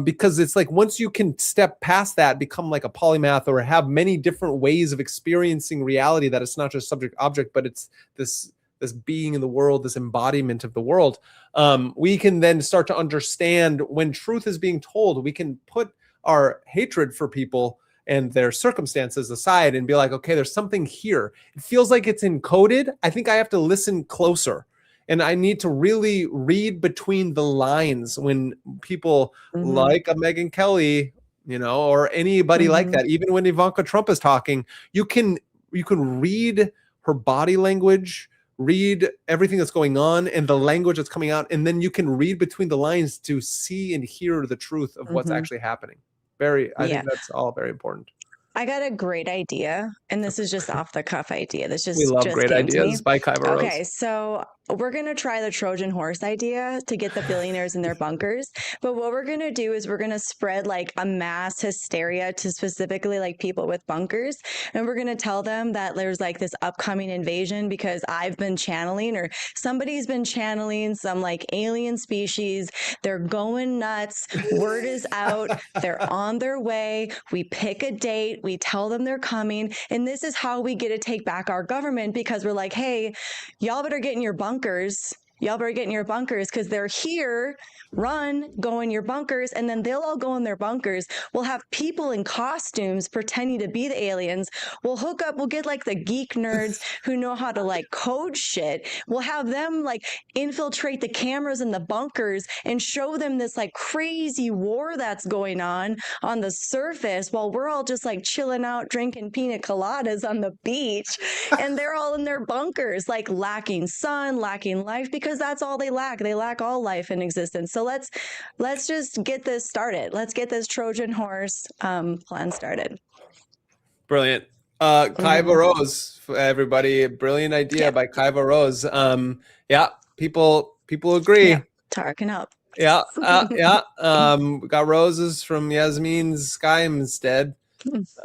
Because it's like, once you can step past that, become like a polymath, or have many different ways of experiencing reality, that it's not just subject object, but it's this being in the world, this embodiment of the world. We can then start to understand when truth is being told. We can put our hatred for people and their circumstances aside and be like, okay, there's something here. It feels like it's encoded. I think I have to listen closer. And I need to really read between the lines when people like a Megyn Kelly, or anybody like that. Even when Ivanka Trump is talking, you can read her body language, read everything that's going on and the language that's coming out, and then you can read between the lines to see and hear the truth of what's actually happening. I think that's all very important. I got a great idea, and this is just off the cuff idea. We love great ideas by Kaiva Rose. Okay, so we're going to try the Trojan horse idea to get the billionaires in their bunkers. But what we're going to do is we're going to spread like a mass hysteria to specifically like people with bunkers. And we're going to tell them that there's like this upcoming invasion because I've been channeling or somebody's been channeling some like alien species. They're going nuts. Word is out. They're on their way. We pick a date. We tell them they're coming. And this is how we get to take back our government because we're like, hey, y'all better get in your bunkers. Y'all better get in your bunkers because they're here. Run, go in your bunkers, and then they'll all go in their bunkers. We'll have people in costumes pretending to be the aliens. We'll hook up, we'll get like the geek nerds who know how to like code shit. We'll have them like infiltrate the cameras in the bunkers and show them this like crazy war that's going on the surface while we're all just like chilling out, drinking pina coladas on the beach. And they're all in their bunkers, like lacking sun, lacking life, because that's all they lack. They lack all life in existence. So let's just get this started. Let's get this Trojan horse plan started. Brilliant. Kaiva Rose, everybody. Brilliant idea by Kaiva Rose. Yeah, people agree. Yeah, Tarkin up. Yeah, yeah. We got roses from Yasmin's Sky instead.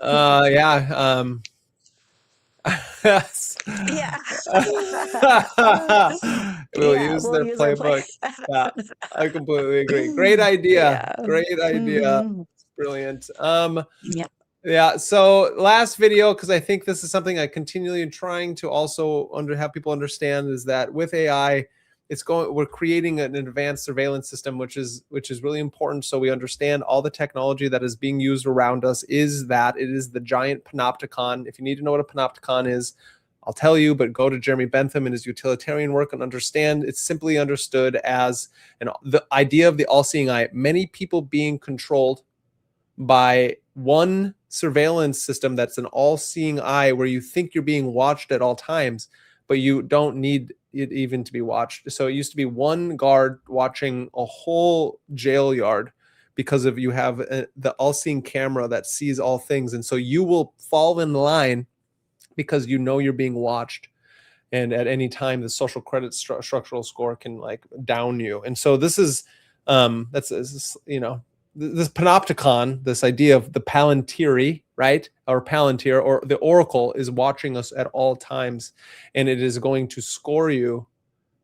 Yeah. Yes. Yeah. We'll use their playbook. Yeah, I completely agree. Great idea. Yeah. Great idea. Brilliant. Yeah. So last video, because I think this is something I continually am trying to also have people understand, is that with AI, we're creating an advanced surveillance system, which is really important. So we understand all the technology that is being used around us is that it is the giant panopticon. If you need to know what a panopticon is, I'll tell you, but go to Jeremy Bentham and his utilitarian work and understand it's simply understood as the idea of the all-seeing eye. Many people being controlled by one surveillance system that's an all-seeing eye where you think you're being watched at all times, but you don't need it even to be watched. So it used to be one guard watching a whole jail yard because you have the all-seeing camera that sees all things. And so you will fall in line because you know you're being watched. And at any time, the social credit structural score can like down you. And so this is, this panopticon, this idea of the Palantir, right? Or Palantir, or the Oracle is watching us at all times. And it is going to score you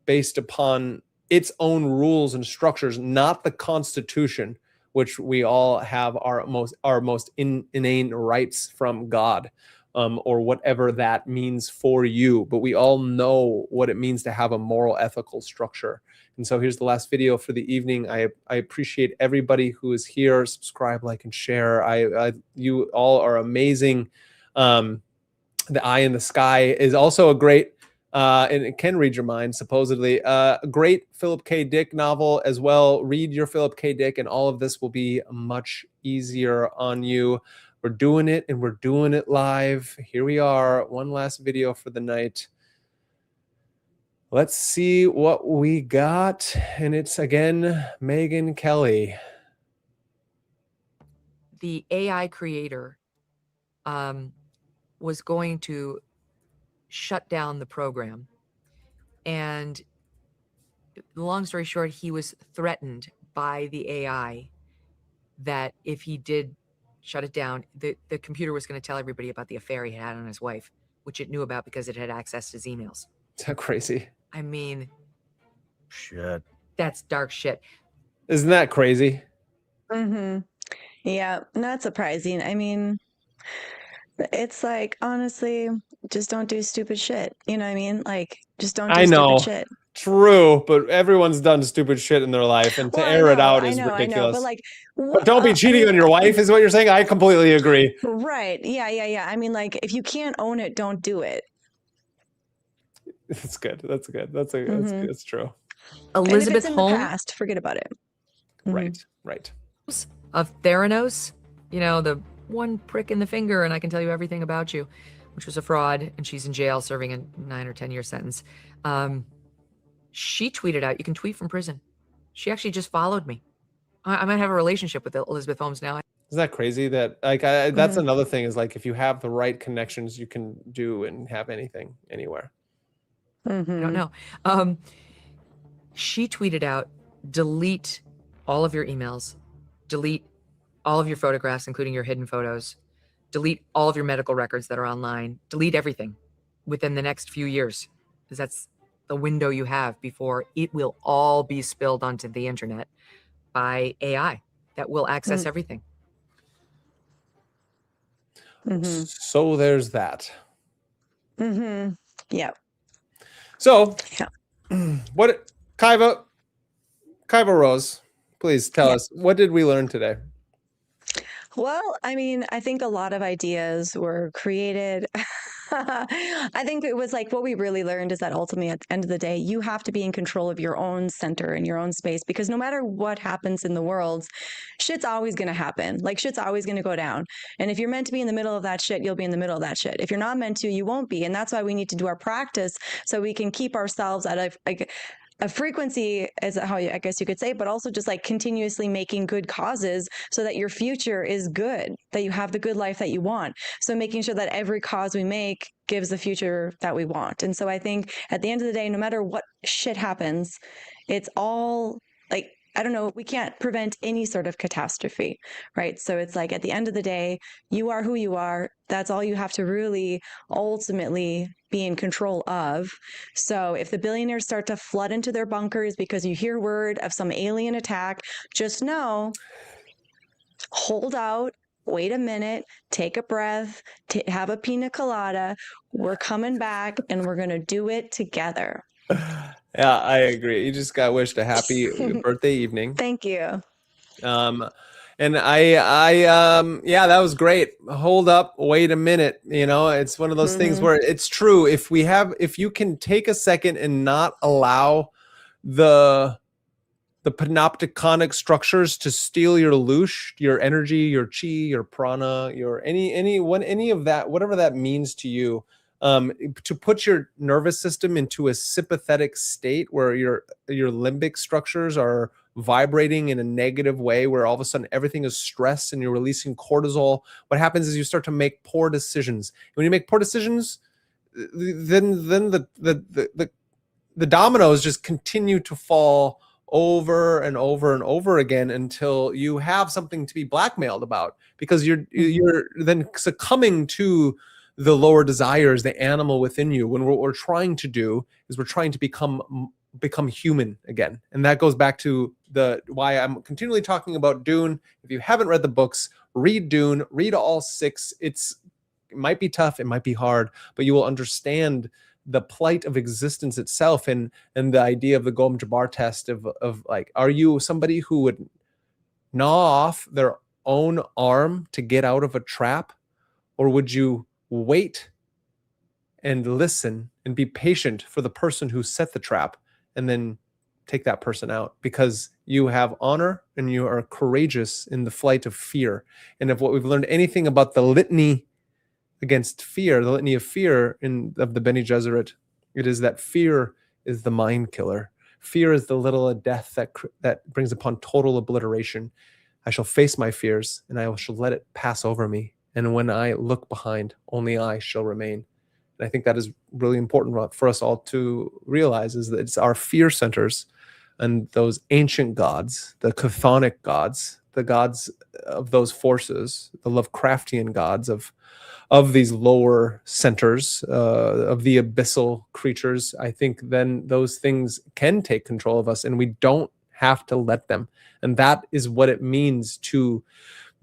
based upon its own rules and structures, not the Constitution, which we all have our most inane rights from God. Or whatever that means for you. But we all know what it means to have a moral, ethical structure. And so here's the last video for the evening. I appreciate everybody who is here. Subscribe, like, and share. You all are amazing. The Eye in the Sky is also a great, and it can read your mind, supposedly. A great Philip K. Dick novel as well. Read your Philip K. Dick, and all of this will be much easier on you. We're doing it, and we're doing it live. Here we are. One last video for the night. Let's see what we got. And it's, again, Megyn Kelly. The AI creator was going to shut down the program. And long story short, he was threatened by the AI that if he did shut it down, the computer was going to tell everybody about the affair he had on his wife, which it knew about because it had access to his emails. Is that crazy? I mean, shit. That's dark shit. Isn't that crazy? Yeah, not surprising. I mean, it's like, honestly, just don't do stupid shit. You know what I mean? Like, just don't do stupid shit. True, but everyone's done stupid shit in their life, and to air it out is ridiculous. I know, but like, but don't be cheating on your wife, is what you're saying? I completely agree. Right? Yeah. I mean, like, if you can't own it, don't do it. That's good. That's good. That's true. Elizabeth in Holmes, the past, forget about it. Right. Of Theranos, the one prick in the finger, and I can tell you everything about you, which was a fraud, and she's in jail serving a 9 or 10 year sentence. She tweeted out, you can tweet from prison. She actually just followed me. I might have a relationship with Elizabeth Holmes now. Isn't that crazy? That that's another thing, is like, if you have the right connections, you can do and have anything anywhere. I don't know. She tweeted out, delete all of your emails, delete all of your photographs, including your hidden photos, delete all of your medical records that are online, delete everything within the next few years, because that's the window you have before it will all be spilled onto the internet by AI that will access everything. So there's that. Yeah. So, what, Kaiva Rose, please tell us, what did we learn today? Well, I mean, I think a lot of ideas were created. I think it was like what we really learned is that ultimately, at the end of the day, you have to be in control of your own center and your own space, because no matter what happens in the world, shit's always going to happen. Like, shit's always going to go down. And if you're meant to be in the middle of that shit, you'll be in the middle of that shit. If you're not meant to, you won't be. And that's why we need to do our practice so we can keep ourselves at a frequency, is how I guess you could say, but also just like continuously making good causes so that your future is good, that you have the good life that you want. So making sure that every cause we make gives the future that we want. And so I think at the end of the day, no matter what shit happens, it's all like, I don't know, we can't prevent any sort of catastrophe, right? So it's like at the end of the day, you are who you are. That's all you have to really ultimately be in control of. So if the billionaires start to flood into their bunkers because you hear word of some alien attack, just know, hold out, wait a minute, take a breath, have a pina colada. We're coming back and we're going to do it together. Yeah, I agree. You just got wished a happy birthday evening. Thank you. And yeah, that was great. Hold up, wait a minute. You know, it's one of those things where it's true. If you can take a second and not allow the panopticonic structures to steal your loosh, your energy, your chi, your prana, your any of that, whatever that means to you, to put your nervous system into a sympathetic state where your limbic structures are vibrating in a negative way, where all of a sudden everything is stress and you're releasing cortisol. What happens is you start to make poor decisions. When you make poor decisions, then the dominoes just continue to fall over and over and over again until you have something to be blackmailed about, because you're then succumbing to the lower desires, the animal within you, when what we're trying to do is we're trying to become human again. And that goes back to why I'm continually talking about Dune. If you haven't read the books, read Dune, read all 6. It might be tough, it might be hard, but you will understand the plight of existence itself, and the idea of the Golem Jabbar test of like, are you somebody who would gnaw off their own arm to get out of a trap, or would you wait and listen and be patient for the person who set the trap and then take that person out, because you have honor and you are courageous in the flight of fear. And if what we've learned anything about the litany against fear, the litany of fear of the Bene Gesserit, it is that fear is the mind killer. Fear is the little of death that brings upon total obliteration. I shall face my fears and I shall let it pass over me. And when I look behind, only I shall remain. And I think that is really important for us all to realize, is that it's our fear centers and those ancient gods, the chthonic gods, the gods of those forces, the Lovecraftian gods of these lower centers, of the abyssal creatures. I think then those things can take control of us and we don't have to let them. And that is what it means to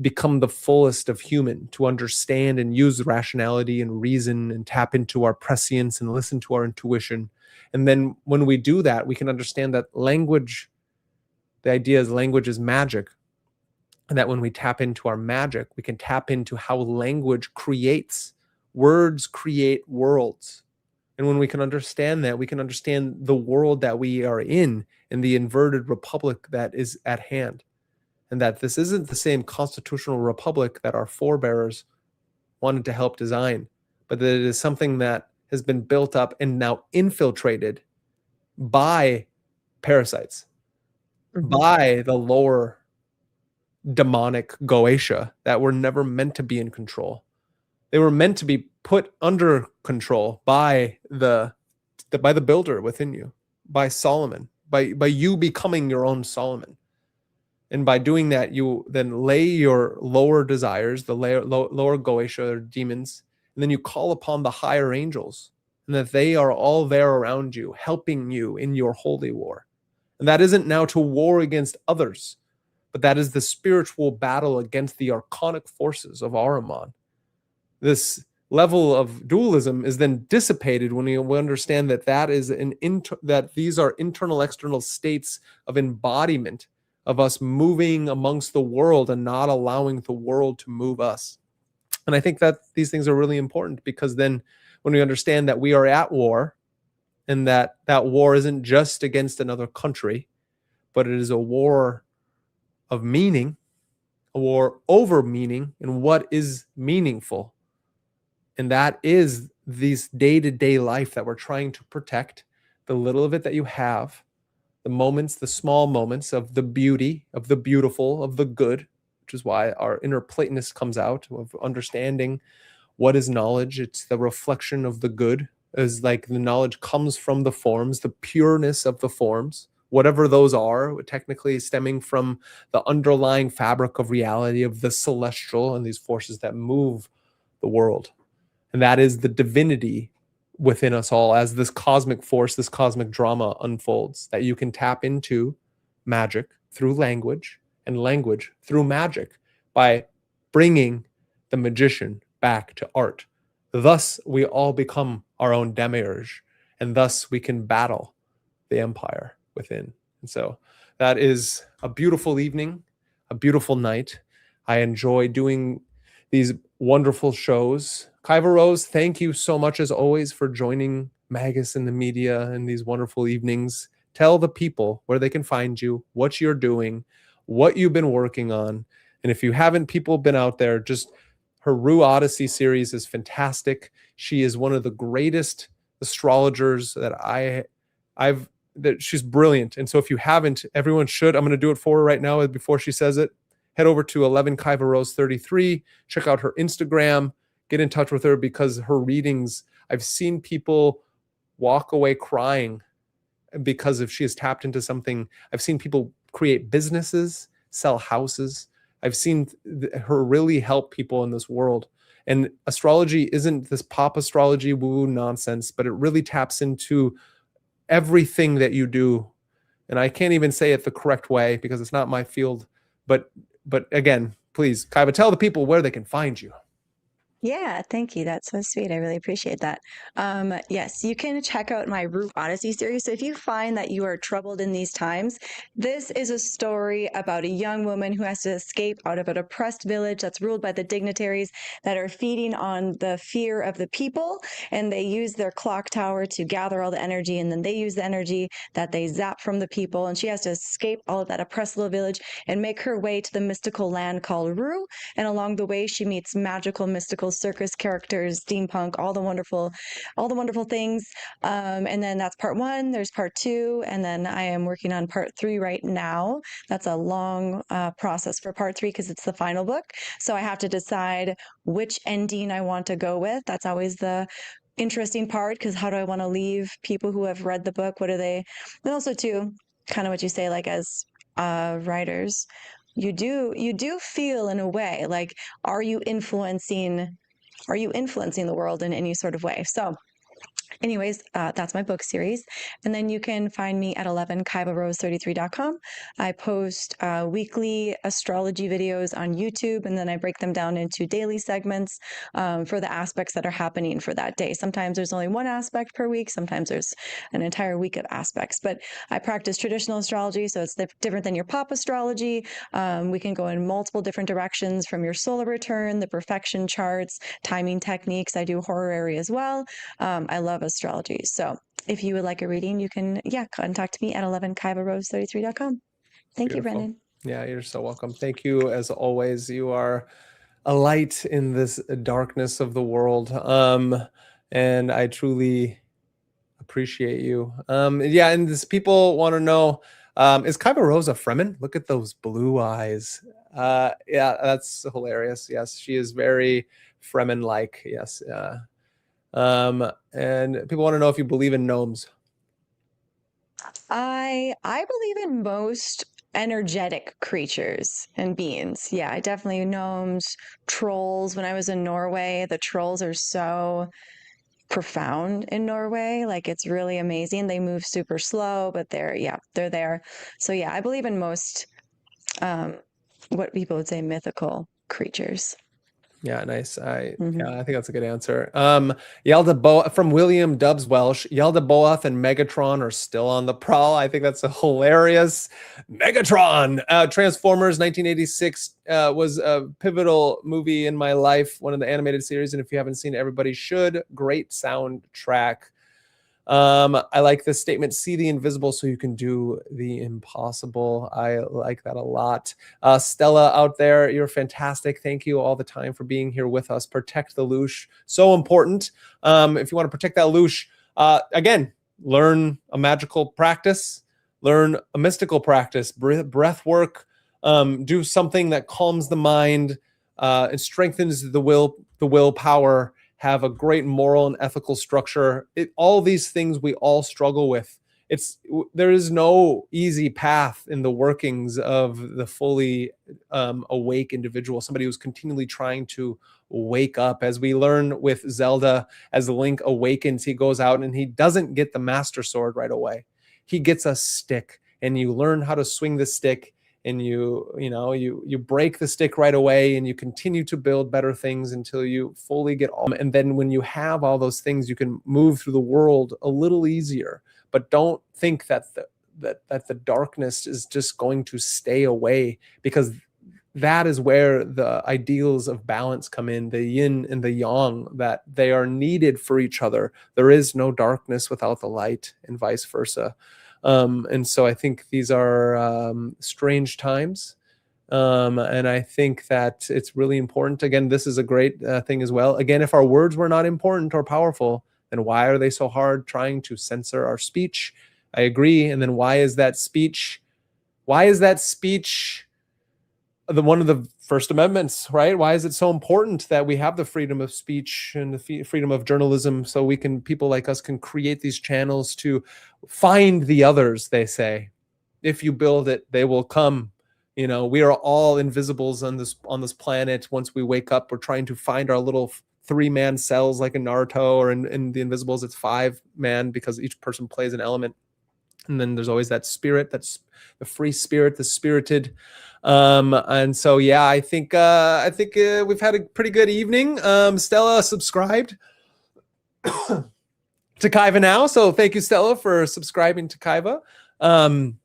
become the fullest of human, to understand and use rationality and reason and tap into our prescience and listen to our intuition. And then when we do that, we can understand that language, the idea is language is magic. And that when we tap into our magic, we can tap into how language creates. Words create worlds. And when we can understand that, we can understand the world that we are in and the inverted republic that is at hand. And that this isn't the same constitutional republic that our forebears wanted to help design, but that it is something that has been built up and now infiltrated by parasites, by the lower demonic Goetia that were never meant to be in control. They were meant to be put under control by the by the builder within you, by Solomon, by you becoming your own Solomon. And by doing that, you then lay your lower desires, the lower Goetia or demons, and then you call upon the higher angels, and that they are all there around you, helping you in your holy war. And that isn't now to war against others, but that is the spiritual battle against the archonic forces of Ahriman. This level of dualism is then dissipated when we understand that that these are internal external states of embodiment of us moving amongst the world and not allowing the world to move us. And I think that these things are really important, because then when we understand that we are at war, and that war isn't just against another country, but it is a war of meaning, a war over meaning and what is meaningful. And that is this day-to-day life that we're trying to protect, the little of it that you have, the moments, the small moments of the beauty, of the beautiful, of the good, which is why our inner Platonist comes out of understanding what is knowledge. It's the reflection of the good, as like the knowledge comes from the forms, the pureness of the forms, whatever those are, technically stemming from the underlying fabric of reality of the celestial and these forces that move the world. And that is the divinity within us all as this cosmic force, this cosmic drama unfolds, that you can tap into magic through language and language through magic by bringing the magician back to art. Thus, we all become our own demiurge, and thus we can battle the empire within. And so that is a beautiful evening, a beautiful night. I enjoy doing these wonderful shows. Kaiva Rose, thank you so much as always for joining Magus in the media in these wonderful evenings. Tell the people where they can find you, what you're doing, what you've been working on. And if you haven't, people been out there, just her Rue Odyssey series is fantastic. She is one of the greatest astrologers that she's brilliant. And so if you haven't, everyone should. I'm going to do it for her right now before she says it. Head over to 11 Kaiva Rose 33, check out her Instagram, get in touch with her, because her readings, I've seen people walk away crying because if she has tapped into something. I've seen people create businesses, sell houses. I've seen her really help people in this world. And astrology isn't this pop astrology woo nonsense, but it really taps into everything that you do. And I can't even say it the correct way because it's not my field. But again, please, Kaiva, tell the people where they can find you. Yeah, thank you. That's so sweet. I really appreciate that. Yes, you can check out my Rue Odyssey series. So if you find that you are troubled in these times, this is a story about a young woman who has to escape out of an oppressed village that's ruled by the dignitaries that are feeding on the fear of the people. And they use their clock tower to gather all the energy. And then they use the energy that they zap from the people. And she has to escape all of that oppressed little village and make her way to the mystical land called Rue. And along the way, she meets magical, mystical circus characters, steampunk, all the wonderful things. And then that's part 1. There's part 2, and then I am working on part 3 right now. That's a long process for part 3 because it's the final book. So I have to decide which ending I want to go with. That's always the interesting part, because how do I want to leave people who have read the book? What are they? And also too, kind of what you say, like as writers, you do feel in a way like, are you influencing the world in any sort of way? So anyways, that's my book series. And then you can find me at 11KaivaRose33.com. I post weekly astrology videos on YouTube, and then I break them down into daily segments for the aspects that are happening for that day. Sometimes there's only one aspect per week. Sometimes there's an entire week of aspects. But I practice traditional astrology, so it's different than your pop astrology. We can go in multiple different directions, from your solar return, the perfection charts, timing techniques. I do horary as well. I love astrology. So if you would like a reading, you can, contact me at 11KaivaRose33.com. Thank you, Brendan. Yeah, you're so welcome. Thank you. As always, you are a light in this darkness of the world. And I truly appreciate you. And this people want to know, is Kaiva Rose a Fremen? Look at those blue eyes. Yeah, that's hilarious. Yes, she is very Fremen-like. Yes. And people want to know if you believe in gnomes. I believe in most energetic creatures and beings. Yeah, I definitely gnomes, trolls. When I was in Norway, the trolls are so profound in Norway. Like it's really amazing. They move super slow, but they're there. So yeah, I believe in most what people would say mythical creatures. Yeah, nice. Yeah, I think that's a good answer. Yalda from William Dubs Welsh. Yalda Boath and Megatron are still on the prowl. I think that's a hilarious. Megatron, Transformers, 1986 was a pivotal movie in my life, one of the animated series, and if you haven't seen it, everybody should. Great soundtrack. I like this statement, see the invisible so you can do the impossible. I like that a lot. Stella out there, you're fantastic. Thank you all the time for being here with us. Protect the loosh. So important. If you want to protect that loosh, again, learn a magical practice, learn a mystical practice, breath work, do something that calms the mind, and strengthens the willpower, have a great moral and ethical structure. All these things we all struggle with. There is no easy path in the workings of the fully awake individual, somebody who's continually trying to wake up. As we learn with Zelda, as Link awakens, he goes out and he doesn't get the Master Sword right away. He gets a stick, and you learn how to swing the stick, and you break the stick right away, and you continue to build better things until you fully get all. And then when you have all those things, you can move through the world a little easier. But don't think that the darkness is just going to stay away, because that is where the ideals of balance come in, the yin and the yang, that they are needed for each other. There is no darkness without the light, and vice versa. And so I think these are strange times. And I think that it's really important. Again, this is a great thing as well. Again, if our words were not important or powerful, then why are they so hard trying to censor our speech? I agree. And then why is that speech one of the First Amendments, right? Why is it so important that we have the freedom of speech and the freedom of journalism, so people like us can create these channels to find the others, they say. If you build it, they will come. We are all invisibles on this planet. Once we wake up, we're trying to find our little 3-man cells, like in Naruto, or in the Invisibles, it's 5-man, because each person plays an element. And then there's always that spirit, that's the free spirit, the spirited. And so, yeah, I think we've had a pretty good evening. Stella subscribed to Kaiva now, so thank you, Stella, for subscribing to Kaiva. Everyone,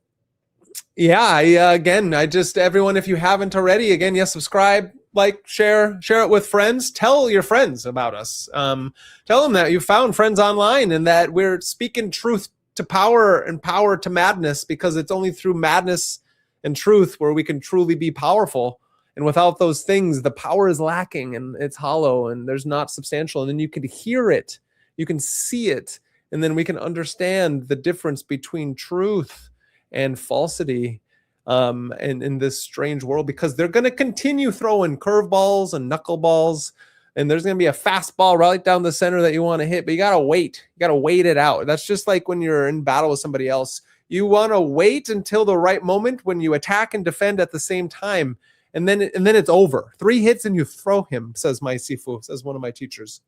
if you haven't already, again, subscribe, like, share it with friends. Tell your friends about us. Tell them that you found friends online, and that we're speaking truth to power and power to madness, because it's only through madness and truth where we can truly be powerful. And without those things, the power is lacking, and it's hollow, and there's not substantial. And then you can hear it, you can see it, and then we can understand the difference between truth and falsity in this strange world, because they're going to continue throwing curveballs and knuckleballs, and there's going to be a fastball right down the center that you want to hit, but you got to wait. You got to wait it out. That's just like when you're in battle with somebody else. You want to wait until the right moment when you attack and defend at the same time, and then it's over. 3 hits and you throw him, says my Sifu, says one of my teachers.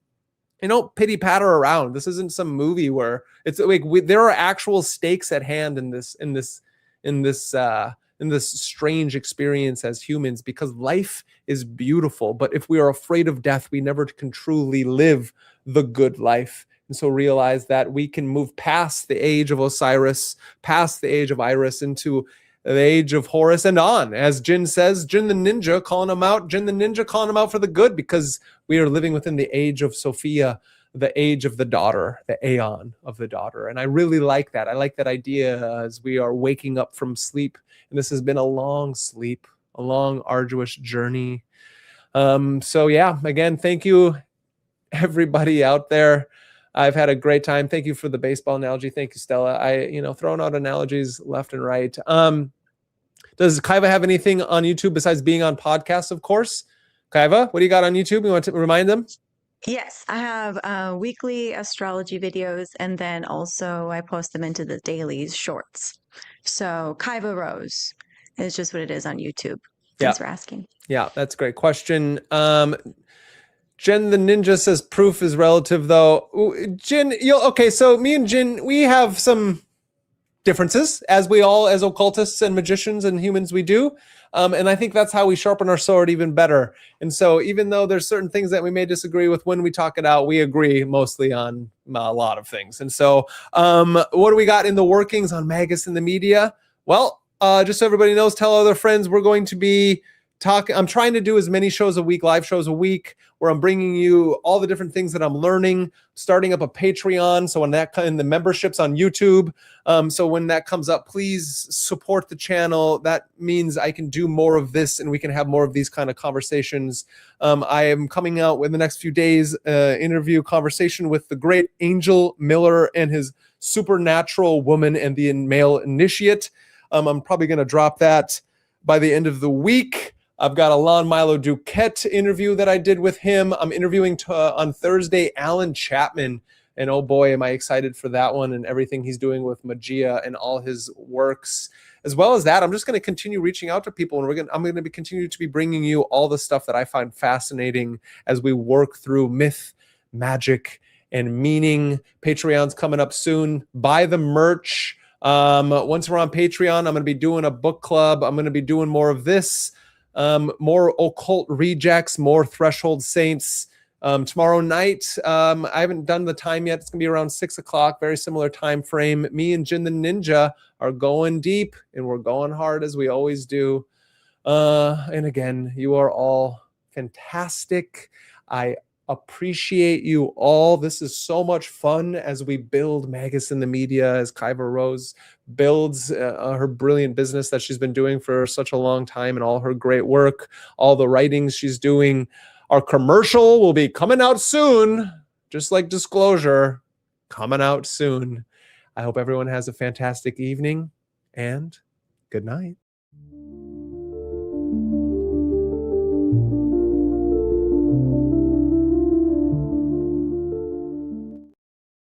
You don't pity patter around. This isn't some movie where it's like there are actual stakes at hand in this strange experience as humans, because life is beautiful. But if we are afraid of death, we never can truly live the good life. And so realize that we can move past the age of Osiris, past the age of Iris, into the age of Horus and on. As Jin says, Jin the ninja calling him out for the good, because we are living within the age of Sophia, the age of the daughter, the aeon of the daughter. And I really like that. I like that idea as we are waking up from sleep. And this has been a long sleep, a long, arduous journey. So yeah, again, thank you, everybody out there. I've had a great time. Thank you for the baseball analogy. Thank you, Stella. Throwing out analogies left and right. Does Kaiva have anything on YouTube besides being on podcasts, of course? Kaiva, what do you got on YouTube? You want to remind them? Yes, I have weekly astrology videos, and then also I post them into the dailies shorts. So Kaiva Rose is just what it is on YouTube. Thanks for asking. Yeah, that's a great question. Jen the Ninja says proof is relative, though. Jen, okay, so me and Jen, we have some differences, as we all, as occultists and magicians and humans, we do. And I think that's how we sharpen our sword even better. And so even though there's certain things that we may disagree with, when we talk it out, we agree mostly on a lot of things. And so what do we got in the workings on MagusintheMedia? Well, just so everybody knows, tell other friends, we're going to be I'm trying to do as many shows a week, live shows a week, where I'm bringing you all the different things that I'm learning, starting up a Patreon. So when that in the memberships on YouTube, so when that comes up, please support the channel. That means I can do more of this and we can have more of these kind of conversations. I am coming out in the next few days, interview conversation with the great Angel Miller and his supernatural woman and the male initiate. I'm probably going to drop that by the end of the week. I've got a Lon Milo Duquette interview that I did with him. I'm interviewing on Thursday Alan Chapman, and oh boy, am I excited for that one and everything he's doing with Magia and all his works. As well as that, I'm just going to continue reaching out to people, and I'm going to continue to be bringing you all the stuff that I find fascinating as we work through myth, magic, and meaning. Patreon's coming up soon. Buy the merch. Once we're on Patreon, I'm going to be doing a book club. I'm going to be doing more of this. More occult rejects, more threshold saints. Tomorrow night, I haven't done the time yet. It's gonna be around 6 o'clock, very similar time frame. Me and Jin the Ninja are going deep, and we're going hard as we always do. And again, you are all fantastic. I appreciate you all. This is so much fun as we build MagusintheMedia, as Kaiva Rose builds her brilliant business that she's been doing for such a long time, and all her great work, all the writings she's doing. Our commercial will be coming out soon, just like Disclosure, coming out soon. I hope everyone has a fantastic evening, and good night.